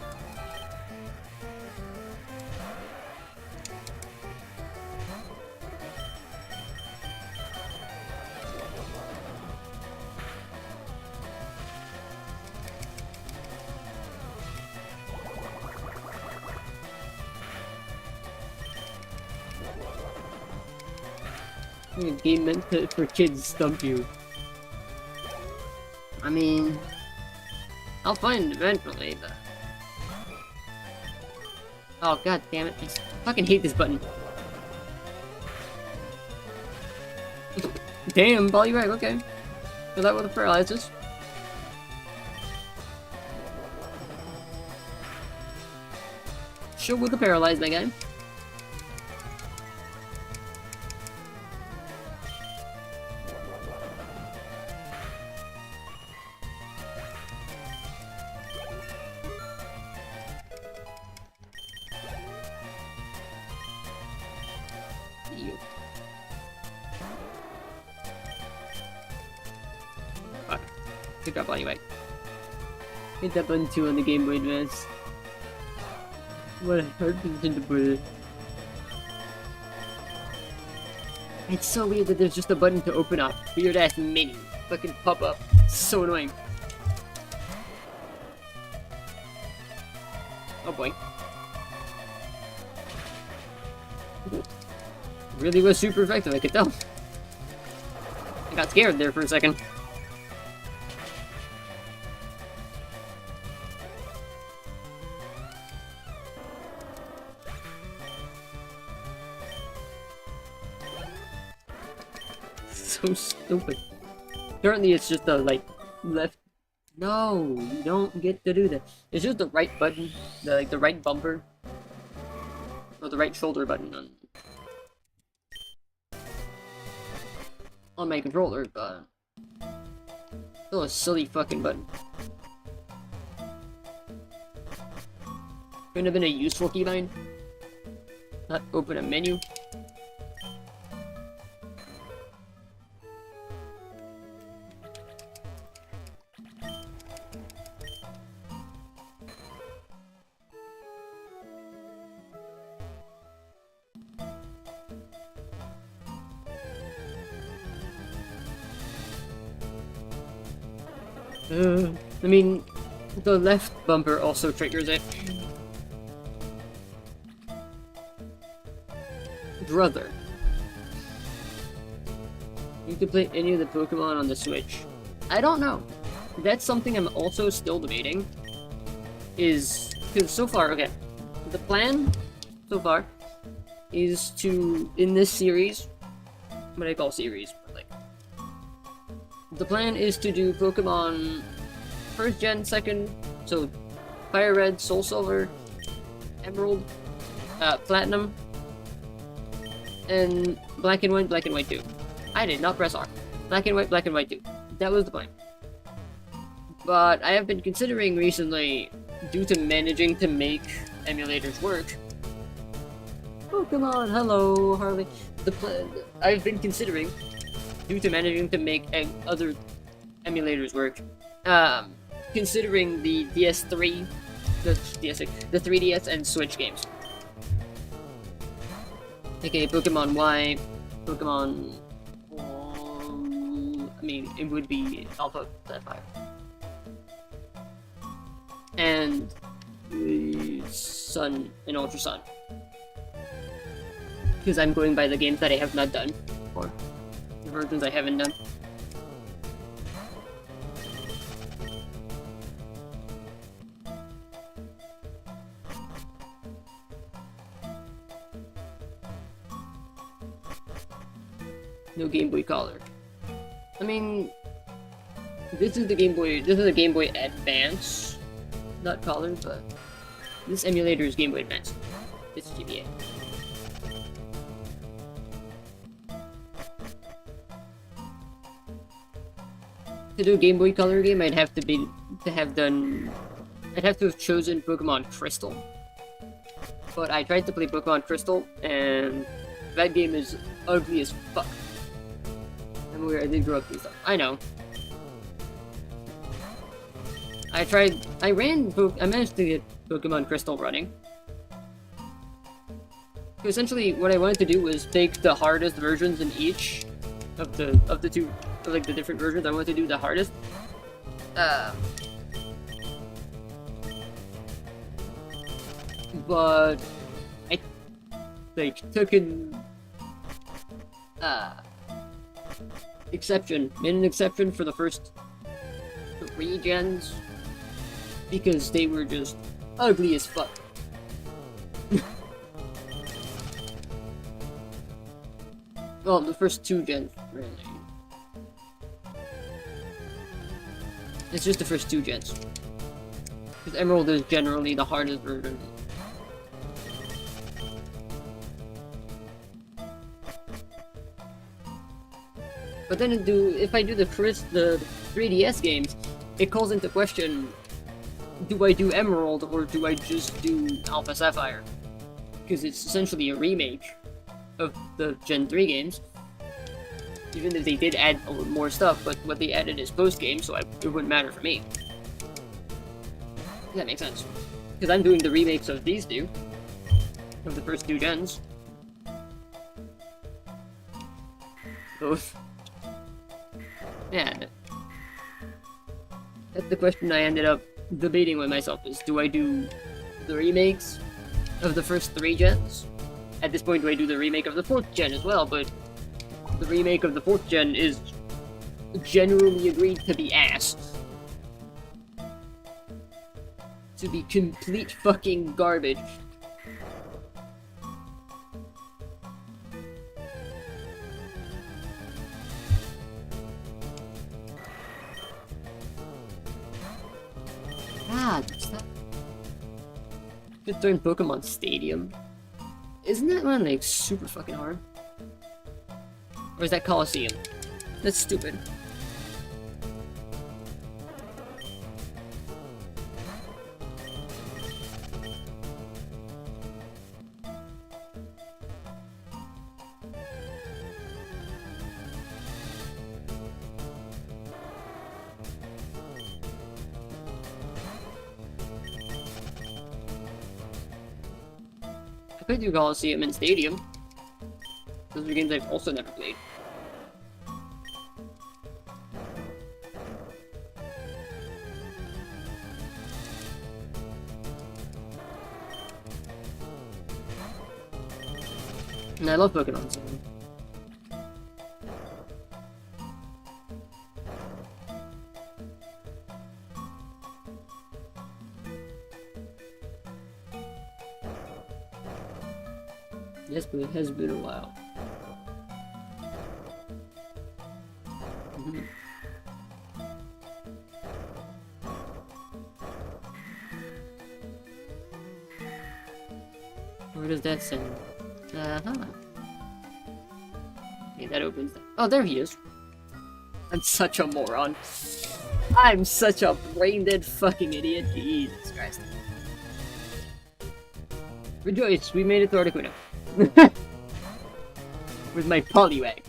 A game meant for kids stump you. I mean, I'll find it eventually, but... Oh god damn it, I fucking hate this button. Damn, Polyrag, okay. So that would have paralyzed us. Sure would have paralyzed that guy. Fuck. Good job, anyway. Hit that button too on the Game Boy Advance. What a hard position to put it. It's so weird that there's just a button to open up. Weird ass menu. Fucking pop up. So annoying. Oh boy. Really was super effective, I could tell. I got scared there for a second. So stupid. Currently it's just the, like, left... No, you don't get to do that. It's just the right button, the right bumper. Or the right shoulder button on my controller, but... Oh, silly fucking button. Couldn't have been a useful keybind. Not open a menu. I mean, the left bumper also triggers it. Brother. You could play any of the Pokemon on the Switch. I don't know. That's something I'm also still debating. Because so far, okay, the plan so far is to, in this series, what I call series, but like, the plan is to do Pokemon first gen, second, so FireRed, Soul Silver, Emerald, Platinum, and Black and White 2. I did not press R. Black and White 2. That was the plan. But I have been considering recently, due to managing to make emulators work. Pokemon, hello, Harley. I've been considering, due to managing to make other emulators work, considering the DS3, the 3DS and Switch games. Okay, Pokemon Y, Pokemon. I mean, it would be Alpha Sapphire. And the Sun and Ultra Sun. Because I'm going by the games that I have not done, or the versions I haven't done. No Game Boy Color. I mean, this is a Game Boy Advance, not Color, but this emulator is Game Boy Advance. It's GBA. To do a Game Boy Color game, I'd have to have chosen Pokemon Crystal. But I tried to play Pokemon Crystal, and that game is ugly as fuck. I'm aware I did grow up through stuff. I know. I managed to get Pokemon Crystal running. So essentially, what I wanted to do was take the hardest versions in each of the two, like the different versions. I wanted to do the hardest. But I took an made an exception for the first 3 gens because they were just ugly as fuck. Well, the first 2 gens, really. It's just the first 2 gens. Because Emerald is generally the hardest version. But then if I do the 3DS games, it calls into question, do I do Emerald or do I just do Alpha Sapphire? Because it's essentially a remake of the Gen 3 games. Even if they did add a little more stuff, but what they added is post-game, so it wouldn't matter for me. That makes sense. Because I'm doing the remakes of these two. Of the first 2 gens. Both. Yeah. That's the question I ended up debating with myself is, do I do the remakes of the first 3 gens? At this point, do I do the remake of the 4th gen as well? But the remake of the 4th gen is generally agreed to be ass. To be complete fucking garbage. God, stop. Could turn Pokemon Stadium. Isn't that one like super fucking hard? Or is that Coliseum? That's stupid. could do Coliseum and Stadium. Those are games I've also never played. And I love Pokémon, so... Yes, but it has been a while. Where does that send? Okay, that opens that. Oh, there he is. I'm such a moron. I'm such a brain-dead fucking idiot. Jesus Christ. Rejoice, we made it to Articuno. With my Poliwag.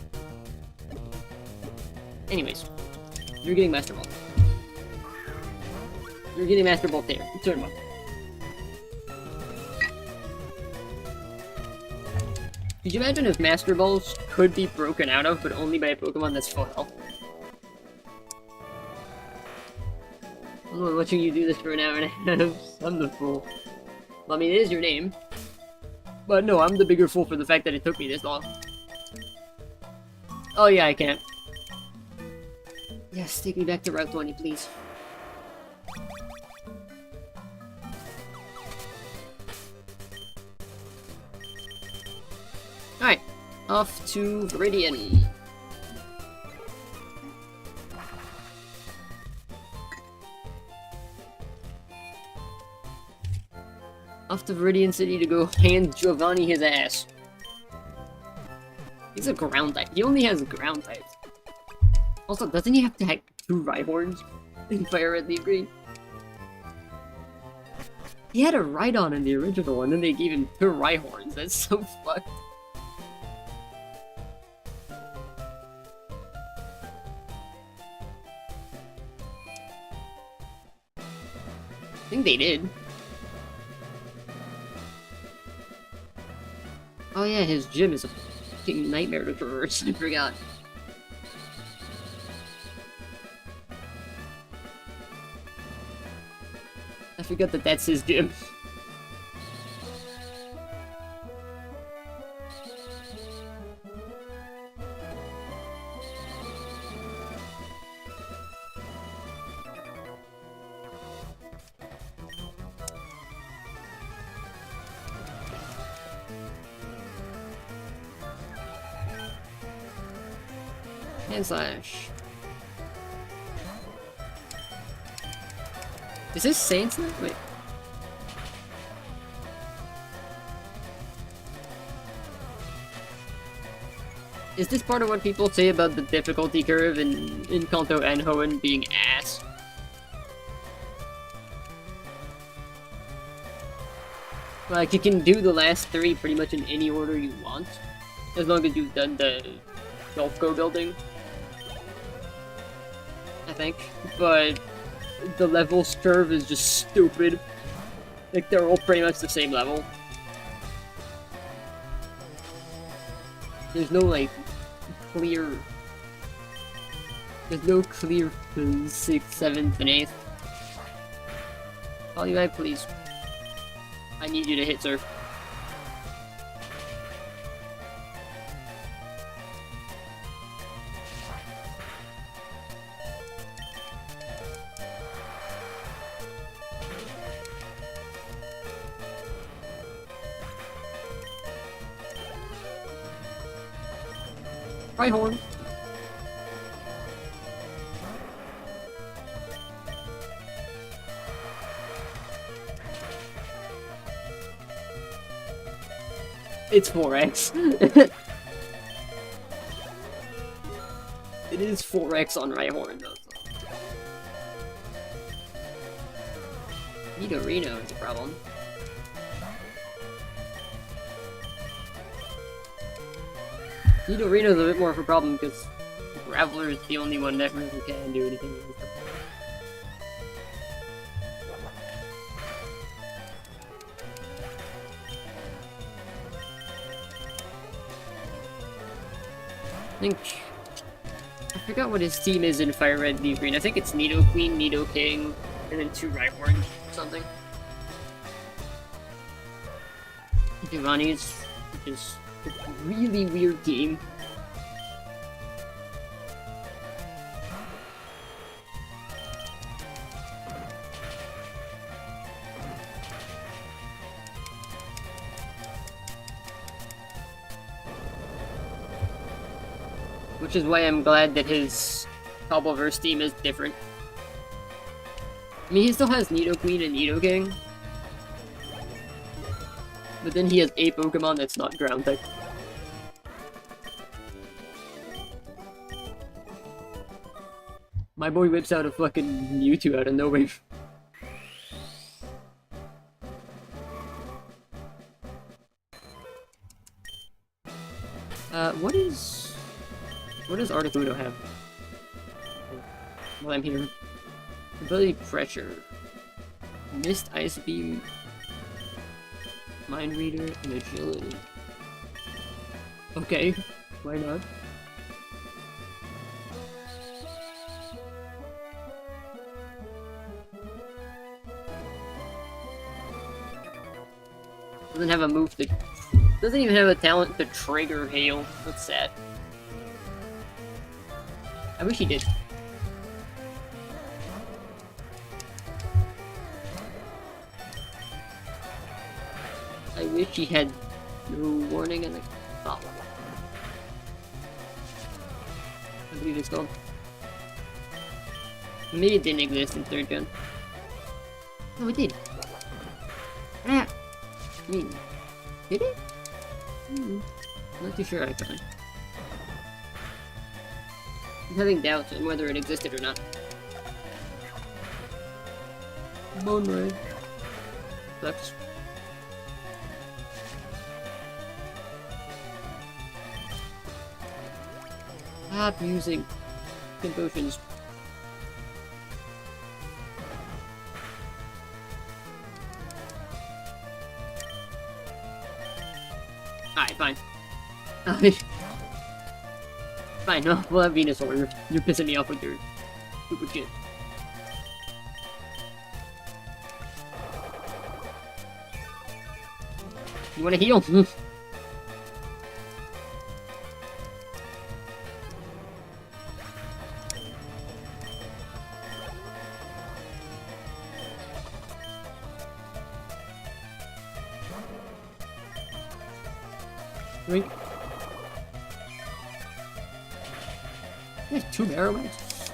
Anyways, you're getting Master Ball. You're getting Master Ball there. Turn 1. Could you imagine if Master Balls could be broken out of, but only by a Pokemon that's full health? I'm watching you do this for an hour and a half. I'm the fool. Well, I mean, it is your name. But no, I'm the bigger fool for the fact that it took me this long. Oh yeah, I can't. Yes, take me back to Route 20, please. Alright, off to Viridian. Off to Viridian City to go hand Giovanni his ass. He's a ground type. He only has ground types. Also, doesn't he have to have 2 Rhyhorns in FireRed Leaf Green? He had a Rhydon in the original one, and then they gave him 2 Rhyhorns. That's so fucked. I think they did. Oh yeah, his gym is a fucking nightmare to traverse. I forgot. I forgot that that's his gym. Hand slash. Is this Saints now? Wait. Is this part of what people say about the difficulty curve in Kanto and Hoenn being ass? Like, you can do the last 3 pretty much in any order you want, as long as you've done the Golf Go building, I think. But the levels curve is just stupid. Like, they're all pretty much the same level. There's no, like, clear... There's no clear 6th, 7th, and 8th. Poliwag, please. I need you to hit Surf. Rhyhorn. It's 4x. It is 4x on Rhyhorn though. Nidorino is a problem. Nidorino's a bit more of a problem because Graveler is the only one that really can do anything with it. think... I forgot what his team is in FireRed Leaf Green. I think it's Nidoqueen, Nidoking, and then 2 Rhyhorn or something. Giovanni's, which is a really weird game. Which is why I'm glad that his Cobbleverse team is different. I mean, he still has Nidoqueen and Nidoking. But then he has a Pokemon that's not ground type. My boy whips out a fucking Mewtwo out of nowhere. What does Articuno have? While I'm here. Ability Pressure. Mist, Ice Beam, Mind Reader, and Agility. Okay, why not? Doesn't have a move to... Doesn't even have a talent to trigger Hail. That's sad. I wish he did. I wish he had no warning and like... Oh. I believe it's gone. Maybe it didn't exist in 3rd gen. Oh, it did. Ah! I mean, did it? Not too sure actually. I'm having doubts on whether it existed or not. Bone Ray. Sucks. Stop using potions. Alright, fine. Fine, no, we'll have Venusaur. You're pissing me off with your stupid shit. You wanna heal? Wait. There's 2 Marowaks.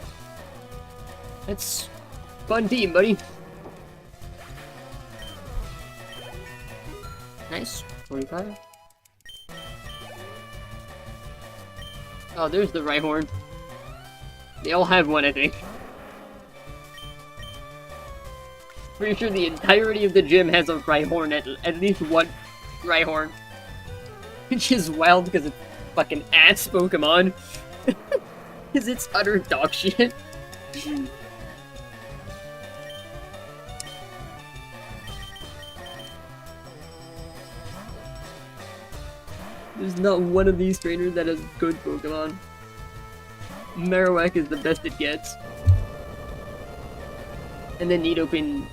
That's fun team, buddy. Nice. 45. Oh, there's the Rhyhorn. They all have one, I think. Pretty sure the entirety of the gym has a Rhyhorn, at least one Rhyhorn. Which is wild because it's fucking ass Pokemon. Because it's utter dog shit. There's not one of these trainers that has good Pokemon. Marowak is the best it gets. And then Nidoqueen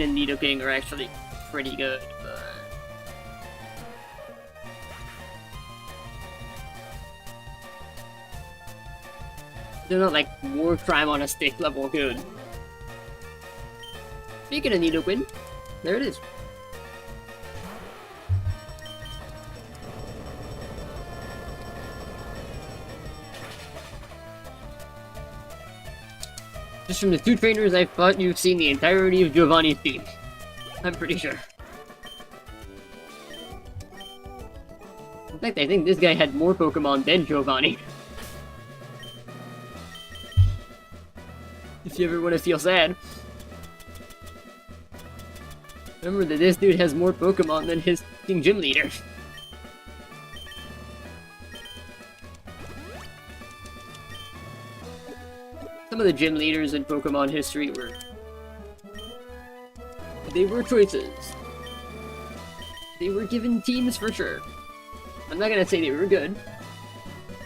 and Nidoking are actually pretty good. But... they're not like war crime on a stick level good. Speaking of Nidoqueen, there it is. Just from the 2 trainers I've fought, you've seen the entirety of Giovanni's team. I'm pretty sure. In fact, I think this guy had more Pokemon than Giovanni. If you ever want to feel sad. Remember that this dude has more Pokemon than his fucking gym leader. Some of the gym leaders in Pokemon history were... they were choices. They were given teams for sure. I'm not gonna say they were good.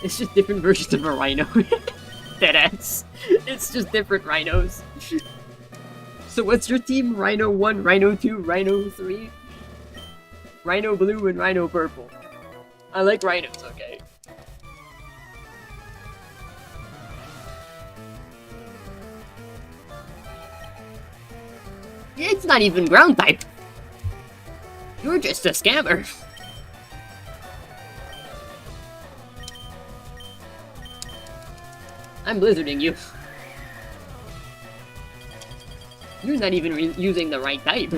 It's just different versions of a rhino. Deadass. It's just different rhinos. So what's your team? Rhino 1, Rhino 2, Rhino 3? Rhino Blue and Rhino Purple. I like rhinos, okay. It's not even ground type. You're just a scammer. I'm blizzarding you. You're not even using the right type.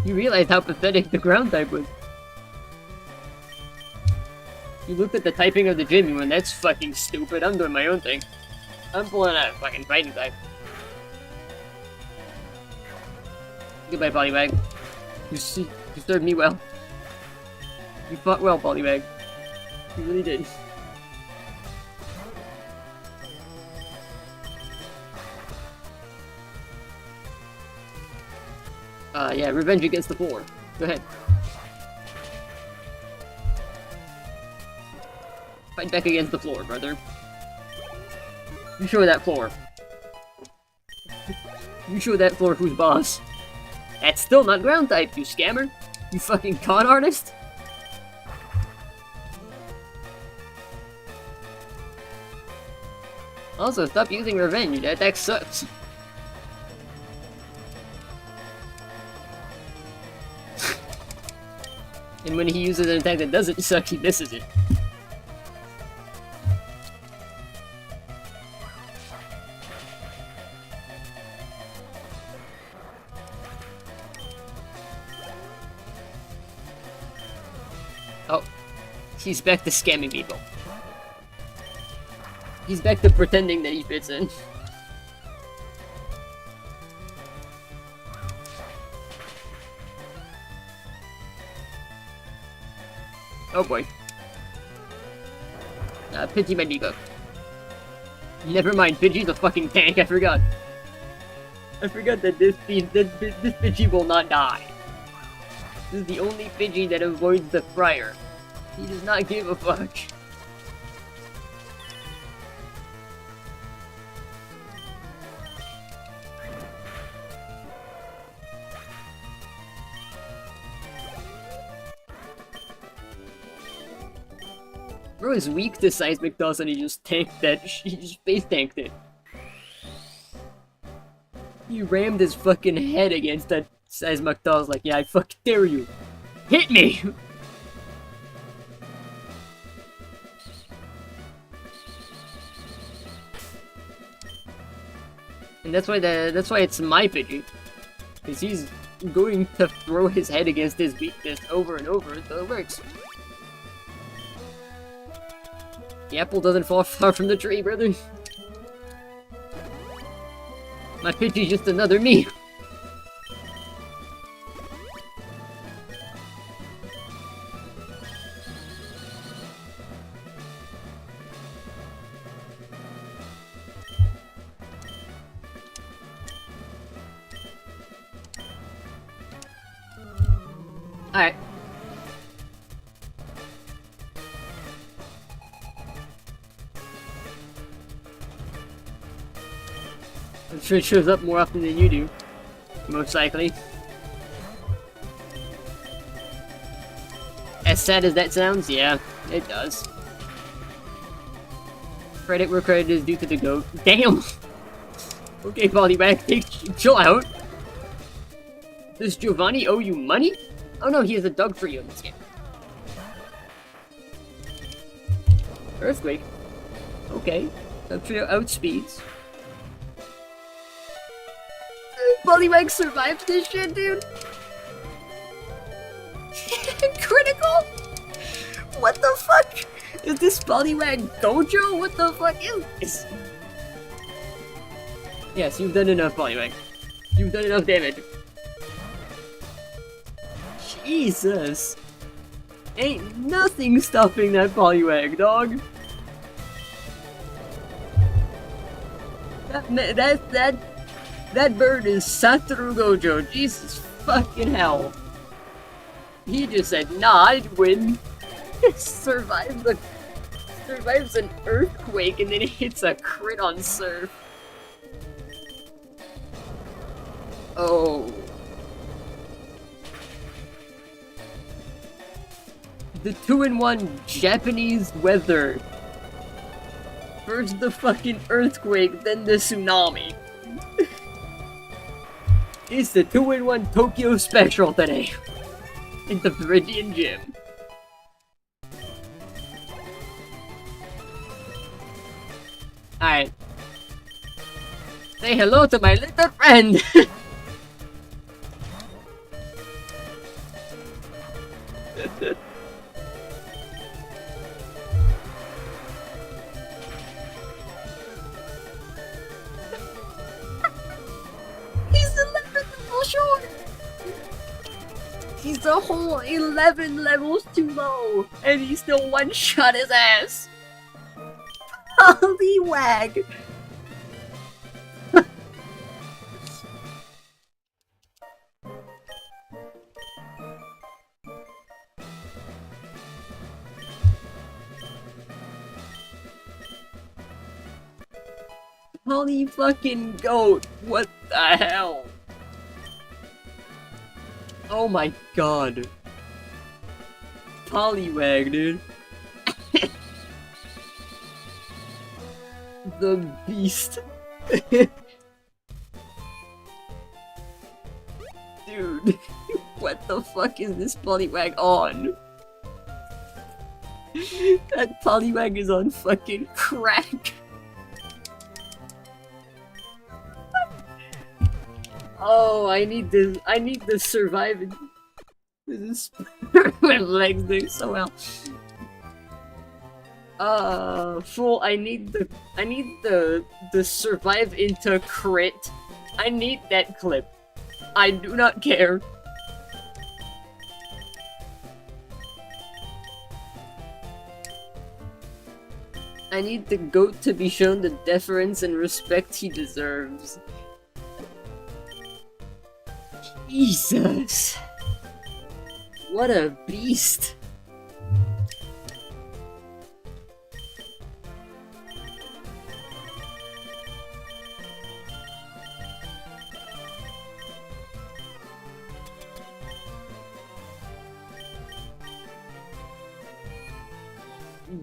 You realized how pathetic the ground type was. You looked at the typing of the gym, you went, that's fucking stupid, I'm doing my own thing. I'm pulling out a fucking fighting type. Goodbye, Poliwag. You served me well. You fought well, Poliwag. You really did. Yeah, revenge against the floor. Go ahead. Fight back against the floor, brother. You show that floor. You show that floor who's boss. That's still not ground type, you scammer. You fucking con artist. Also, stop using revenge. That attack sucks. And when he uses an attack that doesn't suck, he misses it. Oh, he's back to scamming people. He's back to pretending that he fits in. Oh boy. Pidgey might be good. Never mind, Pidgey's a fucking tank, I forgot. I forgot that this Pidgey will not die. This is the only Pidgey that avoids the Friar. He does not give a fuck. Bro is weak to seismic toss and he just tanked that. He just face tanked it. He rammed his fucking head against that seismic toss like, yeah, I fuck dare you. Hit me! And that's why it's my Pidgey. Because he's going to throw his head against his weakness over and over until it works. The apple doesn't fall far from the tree, brother. My Pidgey's just another me. Alright. I'm sure it shows up more often than you do. Most likely. As sad as that sounds, yeah, it does. Credit where credit is due to the goat. Damn! Okay, Poliwag, chill out. Does Giovanni owe you money? Oh no, he has a dog for you in this game. Earthquake. Okay. Outspeeds. Poliwag survived this shit, dude. Critical? What the fuck? Is this Poliwag Dojo? What the fuck is this? Yes, you've done enough, Poliwag. You've done enough damage. Jesus. Ain't nothing stopping that Poliwag, dog. That bird is Satoru Gojo. Jesus fucking hell. He just said, nah, I'd win. survives an earthquake and then it hits a crit on surf. Oh. The 2-in-1 Japanese weather. First the fucking earthquake, then the tsunami. It's the 2-in-1 Tokyo special today. In the Viridian Gym. Alright. Say hello to my little friend! He's 11 levels short! He's a whole 11 levels too low! And he still one-shot his ass! Hollywag! Holy fucking goat! What the hell? Oh my god. Pollywag, dude. The beast. Dude, what the fuck is this Pollywag on? That Pollywag is on fucking crack. Oh, I need to survive it. This is my legs doing so well. Fool, I need the survive into crit. I need that clip. I do not care. I need the goat to be shown the deference and respect he deserves. Jesus! What a beast!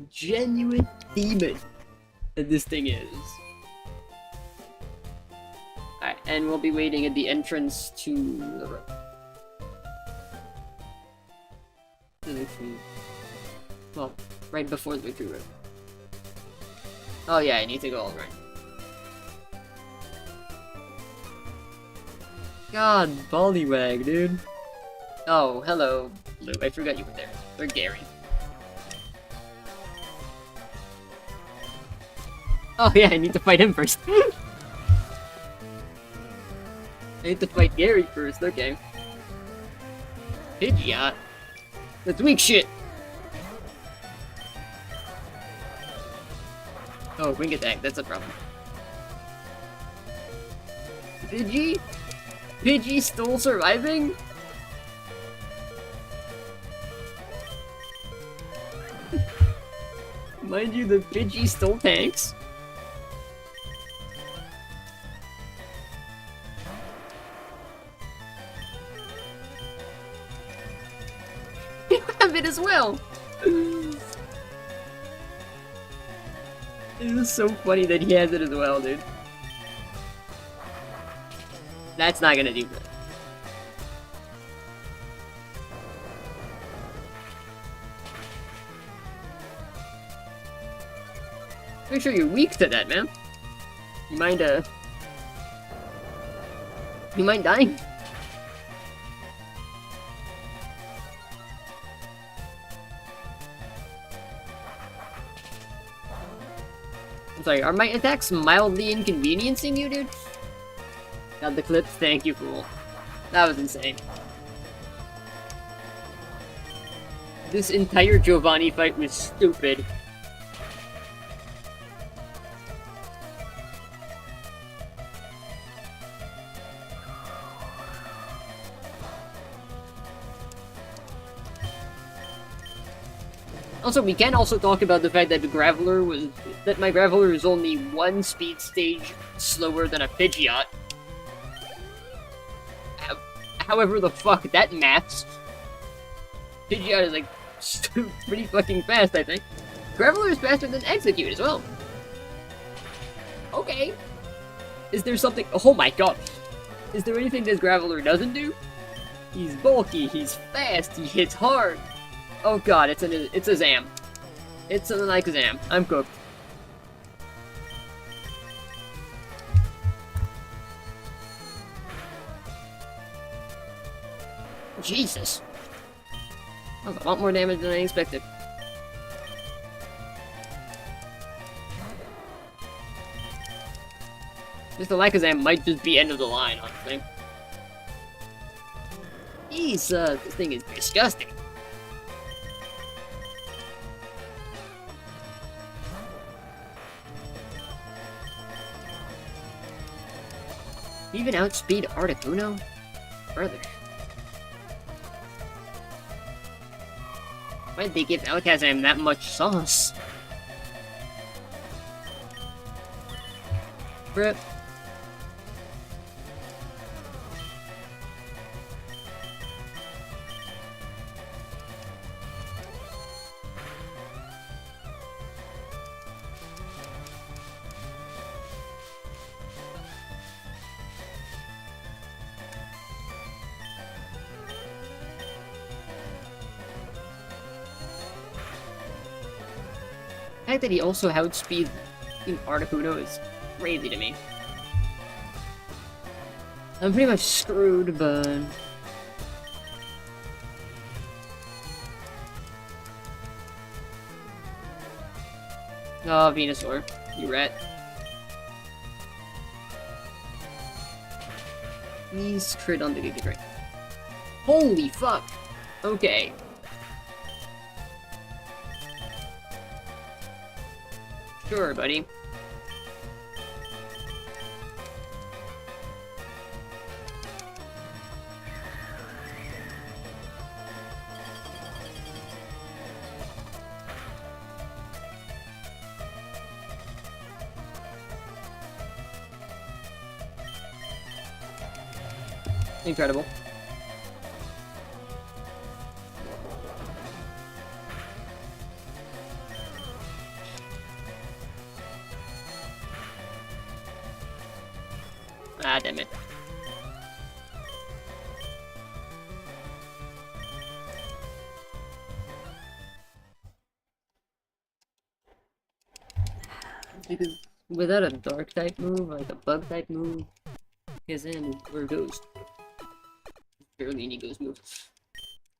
Genuine demon that this thing is. Alright, and we'll be waiting at the entrance to the road. Well, right before the victory road. Oh yeah, I need to go all right. God, Pollywag, dude. Oh, hello, Lou. I forgot you were there. Or Gary. Oh yeah, I need to fight him first. I need to fight Gary first, okay. Pidgeot? That's weak shit! Oh, wing attack, that's a problem. Pidgey? Pidgey still surviving? Mind you, the Pidgey still tanks. You have it as well! It is so funny that he has it as well, dude. That's not gonna do good. Make sure you're weak to that, man. You mind dying? I'm sorry, are my attacks mildly inconveniencing you, dude? Got the clips? Thank you, fool. That was insane. This entire Giovanni fight was stupid. Also, we can also talk about the fact that my Graveler is only 1 speed stage slower than a Pidgeot. However the fuck that maths. Pidgeot is like pretty fucking fast, I think. Graveler is faster than Execute as well. Okay. Is there something? Oh my god. Is there anything this Graveler doesn't do? He's bulky, he's fast, he hits hard. Oh god, it's a Zam. It's something like a Zam. I'm cooked. Jesus. That was a lot more damage than I expected. Just the Alakazam might just be end of the line, honestly. Jeez, this thing is disgusting. Even outspeed Articuno? Further. Why did they give Alakazam that much sauce? Rip. The fact that he also outspeeds Articuno is crazy to me. I'm pretty much screwed, but... Oh, Venusaur. You rat. Please crit on the Giga Drain. Holy fuck! Okay. Sure, buddy. Incredible. Ah, damn it. Because without a dark type move, like a bug type move, Kazam or Ghost. Barely any Ghost moves.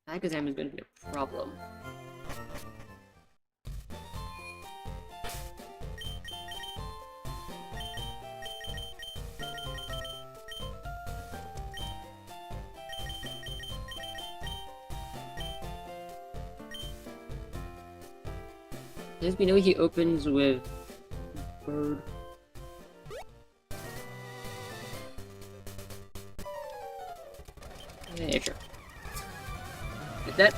Alakazam is gonna be a problem. As we know, he opens with Bird. Yeah, sure. Get that.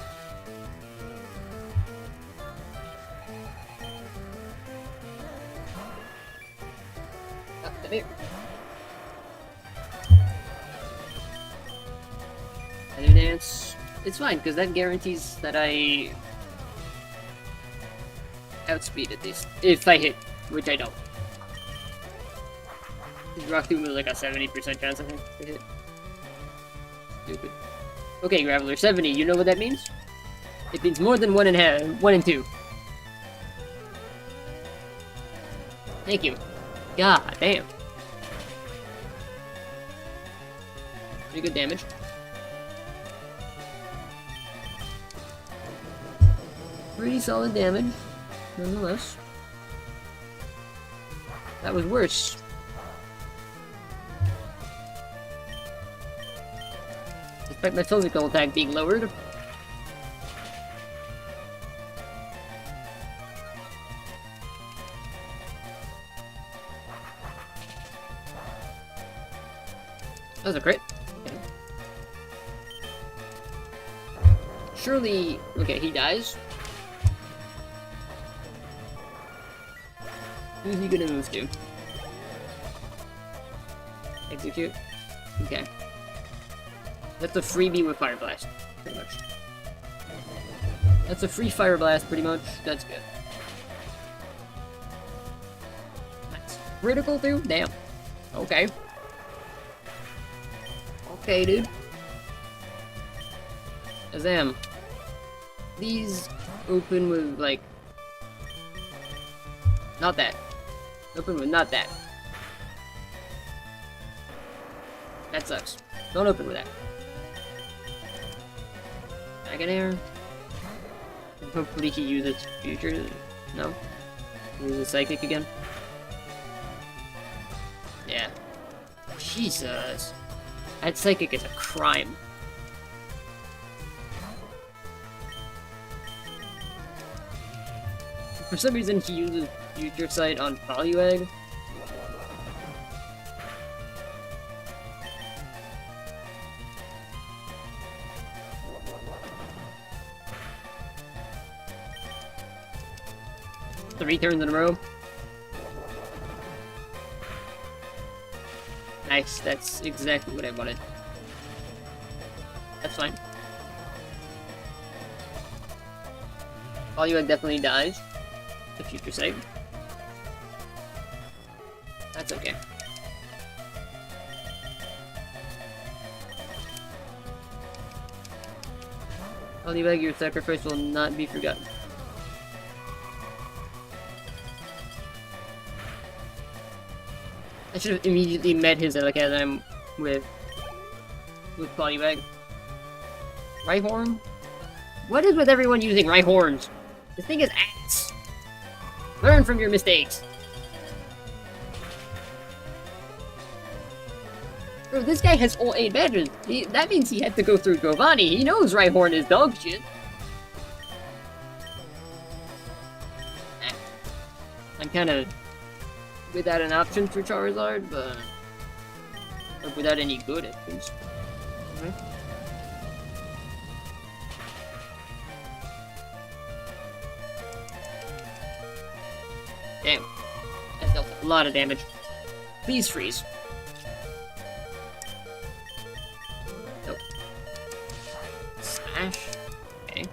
Oh, come here. Other dance. It's fine, because that guarantees that I outspeed at least. If I hit, which I don't. Rock Tomb was like a 70% chance, I think, to hit. Stupid. Okay, Graveler, 70, you know what that means? It means more than 1 and 2. Thank you. God damn. Pretty good damage. Pretty solid damage, nonetheless. That was worse. Despite my physical attack being lowered. That was a crit. Okay. Surely... Okay, he dies. Who's he gonna move to? Execute? Okay. That's a freebie with Fire Blast, pretty much. That's a free Fire Blast, pretty much. That's good. Nice. Critical through? Damn. Okay. Okay, dude. Azam. These open with, like... Not that. Open with not that. That sucks. Don't open with that. Back in air. Hopefully he uses future. No? Uses psychic again? Yeah. Jesus. That psychic is a crime. For some reason he uses future sight on Poliwag. Three turns in a row. Nice, that's exactly what I wanted. That's fine. Poliwag definitely dies. The future sight. That's okay. Poliwag, your sacrifice will not be forgotten. I should have immediately met his Alakazam with Poliwag. Rhyhorn? What is with everyone using Rhyhorns? This thing is ass. Learn from your mistakes. Bro, this guy has all 8 badges. That means he had to go through Giovanni. He knows Rhyhorn is dog shit. I'm kind of without an option for Charizard, but without any good at least. Damn. That dealt a lot of damage. Please freeze. Nope. Smash. Okay.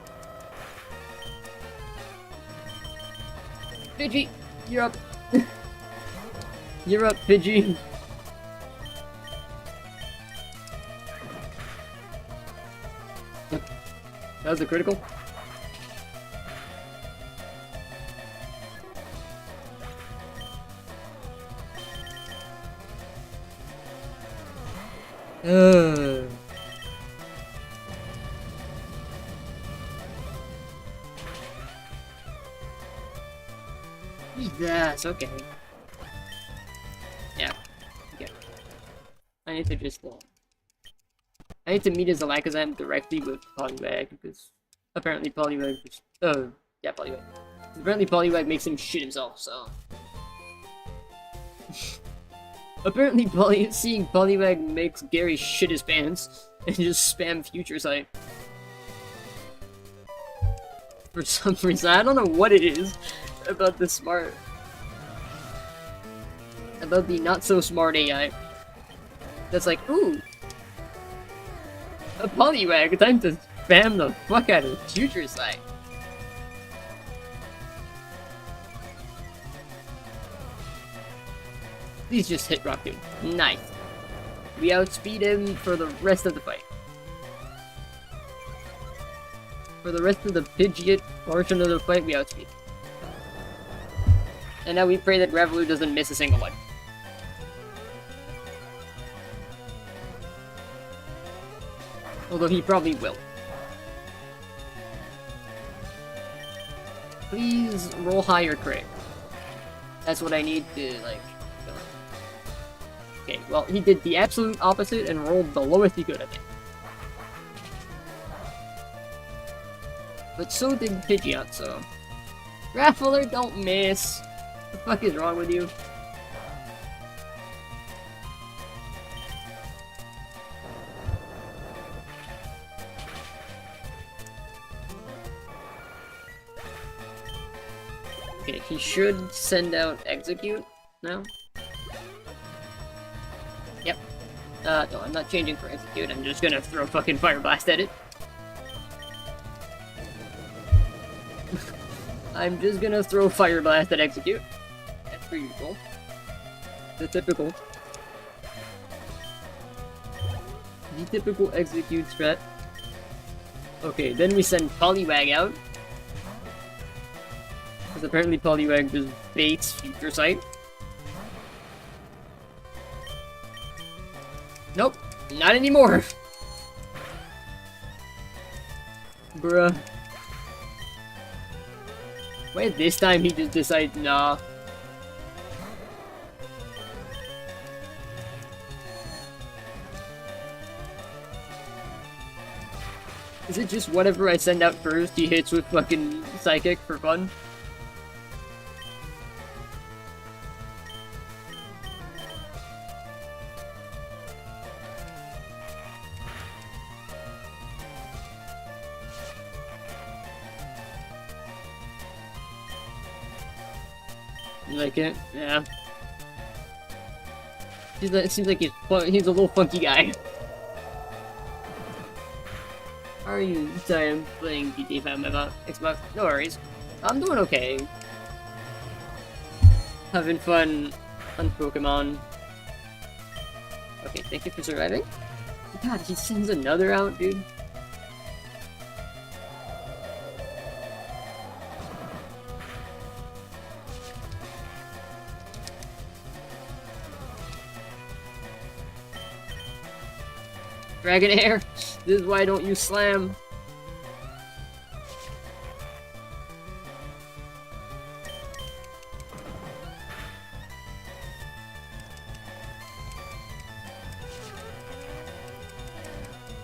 Pidgey, you're up. You're up, Pidgey. That was a critical. Yes, okay. Yeah. Okay. I need to just I need to meet his Alakazam directly with Poliwag, because apparently Poliwag just yeah, Poliwag. Apparently Poliwag makes him shit himself, so apparently seeing Poliwag makes Gary shit his pants and just spam Future Sight. For some reason, I don't know what it is about the not so smart AI. That's like, ooh, a Poliwag, time to spam the fuck out of Future Sight. Please just hit Rock Dude. Nice. We outspeed him for the rest of the fight. For the rest of the Pidgeot portion of the fight, we outspeed. And now we pray that Graveler doesn't miss a single one. Although he probably will. Please roll higher crit. That's what I need to, like, kill him. Okay, well, he did the absolute opposite and rolled the lowest he could, I think. But so did Pidgeot, so... Graveler, don't miss! What the fuck is wrong with you? Okay, He should send out execute now. Yep. No, I'm not changing for execute. I'm just gonna throw fucking Fire Blast at it. I'm just gonna throw Fire Blast at execute. That's per usual. The typical execute strat. Okay, then we send Poliwag out. Because apparently Poliwag just baits Future Sight. Nope, not anymore. Bruh. Why this time he just decides, nah. Is it just whatever I send out first, he hits with fucking Psychic for fun? You like it? Yeah. It seems like he's a little funky guy. How are you? Sorry, I'm playing GTA 5 on my Xbox. No worries. I'm doing okay. Having fun on Pokemon. Okay, thank you for surviving. God, he sends another out, dude. Dragonair, this is why I don't use Slam.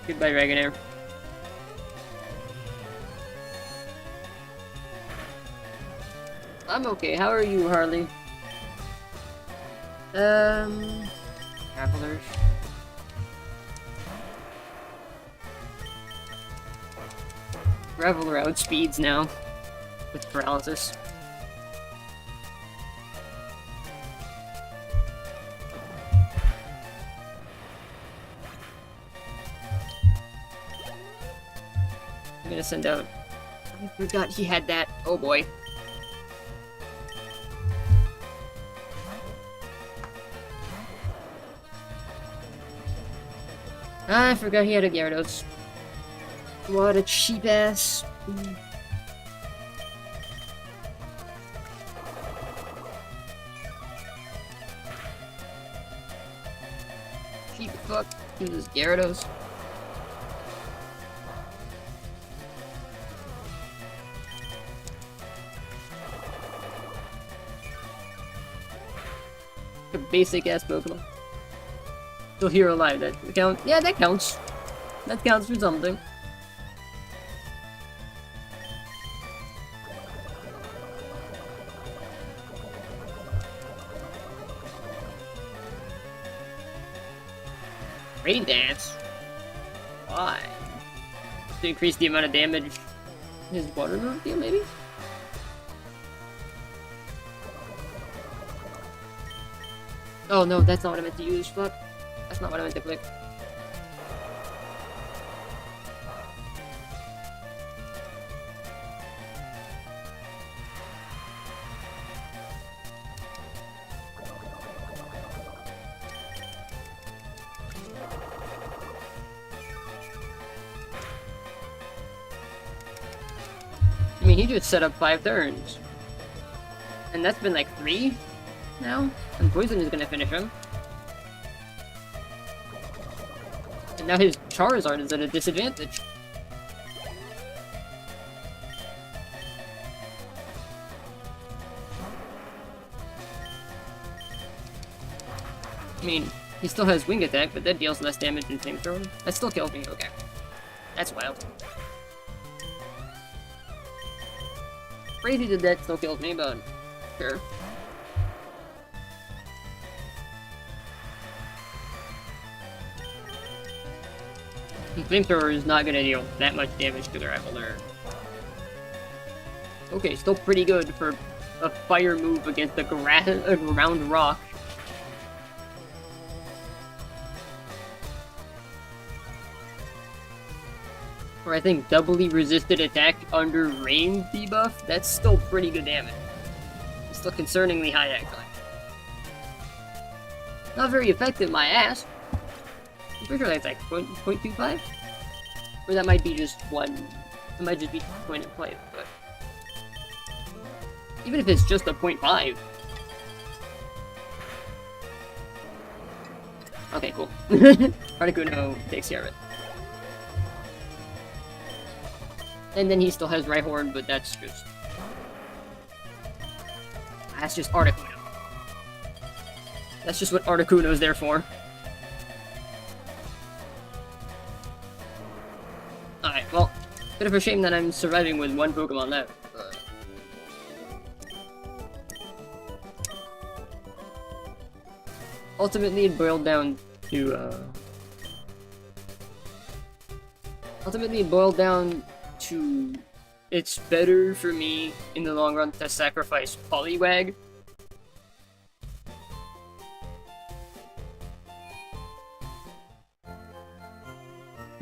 Goodbye, Dragonair. I'm okay. How are you, Harley? Travelers. Graveler outspeeds now, with paralysis. I'm gonna send out... I forgot he had that. Oh boy. I forgot he had a Gyarados. What a cheap ass. Cheap fuck. Uses Gyarados. A basic ass Pokemon. Still here alive, that counts? Yeah, that counts. That counts for something. Rain Dance? Why? To increase the amount of damage his water move deal, maybe? Oh no, that's not what I meant to use, fuck. That's not what I meant to click. I mean, he just set up 5 turns. And that's been like 3 now? And Poison is gonna finish him. And now his Charizard is at a disadvantage. I mean, he still has Wing Attack, but that deals less damage than Flamethrower. That still kills me, okay. That's wild. Crazy that that still kills me, but sure. Flamethrower is not gonna deal that much damage to the Graveler. Okay, still pretty good for a fire move against a ground rock. Or I think doubly resisted attack under rain debuff. That's still pretty good damage. It's still concerningly high, actually. Not very effective, my ass. I'm pretty sure that's like 0.25? Or that might be just one. It might just be point and play, but even if it's just a 0.5. Okay, cool. Articuno takes care of it. And then he still has Rhyhorn, but that's just Articuno. That's just what Articuno's there for. Alright, well, bit of a shame that I'm surviving with one Pokemon left. Ultimately, it boiled down to it's better for me in the long run to sacrifice Poliwag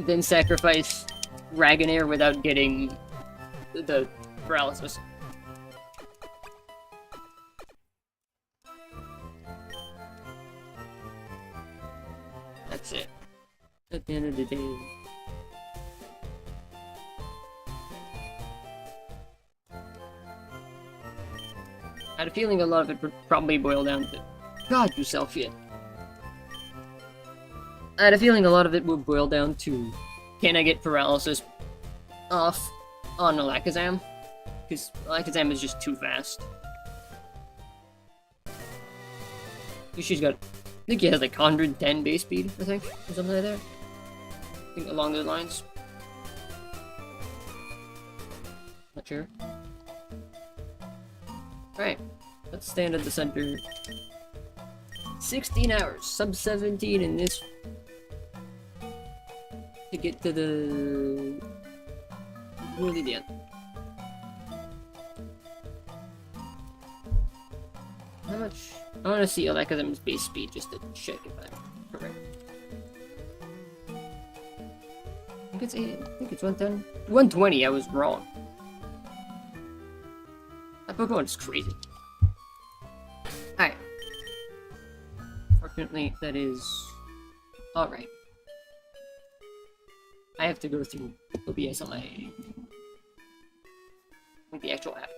than sacrifice Dragonair without getting the paralysis. That's it. At the end of the day. I had a feeling a lot of it would probably boil down to... God, you self-shit. I had a feeling a lot of it would boil down to... Can I get paralysis off on Alakazam? Because Alakazam is just too fast. She's got... I think he has like 110 base speed, I think, or something like that. I think along those lines. Not sure. Alright, let's stand at the center. 16 hours, sub 17 in this... to get to the... really the end. How much? I want to see Alakazam's base speed just to check if I'm correct. I think it's 110. 120, I was wrong. That Pokemon is crazy. Alright. Fortunately, that is... alright. I have to go through OBS on my... like the actual app.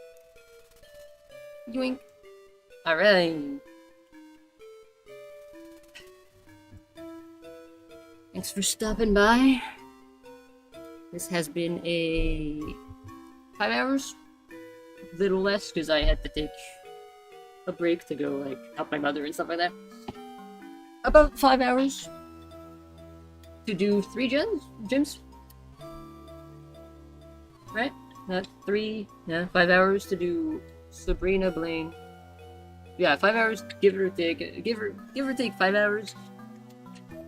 Yoink. Alright. Thanks for stopping by. This has been a... 5 hours? A little less, because I had to take a break to go, like, help my mother and stuff like that. About 5 hours. To do 3 gyms? Right? Not 3, yeah, 5 hours to do Sabrina, Blaine. Yeah, 5 hours, give or take 5 hours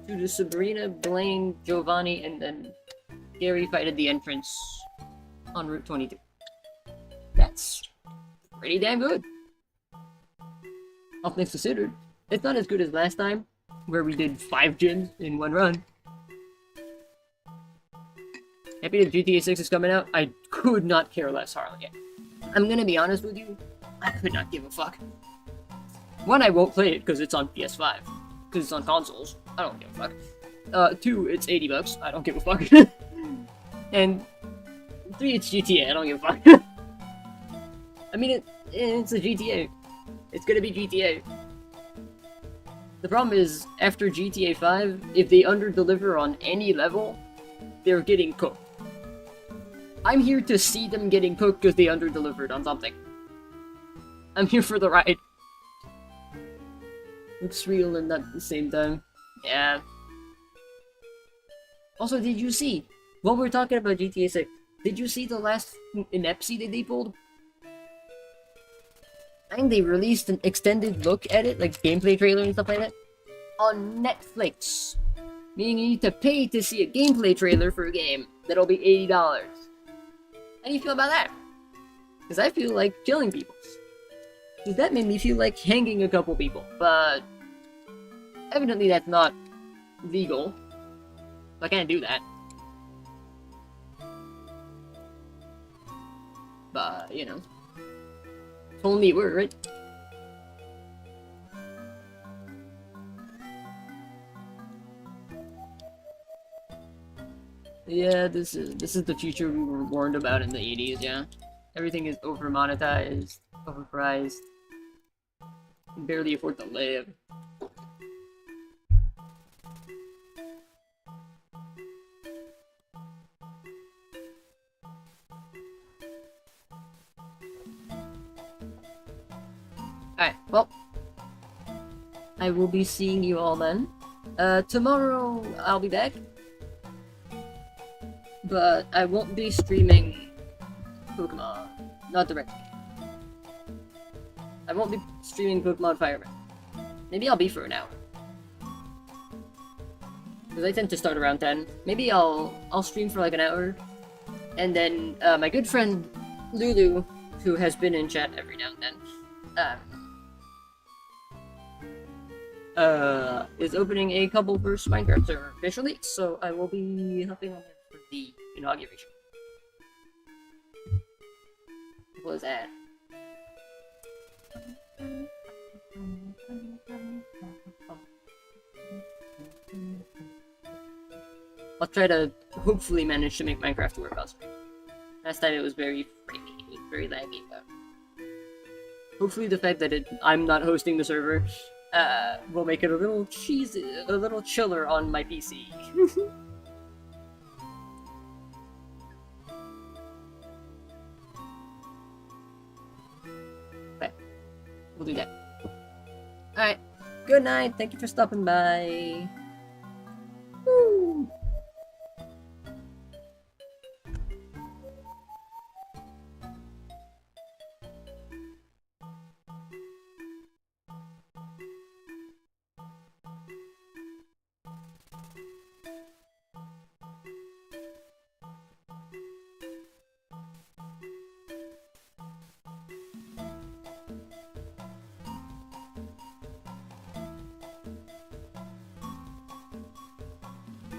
to do Sabrina, Blaine, Giovanni, and then Gary fight at the entrance on Route 22. That's pretty damn good. All things considered. It's not as good as last time, where we did 5 gyms in one run. Happy that GTA 6 is coming out. I could not care less, Harley. I'm gonna be honest with you, I could not give a fuck. One, I won't play it because it's on PS5. Because it's on consoles. I don't give a fuck. 2, it's $80. I don't give a fuck. And 3, it's GTA. I don't give a fuck. I mean, it's a GTA. It's gonna be GTA. The problem is, after GTA 5, if they underdeliver on any level, they're getting cooked. I'm here to see them getting cooked because they underdelivered on something. I'm here for the ride. It's real and not at the same time. Yeah. Also, did you see, while we're talking about GTA 6, did you see the last Inepsi that they pulled? I think they released an extended look at it, like gameplay trailer and stuff like that, on Netflix. Meaning you need to pay to see a gameplay trailer for a game that'll be $80. How do you feel about that? Because I feel like killing people. So that made me feel like hanging a couple people, but evidently that's not legal. I can't do that. But, you know. Told me were, right? Yeah, this is the future we were warned about in the 80s, yeah. Everything is over monetized, overpriced. Can barely afford to live. Alright, well, I will be seeing you all then. Tomorrow I'll be back. But I won't be streaming Pokemon. Not directly. I won't be streaming Pokemon FireRed. Maybe I'll be for an hour. Because I tend to start around 10. Maybe I'll stream for like an hour. And then my good friend Lulu, who has been in chat every now and then, is opening a Couple vs Minecraft server officially, so I will be helping on there for the inauguration. What was that? I'll try to hopefully manage to make Minecraft work on stream. Last time it was very framey, it was very laggy, but hopefully the fact that I'm not hosting the server will make it a little chiller on my PC. Okay, we'll do that. Alright, good night, thank you for stopping by.